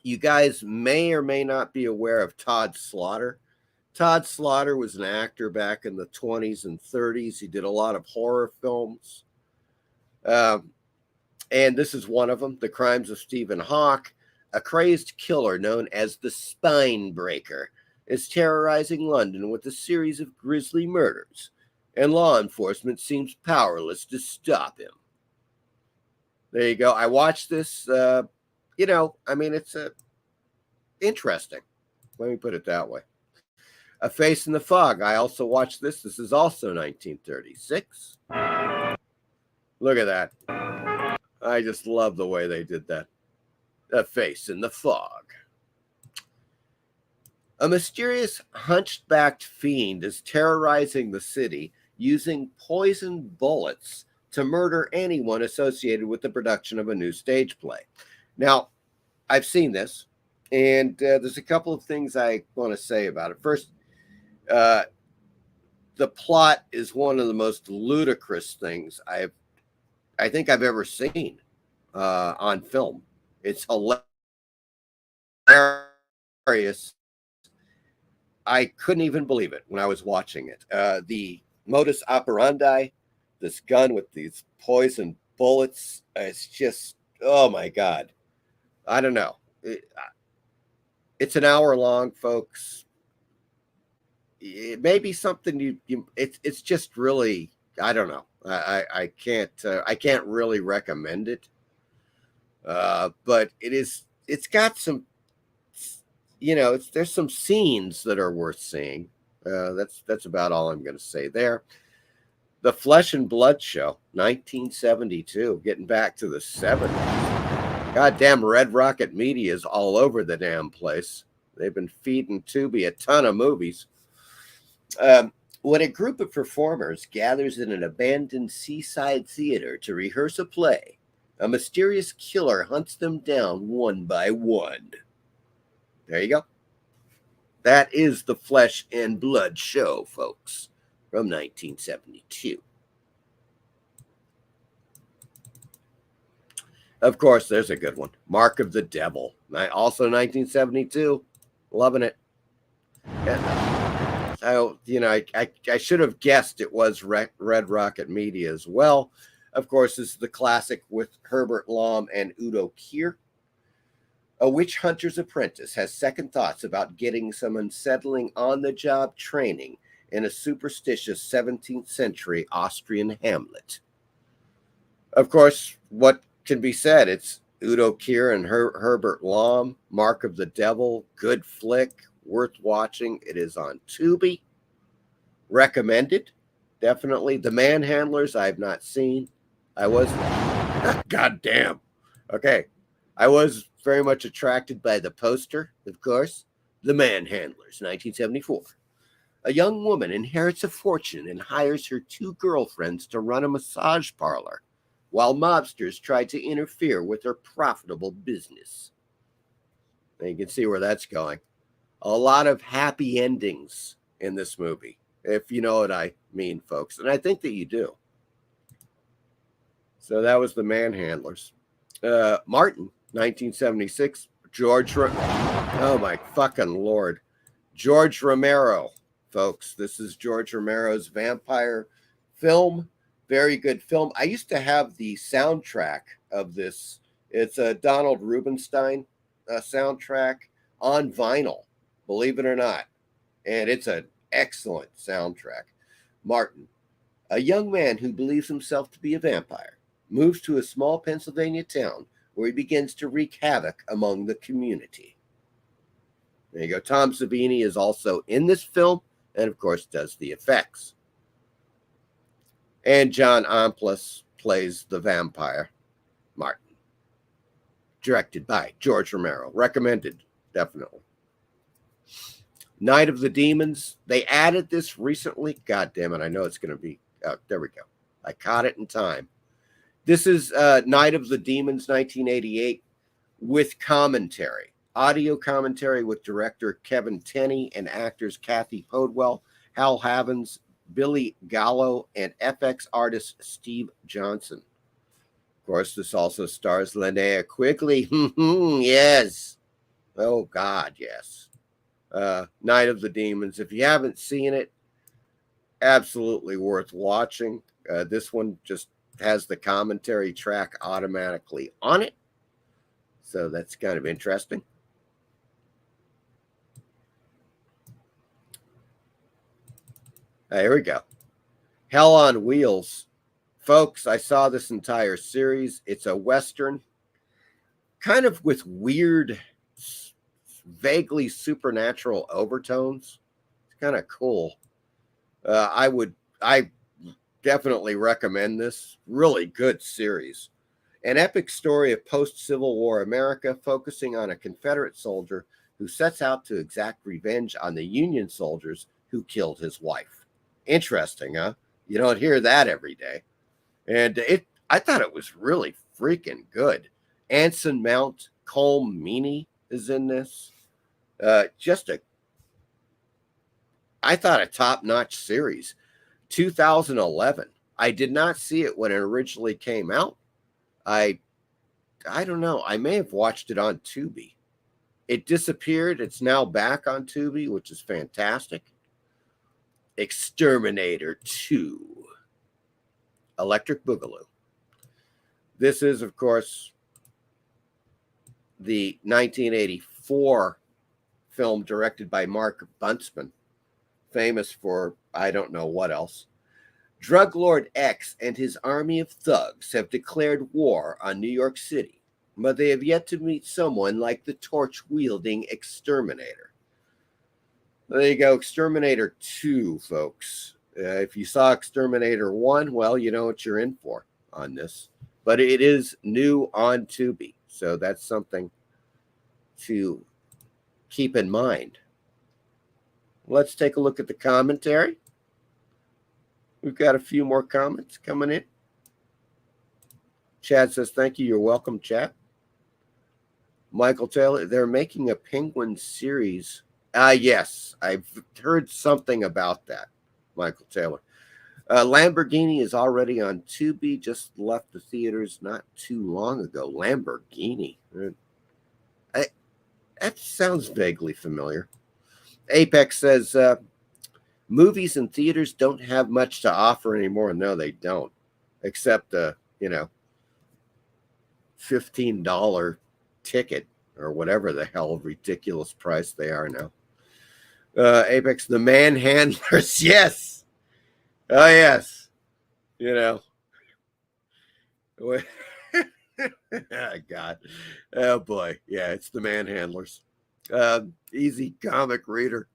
You guys may or may not be aware of Todd Slaughter. Todd Slaughter was an actor back in the 20s and 30s. He did a lot of horror films. And this is one of them, The Crimes of Stephen Hawke. A crazed killer known as the Spine Breaker is terrorizing London with a series of grisly murders, and law enforcement seems powerless to stop him. There you go. I watched this, it's interesting. Let me put it that way. A Face in the Fog. I also watched this. This is also 1936. Look at that. I just love the way they did that. A Face in the Fog. A mysterious hunchbacked fiend is terrorizing the city using poisoned bullets to murder anyone associated with the production of a new stage play. Now, I've seen this, and there's a couple of things I want to say about it. First, the plot is one of the most ludicrous things I think I've ever seen on film. It's hilarious. I couldn't even believe it when I was watching it. The modus operandi, this gun with these poison bullets, it's just, oh my God. I don't know. It's an hour long, folks. It may be something it's just really, I don't know. I can't really recommend it. But it's got some, there's some scenes that are worth seeing. That's about all I'm going to say there. The Flesh and Blood Show, 1972, getting back to the 70s. Goddamn Red Rocket Media is all over the damn place. They've been feeding Tubi a ton of movies. When a group of performers gathers in an abandoned seaside theater to rehearse a play, a mysterious killer hunts them down one by one. There you go. That is the Flesh and Blood Show, folks, from 1972. Of course, there's a good one. Mark of the Devil, also 1972. Loving it. I should have guessed it was Red Rocket Media as well. Of course, this is the classic with Herbert Lom and Udo Kier. A witch hunter's apprentice has second thoughts about getting some unsettling on-the-job training in a superstitious 17th century Austrian hamlet. Of course, what can be said? It's Udo Kier and Herbert Lom, Mark of the Devil, good flick, worth watching. It is on Tubi. Recommended, definitely. The Manhandlers I have not seen. I was, goddamn. Okay, I was very much attracted by the poster, of course. The Manhandlers, 1974. A young woman inherits a fortune and hires her 2 girlfriends to run a massage parlor, while mobsters try to interfere with her profitable business. And you can see where that's going. A lot of happy endings in this movie, if you know what I mean, folks. And I think that you do. So that was the Manhandlers. Martin, 1976. Oh my fucking Lord. George Romero, folks. This is George Romero's vampire film. Very good film. I used to have the soundtrack of this. It's a Donald Rubinstein soundtrack on vinyl, believe it or not. And it's an excellent soundtrack. Martin, a young man who believes himself to be a vampire, moves to a small Pennsylvania town where he begins to wreak havoc among the community. There you go. Tom Savini is also in this film and, of course, does the effects. And John Amplas plays the vampire, Martin. Directed by George Romero. Recommended, definitely. Night of the Demons. They added this recently. God damn it, I know it's going to be... Oh, there we go. I caught it in time. This is Night of the Demons, 1988, with commentary. Audio commentary with director Kevin Tenney and actors Kathy Podwell, Hal Havens, Billy Gallo, and FX artist Steve Johnson. Of course, this also stars Linnea Quigley. Yes. Oh, God, yes. Night of the Demons. If you haven't seen it, absolutely worth watching. This one just has the commentary track automatically on it. So that's kind of interesting. Here we go. Hell on Wheels. Folks, I saw this entire series. It's a Western, kind of with weird, vaguely supernatural overtones. It's kind of cool. I definitely recommend this. Really good series. An epic story of post-Civil War America focusing on a Confederate soldier who sets out to exact revenge on the Union soldiers who killed his wife. Interesting, huh? You don't hear that every day. And I thought it was really freaking good. Anson Mount, Colm Meaney is in this. I thought a top-notch series. 2011. I did not see it when it originally came out. I don't know. I may have watched it on Tubi. It disappeared. It's now back on Tubi, which is fantastic. Exterminator 2. Electric Boogaloo. This is, of course, the 1984 film directed by Mark Buntsman, famous for I don't know what else. Drug Lord X and his army of thugs have declared war on New York City, but they have yet to meet someone like the torch-wielding Exterminator. There you go, Exterminator 2, folks. If you saw Exterminator 1, well, you know what you're in for on this. But it is new on Tubi, so that's something to keep in mind. Let's take a look at the commentary. We've got a few more comments coming in. Chad says, thank you. You're welcome, Chad. Michael Taylor, they're making a Penguin series. Yes, I've heard something about that, Michael Taylor. Lamborghini is already on Tubi, just left the theaters not too long ago. Lamborghini. That sounds vaguely familiar. Apex says, movies and theaters don't have much to offer anymore. No, they don't. Except $15 ticket or whatever the hell ridiculous price they are now. Apex, the Manhandlers. Yes. Oh, yes. Oh, God. Oh, boy. Yeah, it's the Manhandlers. Easy comic reader.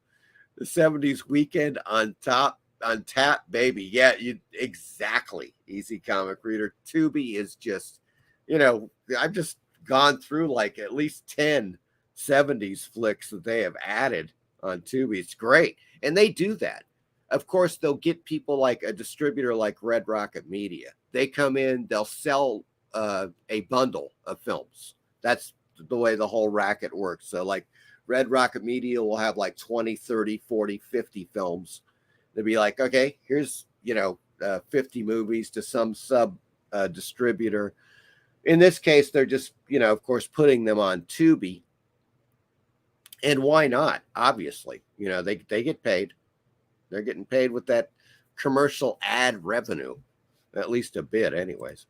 The 70s weekend on tap, baby. Yeah, exactly. Easy comic reader. Tubi is just, I've just gone through like at least 10 70s flicks that they have added on Tubi. It's great. And they do that. Of course, they'll get people like a distributor like Red Rocket Media. They come in, they'll sell a bundle of films. That's the way the whole racket works. So like Red Rocket Media will have like 20, 30, 40, 50 films. They'll be like, okay, here's, 50 movies to some distributor. In this case, they're just, of course, putting them on Tubi. And why not? Obviously, they get paid. They're getting paid with that commercial ad revenue, at least a bit anyways.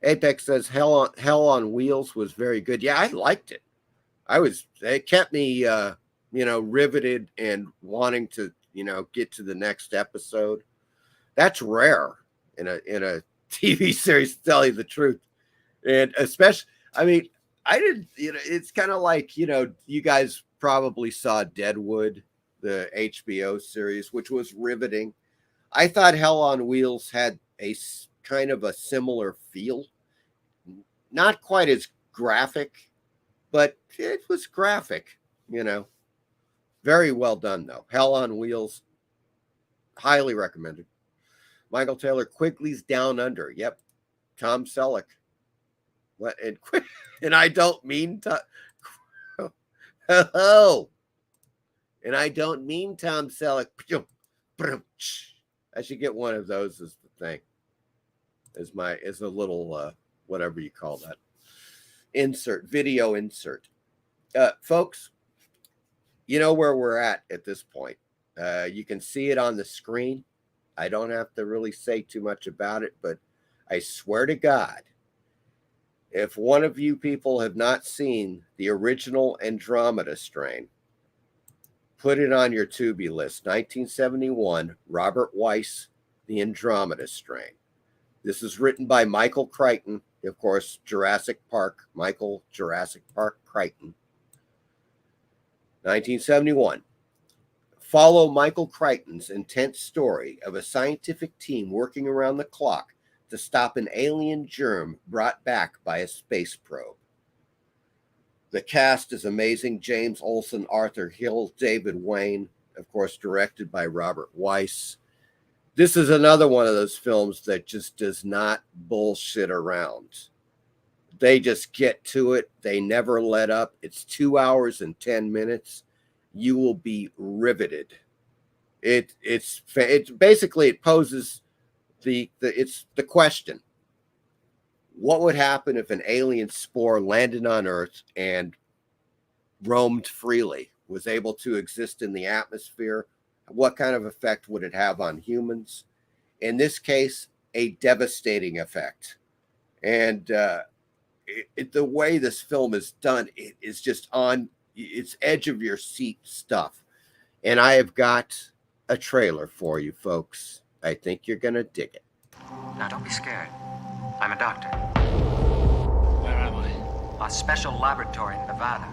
Apex says Hell on Wheels was very good. Yeah, I liked it. It kept me, riveted and wanting to, get to the next episode. That's rare in a TV series, to tell you the truth. And especially, I didn't, it's kind of like, you guys probably saw Deadwood, the HBO series, which was riveting. I thought Hell on Wheels had a kind of a similar feel. Not quite as graphic, but it was graphic, Very well done, though. Hell on Wheels, highly recommended. Michael Taylor, Quigley's Down Under. Yep. Tom Selleck. What? And I don't mean to. Oh. And I don't mean Tom Selleck. I should get one of those as the thing. As a little whatever you call that. Video insert. Folks, you know where we're at this point. You can see it on the screen. I don't have to really say too much about it, but I swear to God, if one of you people have not seen the original Andromeda Strain, put it on your Tubi list. 1971, Robert Weiss, The Andromeda Strain. This is written by Michael Crichton, of course, Jurassic Park, Michael Jurassic Park Crichton. 1971. Follow Michael Crichton's intense story of a scientific team working around the clock to stop an alien germ brought back by a space probe. The cast is amazing. James Olsen, Arthur Hill, David Wayne, of course, directed by Robert Weiss. This is another one of those films that just does not bullshit around. They just get to it. They never let up. It's 2 hours and 10 minutes. You will be riveted. It's basically, it poses the question: what would happen if an alien spore landed on Earth and roamed freely, was able to exist in the atmosphere? What kind of effect would it have on humans? In this case, a devastating effect. And the way this film is done, it is just on its edge of your seat stuff. And I have got a trailer for you, folks. I think you're going to dig it. Now, don't be scared. I'm a doctor. Where am I? A special laboratory in Nevada.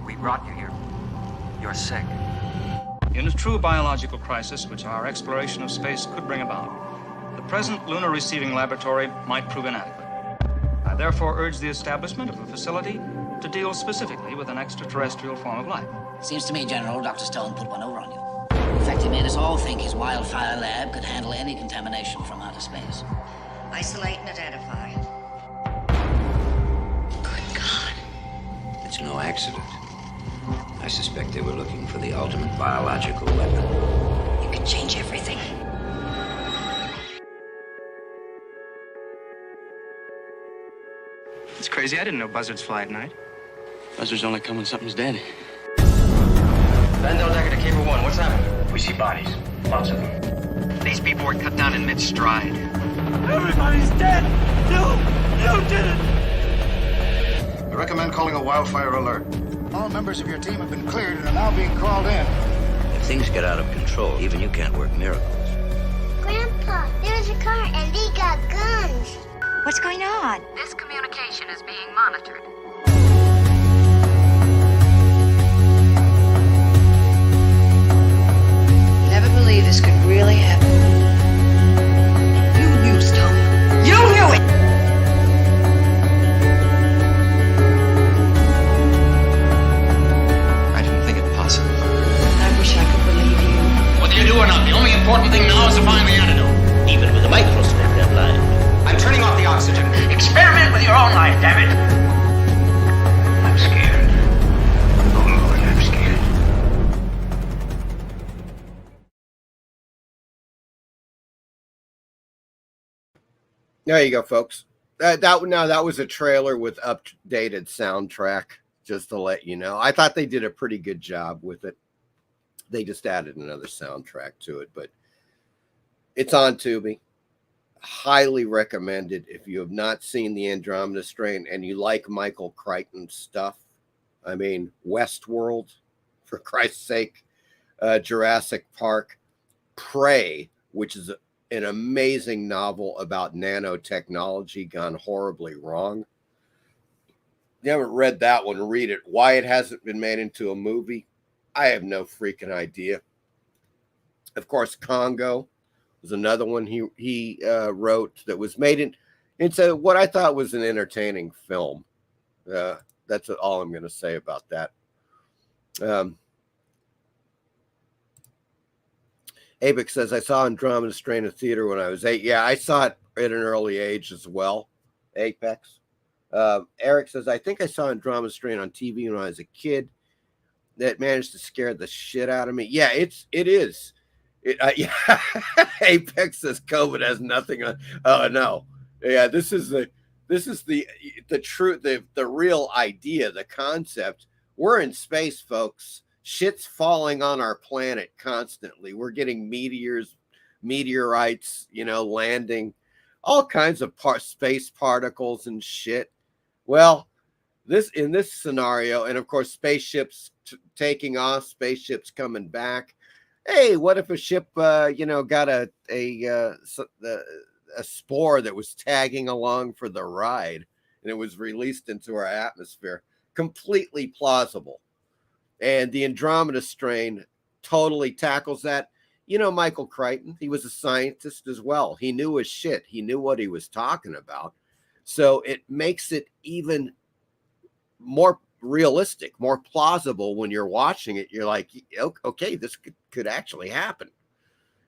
We brought you here. You're sick. In a true biological crisis, which our exploration of space could bring about, the present lunar receiving laboratory might prove inadequate. I therefore urge the establishment of a facility to deal specifically with an extraterrestrial form of life. Seems to me, General, Dr. Stone put one over on you. In fact, he made us all think his wildfire lab could handle any contamination from outer space. Isolate and identify. Good God. It's no accident. I suspect they were looking for the ultimate biological weapon. You could change everything. It's crazy. I didn't know buzzards fly at night. Buzzards only come when something's dead. Vandal Decker to Cable 1, what's happening? We see bodies. Lots of them. These people were cut down in mid-stride. Everybody's dead! You did it! I recommend calling a wildfire alert. All members of your team have been cleared and are now being crawled in. If things get out of control, even you can't work miracles. Grandpa, there's a car and they got guns. What's going on? This communication is being monitored. Never believed this could really happen. You knew, Stone. You knew it! I didn't think it possible. I wish I could believe you. Whether you do or not, the only important thing now is to find the antidote. Even with a microscope, they're blind. I'm turning off the oxygen. Experiment with your own life, damn it! There you go, folks. That was a trailer with updated soundtrack, just to let you know. I thought they did a pretty good job with it. They just added another soundtrack to it, but it's on Tubi. Highly recommended if you have not seen the Andromeda Strain and you like Michael Crichton's stuff. I mean, Westworld, for Christ's sake, Jurassic Park, Prey, which is an amazing novel about nanotechnology gone horribly wrong. You haven't read that one, read it. Why it hasn't been made into a movie, I have no freaking idea. Of course, Congo was another one he wrote that was made into what I thought was an entertaining film. That's all I'm going to say about that. Apex says, I saw Andromeda Strain in theater when I was 8. Yeah, I saw it at an early age as well. Apex. Eric says, I think I saw Andromeda Strain on TV when I was a kid. That managed to scare the shit out of me. Yeah, it is. Yeah. Apex says COVID has nothing on. Oh no. Yeah, this is the truth, the real idea, the concept. We're in space, folks. Shit's falling on our planet constantly. We're getting meteorites, landing, all kinds of space particles and shit. Well, in this scenario, and of course, spaceships taking off, spaceships coming back. Hey, what if a ship, got a spore that was tagging along for the ride, and it was released into our atmosphere? Completely plausible. And the Andromeda Strain totally tackles that. Michael Crichton, he was a scientist as well. He knew his shit. He knew what he was talking about. So it makes it even more realistic, more plausible when you're watching it. You're like, okay, this could actually happen.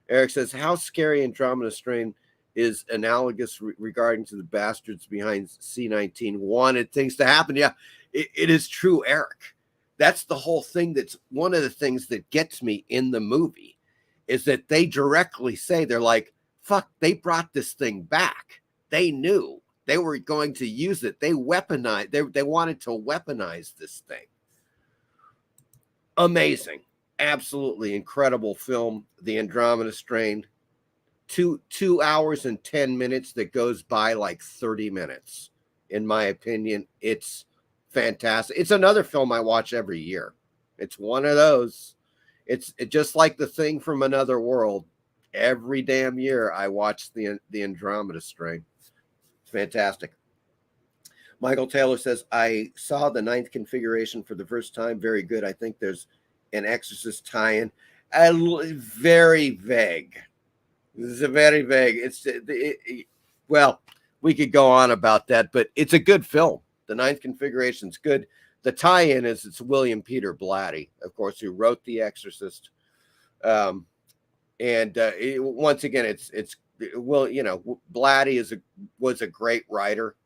Eric says, how scary Andromeda Strain is analogous regarding to the bastards behind C-19 wanted things to happen. Yeah, it is true, Eric. That's the whole thing. That's one of the things that gets me in the movie is that they directly say, they're like, fuck, they brought this thing back. They knew they were going to use it. They weaponized. They wanted to weaponize this thing. Amazing. Absolutely incredible film. The Andromeda Strain. 2 hours and 10 minutes that goes by like 30 minutes. In my opinion, it's fantastic. It's another film I watch every year. It's one of those. It's just like The Thing from Another World. Every damn year I watch the Andromeda Strain. It's fantastic. Michael Taylor says, I saw the 9th configuration for the first time. Very good. I think there's an Exorcist tie-in. Very vague. This is a very vague. Well, we could go on about that, but it's a good film. The 9th configuration is good. The tie-in is it's William Peter Blatty, of course, who wrote The Exorcist. Once again, Blatty was a great writer.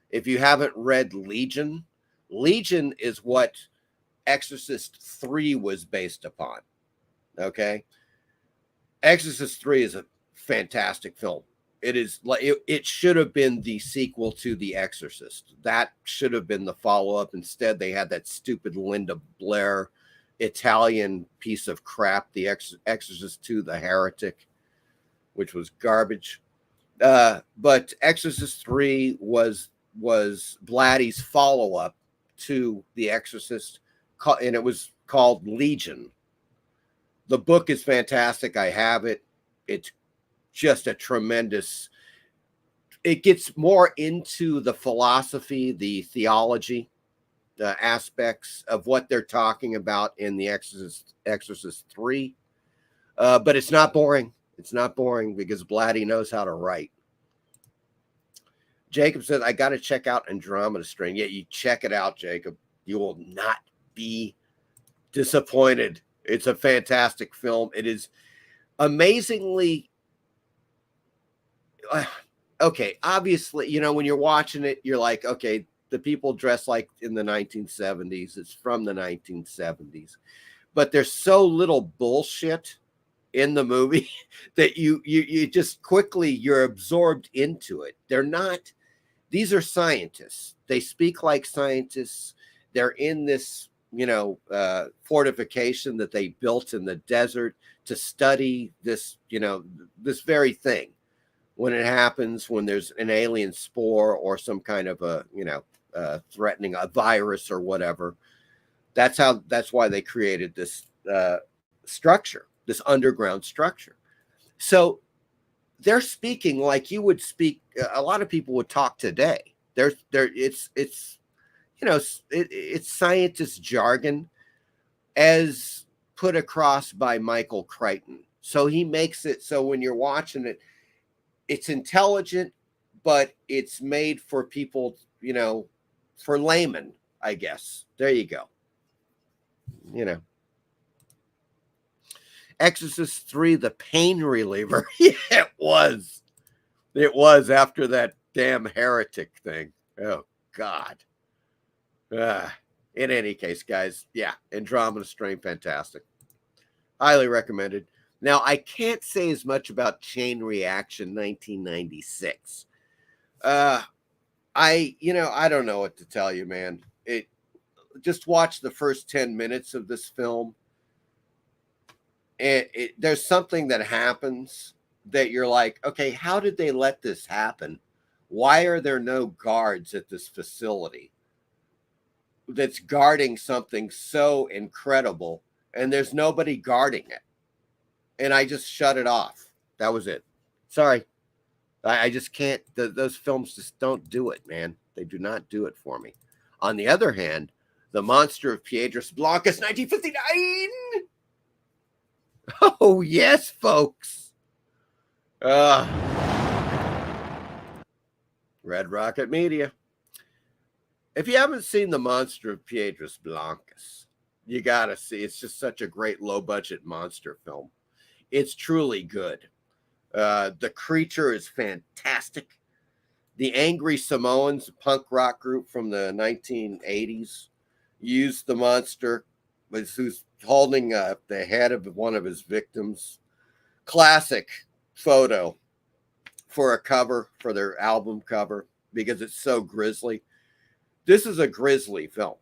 If you haven't read Legion is what Exorcist 3 was based upon. Okay, Exorcist 3 is a fantastic film. It is like it should have been the sequel to The Exorcist. That should have been the follow-up. Instead, they had that stupid Linda Blair Italian piece of crap, The Exorcist 2, The Heretic, which was garbage. But Exorcist 3 was Blatty's follow-up to The Exorcist, and it was called Legion. The book is fantastic. I have it. It's just a tremendous. It gets more into the philosophy, the theology, the aspects of what they're talking about in The Exorcist 3. But it's not boring. It's not boring because Blatty knows how to write. Jacob says, I got to check out Andromeda Strain. Yeah, you check it out, Jacob. You will not be disappointed. It's a fantastic film. It is amazingly okay. Obviously, when you're watching it, you're like, okay, the people dress like in the 1970s. It's from the 1970s, but there's so little bullshit in the movie that you just quickly, you're absorbed into it. These are scientists. They speak like scientists. They're in this, fortification that they built in the desert to study this, this very thing. When it happens, when there's an alien spore or some kind of threatening a virus or whatever, that's why they created this structure, this underground structure. So they're speaking like you would speak. A lot of people would talk today. It's scientist jargon as put across by Michael Crichton. So he makes it so when you're watching it, it's intelligent, but it's made for people, for laymen, I guess. There you go. Exorcist 3, the pain reliever. Yeah, it was. It was after that damn heretic thing. Oh, God. In any case, guys, yeah, Andromeda Strain, fantastic. Highly recommended. Now, I can't say as much about Chain Reaction 1996. I don't know what to tell you, man. Just watch the first 10 minutes of this film. And there's something that happens that you're like, okay, how did they let this happen? Why are there no guards at this facility that's guarding something so incredible, and there's nobody guarding it? And I just shut it off. That was it. Sorry. I just can't. Those films just don't do it, man. They do not do it for me. On the other hand, The Monster of Piedras Blancas, 1959. Oh, yes, folks. Red Rocket Media. If you haven't seen The Monster of Piedras Blancas, you got to see. It's just such a great low-budget monster film. It's truly good. The creature is fantastic. The Angry Samoans, a punk rock group from the 1980s, used the monster, who's holding the head of one of his victims. Classic photo for a cover, for their album cover, because it's so grisly. This is a grisly film.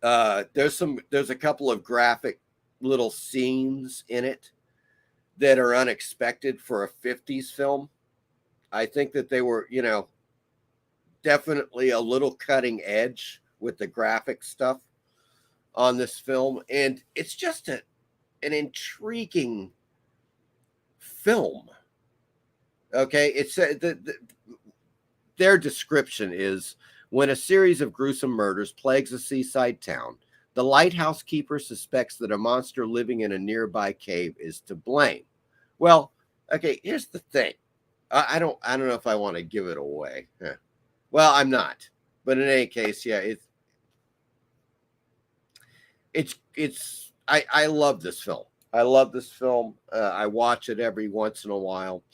There's a couple of graphic little scenes in it that are unexpected for a 50s film. I think that they were, definitely a little cutting edge with the graphic stuff on this film. And it's just an intriguing film. Okay. It's their description is: when a series of gruesome murders plagues a seaside town, the lighthouse keeper suspects that a monster living in a nearby cave is to blame. Well, okay, here's the thing. I don't know if I want to give it away. Well, I'm not. But in any case, yeah, I love this film. I love this film. I watch it every once in a while.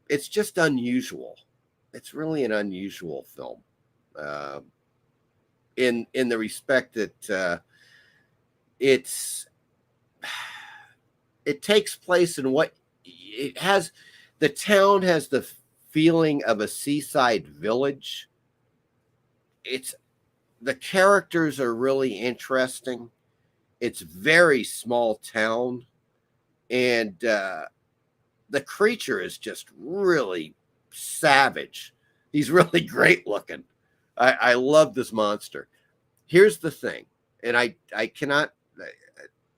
It's just unusual. It's really an unusual film. In the respect that it takes place in what it has. The town has the feeling of a seaside village. The characters are really interesting. It's very small town, and the creature is just really savage. He's really great looking. I love this monster. Here's the thing, and I cannot,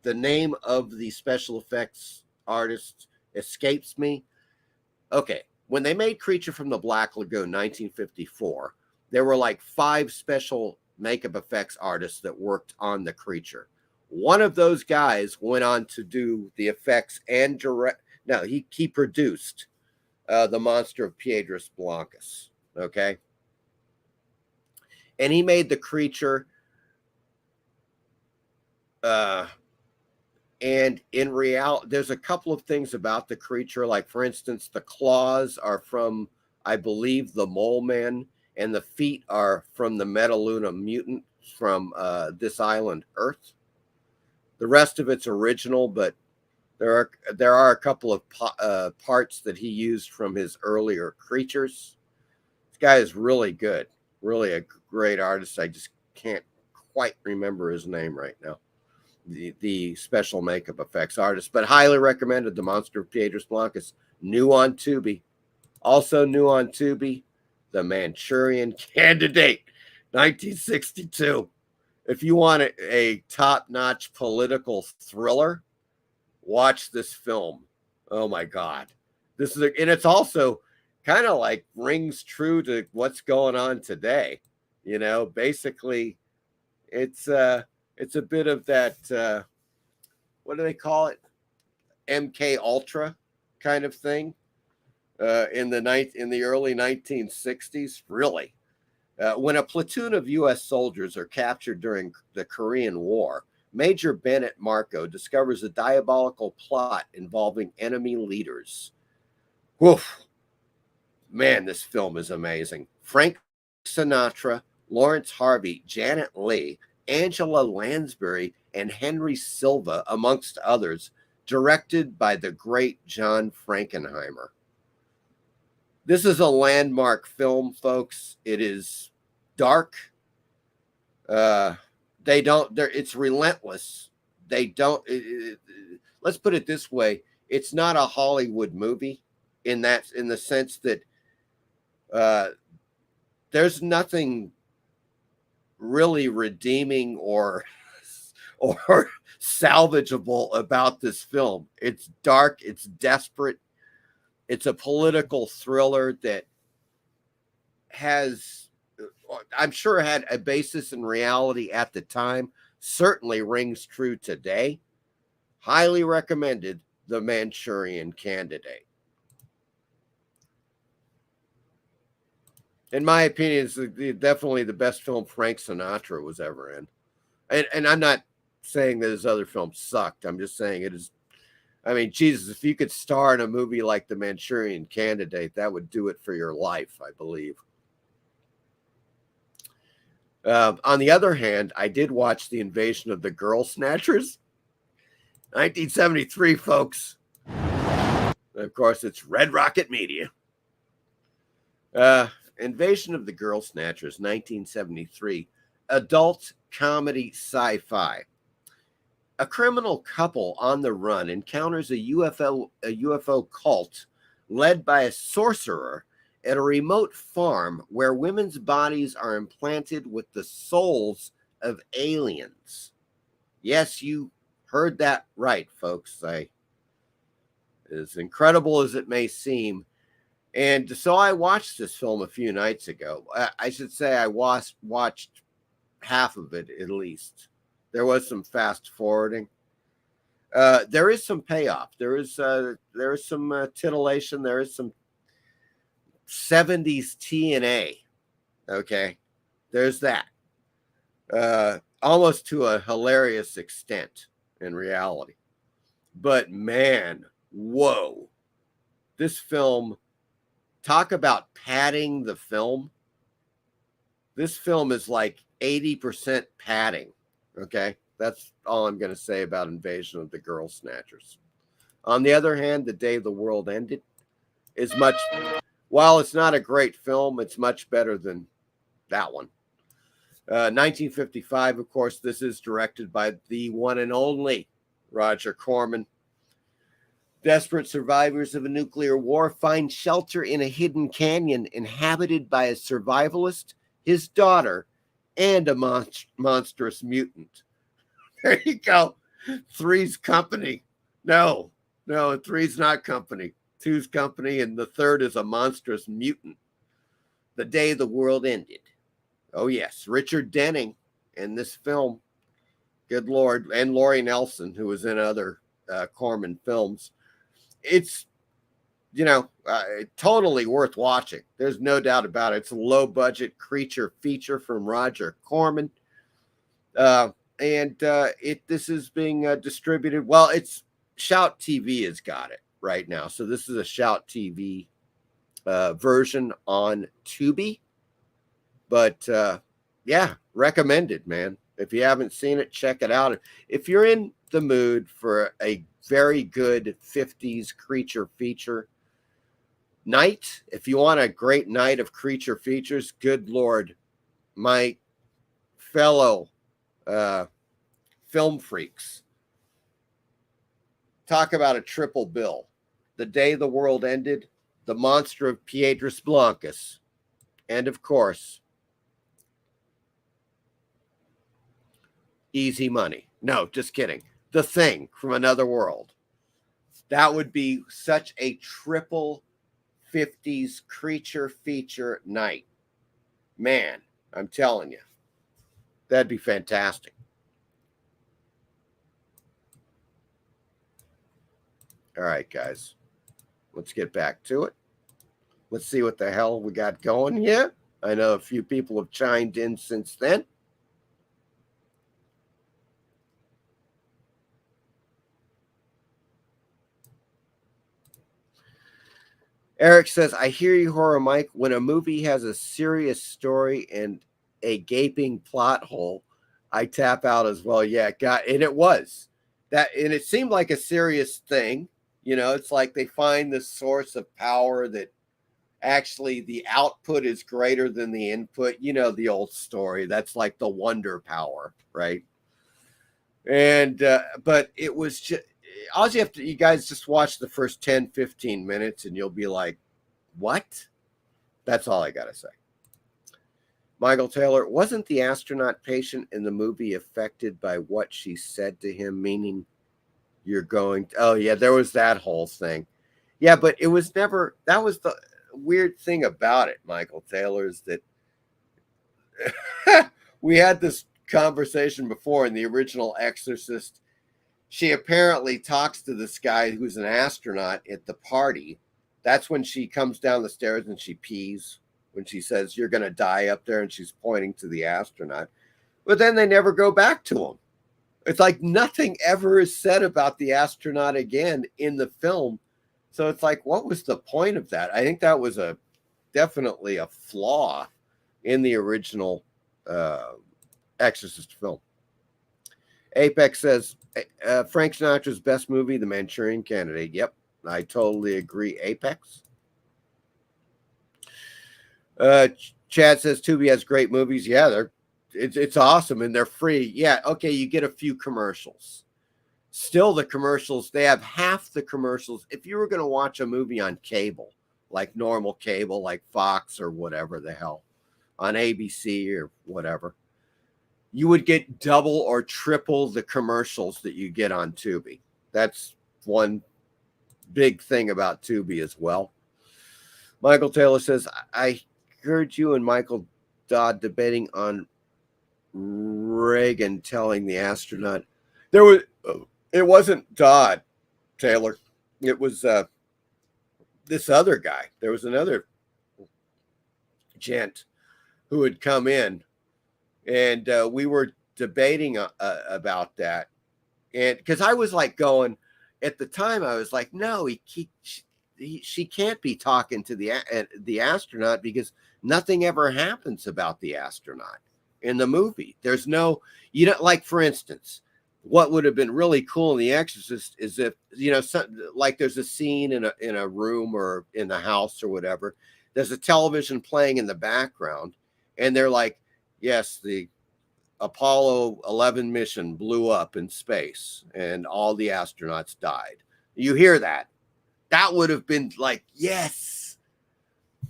the name of the special effects artist escapes me. Okay, when they made Creature from the Black Lagoon, 1954, there were like 5 special makeup effects artists that worked on the creature. One of those guys went on to do the effects and direct. No, he produced The Monster of Piedras Blancas. Okay. And he made the creature. And in reality, there's a couple of things about the creature. Like, for instance, the claws are from, I believe, the Mole Men, and the feet are from the Metaluna mutant from this island, Earth. The rest of it's original, but there are a couple of parts that he used from his earlier creatures. This guy is really good, really a great artist. I just can't quite remember his name right now. The special makeup effects artist, but highly recommended. The Monster of Piedras Blancas, new on Tubi. Also new on Tubi, The Manchurian Candidate, 1962. If you want a top-notch political thriller, watch this film. Oh my God. And it's also kind of like rings true to what's going on today. You know, basically it's a bit of that, what do they call it? MK Ultra kind of thing in the early 1960s, really. When a platoon of U.S. soldiers are captured during the Korean War, Major Bennett Marco discovers a diabolical plot involving enemy leaders. Woof. Man, this film is amazing. Frank Sinatra, Lawrence Harvey, Janet Leigh, Angela Lansbury, and Henry Silva, amongst others, directed by the great John Frankenheimer. This is a landmark film, folks. It is dark. It's relentless. Let's put it this way. It's not a Hollywood movie in the sense that there's nothing really redeeming or salvageable about this film. It's dark, it's desperate. It's a political thriller that has, I'm sure, had a basis in reality at the time, certainly rings true today. Highly recommended, The Manchurian Candidate. In my opinion, it's definitely the best film Frank Sinatra was ever in. And I'm not saying that his other films sucked. I'm just saying it is. I mean, Jesus, if you could star in a movie like The Manchurian Candidate, that would do it for your life, I believe. On the other hand, I did watch The Invasion of the Girl Snatchers, 1973, folks. Of course, it's Red Rocket Media. Invasion of the Girl Snatchers, 1973, adult comedy sci-fi. A criminal couple on the run encounters a UFO cult led by a sorcerer at a remote farm where women's bodies are implanted with the souls of aliens. Yes, you heard that right, folks. As incredible as it may seem. And so I watched this film a few nights ago. I should say I watched half of it at least. There was some fast forwarding. There is some payoff. There is some titillation. There is some 70s TNA. Okay, there's that. Almost to a hilarious extent in reality. But man, whoa. This film, talk about padding the film. This film is like 80% padding. Okay, that's all I'm going to say about Invasion of the Girl Snatchers. On the other hand, The Day the World Ended is much, while it's not a great film, it's much better than that one. 1955, of course, this is directed by the one and only Roger Corman. Desperate survivors of a nuclear war find shelter in a hidden canyon inhabited by a survivalist, his daughter, and a monstrous mutant. There you go. Three's company. No, three's not company. Two's company, and the third is a monstrous mutant. The Day the World Ended. Oh, yes. Richard Denning in this film. Good Lord. And Laurie Nelson, who was in other Corman films. It's, totally worth watching. There's no doubt about it. It's a low-budget creature feature from Roger Corman. This is being distributed. Well, it's Shout TV has got it right now. So this is a Shout TV version on Tubi. But, yeah, recommended, man. If you haven't seen it, check it out. If you're in the mood for a very good 50s creature feature night, if you want a great night of creature features, good Lord, my fellow film freaks, talk about a triple bill. The Day the World Ended, The Monster of Piedras Blancas, and of course, Easy Money. No, just kidding. The Thing from Another World. That would be such a triple 50s creature feature night. Man, I'm telling you, that'd be fantastic. All right, guys, let's get back to it. Let's see what the hell we got going here. I know a few people have chimed in since then. Eric says, I hear you, Horror Mike. When a movie has a serious story and a gaping plot hole, I tap out as well. Yeah, and it was that, and it seemed like a serious thing. You know, it's like they find this source of power that actually the output is greater than the input. You know, the old story. That's like the wonder power, right? And, but it was just, all you have to, you guys just watch the first 10, 15 minutes and you'll be like, what? That's all I got to say. Michael Taylor, wasn't the astronaut patient in the movie affected by what she said to him? Meaning you're going to, oh yeah, there was that whole thing. Yeah, but it was never, that was the weird thing about it, Michael Taylor, is that we had this conversation before in the original Exorcist. She apparently talks to this guy who's an astronaut at the party. That's when she comes down the stairs and she pees, when she says, you're going to die up there, and she's pointing to the astronaut. But then they never go back to him. It's like nothing ever is said about the astronaut again in the film. So it's like, what was the point of that? I think that was definitely a flaw in the original Exorcist film. Apex says, Frank Sinatra's best movie, The Manchurian Candidate. Yep, I totally agree, Apex. Chad says, Tubi has great movies. Yeah, it's awesome, and they're free. Yeah, okay, you get a few commercials. Still, the commercials, they have half the commercials. If you were going to watch a movie on cable, like normal cable, like Fox or whatever the hell, on ABC or whatever, you would get double or triple the commercials that you get on Tubi. That's one big thing about Tubi as well. Michael Taylor says, I heard you and Michael Dodd debating on Reagan telling the astronaut. It wasn't Dodd, Taylor. It was this other guy. There was another gent who had come in, and we were debating about that. And because I was like going, at the time, I was like, no, she can't be talking to the astronaut, because nothing ever happens about the astronaut in the movie. There's no, you know, like for instance, what would have been really cool in The Exorcist is if, you know, like there's a scene in a room or in the house or whatever, there's a television playing in the background, and they're like, yes, the Apollo 11 mission blew up in space and all the astronauts died. You hear that? That would have been like, yes.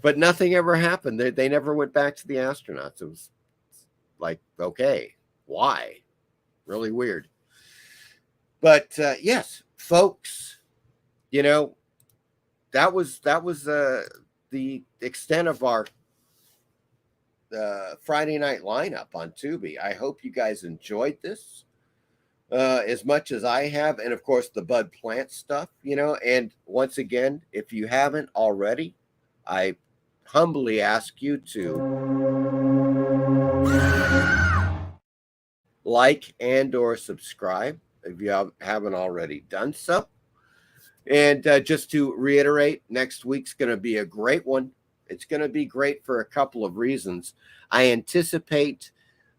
But nothing ever happened. They never went back to the astronauts. It was like, okay, why? Really weird. But yes, folks, you know, that was the extent of our Friday night lineup on Tubi. I hope you guys enjoyed this as much as I have, and of course the Bud Plant stuff, you know. And once again, if you haven't already, I humbly ask you to like and or subscribe if you haven't already done so. And just to reiterate, next week's going to be a great one. It's going to be great for a couple of reasons. I anticipate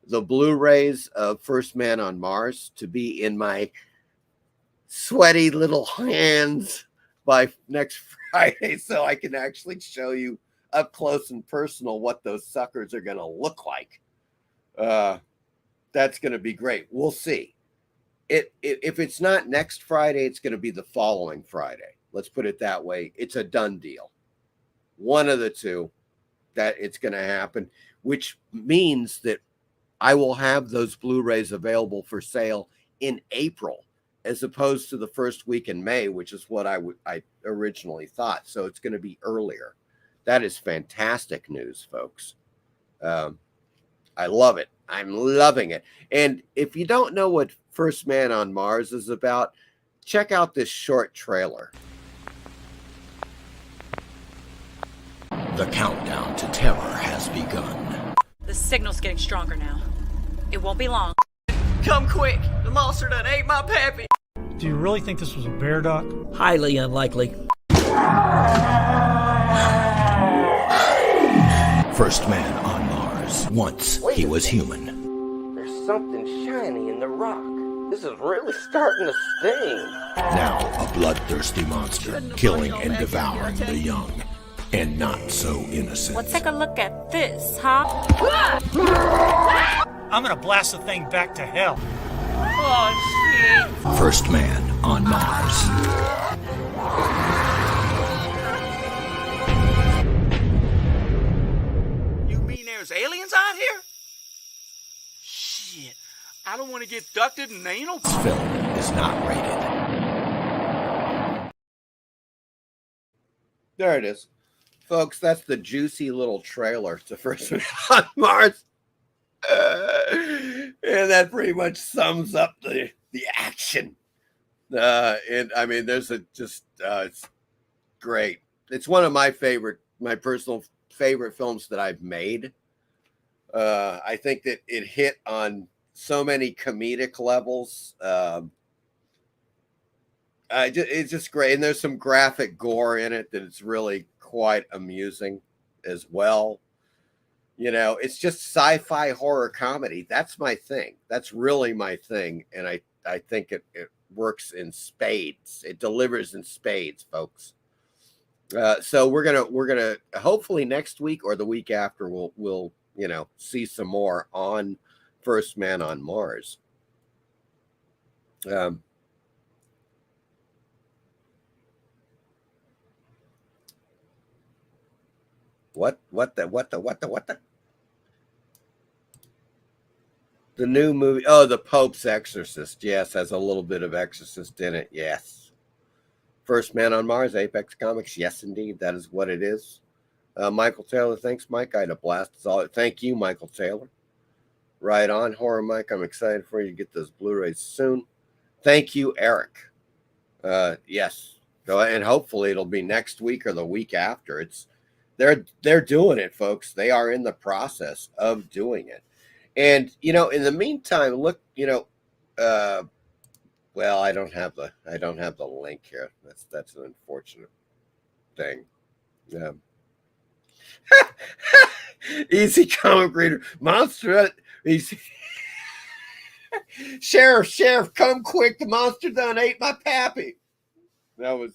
the Blu-rays of First Man on Mars to be in my sweaty little hands by next Friday, so I can actually show you up close and personal what those suckers are going to look like. That's going to be great. We'll see. If it's not next Friday, it's going to be the following Friday. Let's put it that way. It's a done deal. One of the two that it's going to happen, which means that I will have those Blu-rays available for sale in April, as opposed to the first week in May, which is what I originally thought. So it's going to be earlier. That is fantastic news, folks. I love it. I'm loving it. And if you don't know what First Man on Mars is about, check out this short trailer. The countdown to terror has begun. The signal's getting stronger now. It won't be long. Come quick! The monster done ate my pappy! Do you really think this was a bear duck? Highly unlikely. First man on Mars. Once he was human. There's something shiny in the rock. This is really starting to sting. Now a bloodthirsty monster, killing and devouring the young. And not so innocent. Let's take a look at this, huh? I'm gonna blast the thing back to hell. Oh, shit. First man on Mars. You mean there's aliens out here? Shit, I don't want to get ducted in anal. This film is not rated. There it is. Folks, that's the juicy little trailer to First Man on Mars. And that pretty much sums up the action. And I mean, there's it's great. It's one of my personal favorite films that I've made. I think that it hit on so many comedic levels. It's just great. And there's some graphic gore in it that it's really quite amusing as well. You know, it's just sci-fi horror comedy. That's my thing. That's really my thing. And I think it works in spades. It delivers in spades, folks. So we're gonna hopefully next week or the week after we'll see some more on First Man on Mars. What the? The new movie. Oh, The Pope's Exorcist. Yes, has a little bit of Exorcist in it. Yes. First Man on Mars, Apex Comics. Yes, indeed. That is what it is. Michael Taylor. Thanks, Mike. I had a blast. Thank you, Michael Taylor. Right on. Horror Mike. I'm excited for you to get those Blu-rays soon. Thank you, Eric. Yes. And hopefully it'll be next week or the week after. They're doing it, folks. They are in the process of doing it. And, in the meantime, look, well, I don't have the link here. That's an unfortunate thing. Easy comic reader. Monster. Easy. Sheriff, come quick. The monster done ate my pappy. That was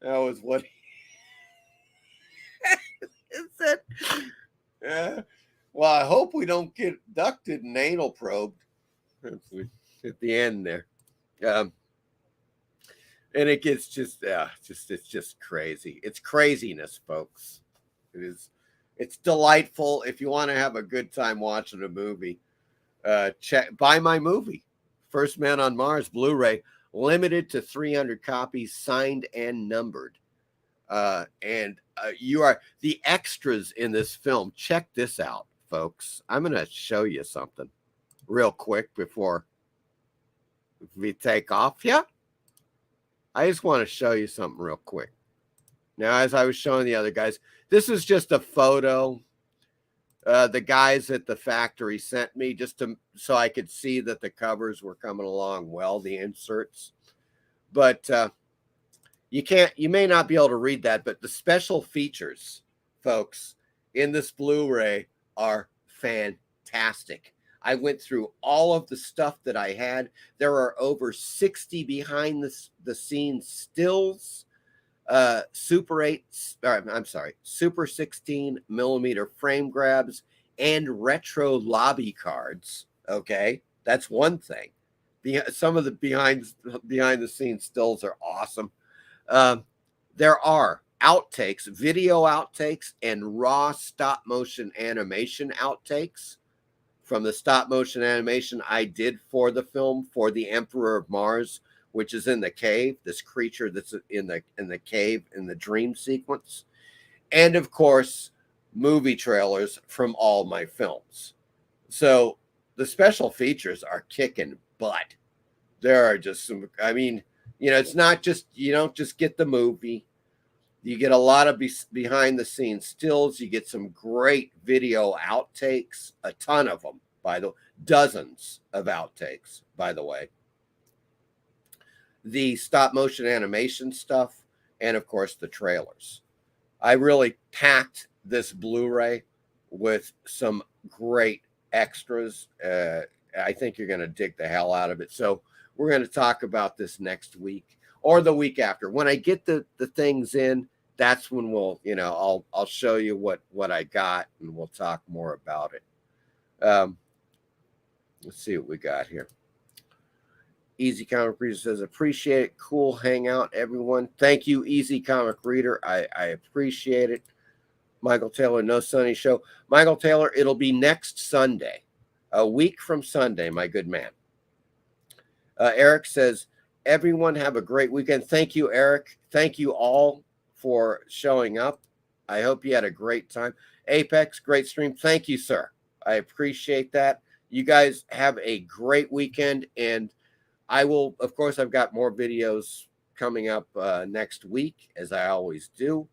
what is it? Well, I hope we don't get abducted and anal probed at the end there. And it gets it's just crazy. It's craziness, folks. It's delightful. If you want to have a good time watching a movie, buy my movie, First Man on Mars Blu-ray, limited to 300 copies, signed and numbered. You are the extras in this film. Check this out, folks. I'm going to show you something real quick before we take off. Yeah. I just want to show you something real quick. Now, as I was showing the other guys, this is just a photo the guys at the factory sent me just so I could see that the covers were coming along well, the inserts. But you may not be able to read that, but the special features, folks, in this Blu-ray are fantastic. I went through all of the stuff that I had. There are over 60 behind the scenes stills, Super 16 millimeter frame grabs, and retro lobby cards. Okay, that's one thing. Some of the behind the scenes stills are awesome. There are outtakes, video outtakes, and raw stop motion animation outtakes from the stop motion animation I did for the film for the Emperor of Mars, which is in the cave, this creature that's in the cave in the dream sequence. And of course, movie trailers from all my films. So the special features are kicking butt. There are just some, I mean, you know, it's not just, you don't just get the movie. You get a lot of behind the scenes stills. You get some great video outtakes, a ton of them, dozens of outtakes, by the way. The stop motion animation stuff, and of course the trailers. I really packed this Blu-ray with some great extras. I think you're going to dig the hell out of it. So we're going to talk about this next week or the week after. When I get the things in, that's when we'll, you know, I'll show you what I got, and we'll talk more about it. Let's see what we got here. Easy Comic Reader says, appreciate it. Cool hangout, everyone. Thank you, Easy Comic Reader. I appreciate it. Michael Taylor, No Sunny Show. Michael Taylor, it'll be next Sunday, a week from Sunday, my good man. Eric says, everyone have a great weekend. Thank you, Eric. Thank you all for showing up. I hope you had a great time. Apex, great stream. Thank you, sir. I appreciate that. You guys have a great weekend, and I will, of course, I've got more videos coming up next week, as I always do.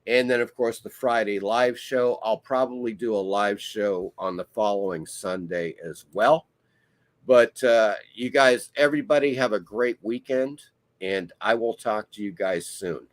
And then, of course, the Friday live show. I'll probably do a live show on the following Sunday as well. But you guys, everybody have a great weekend, and I will talk to you guys soon.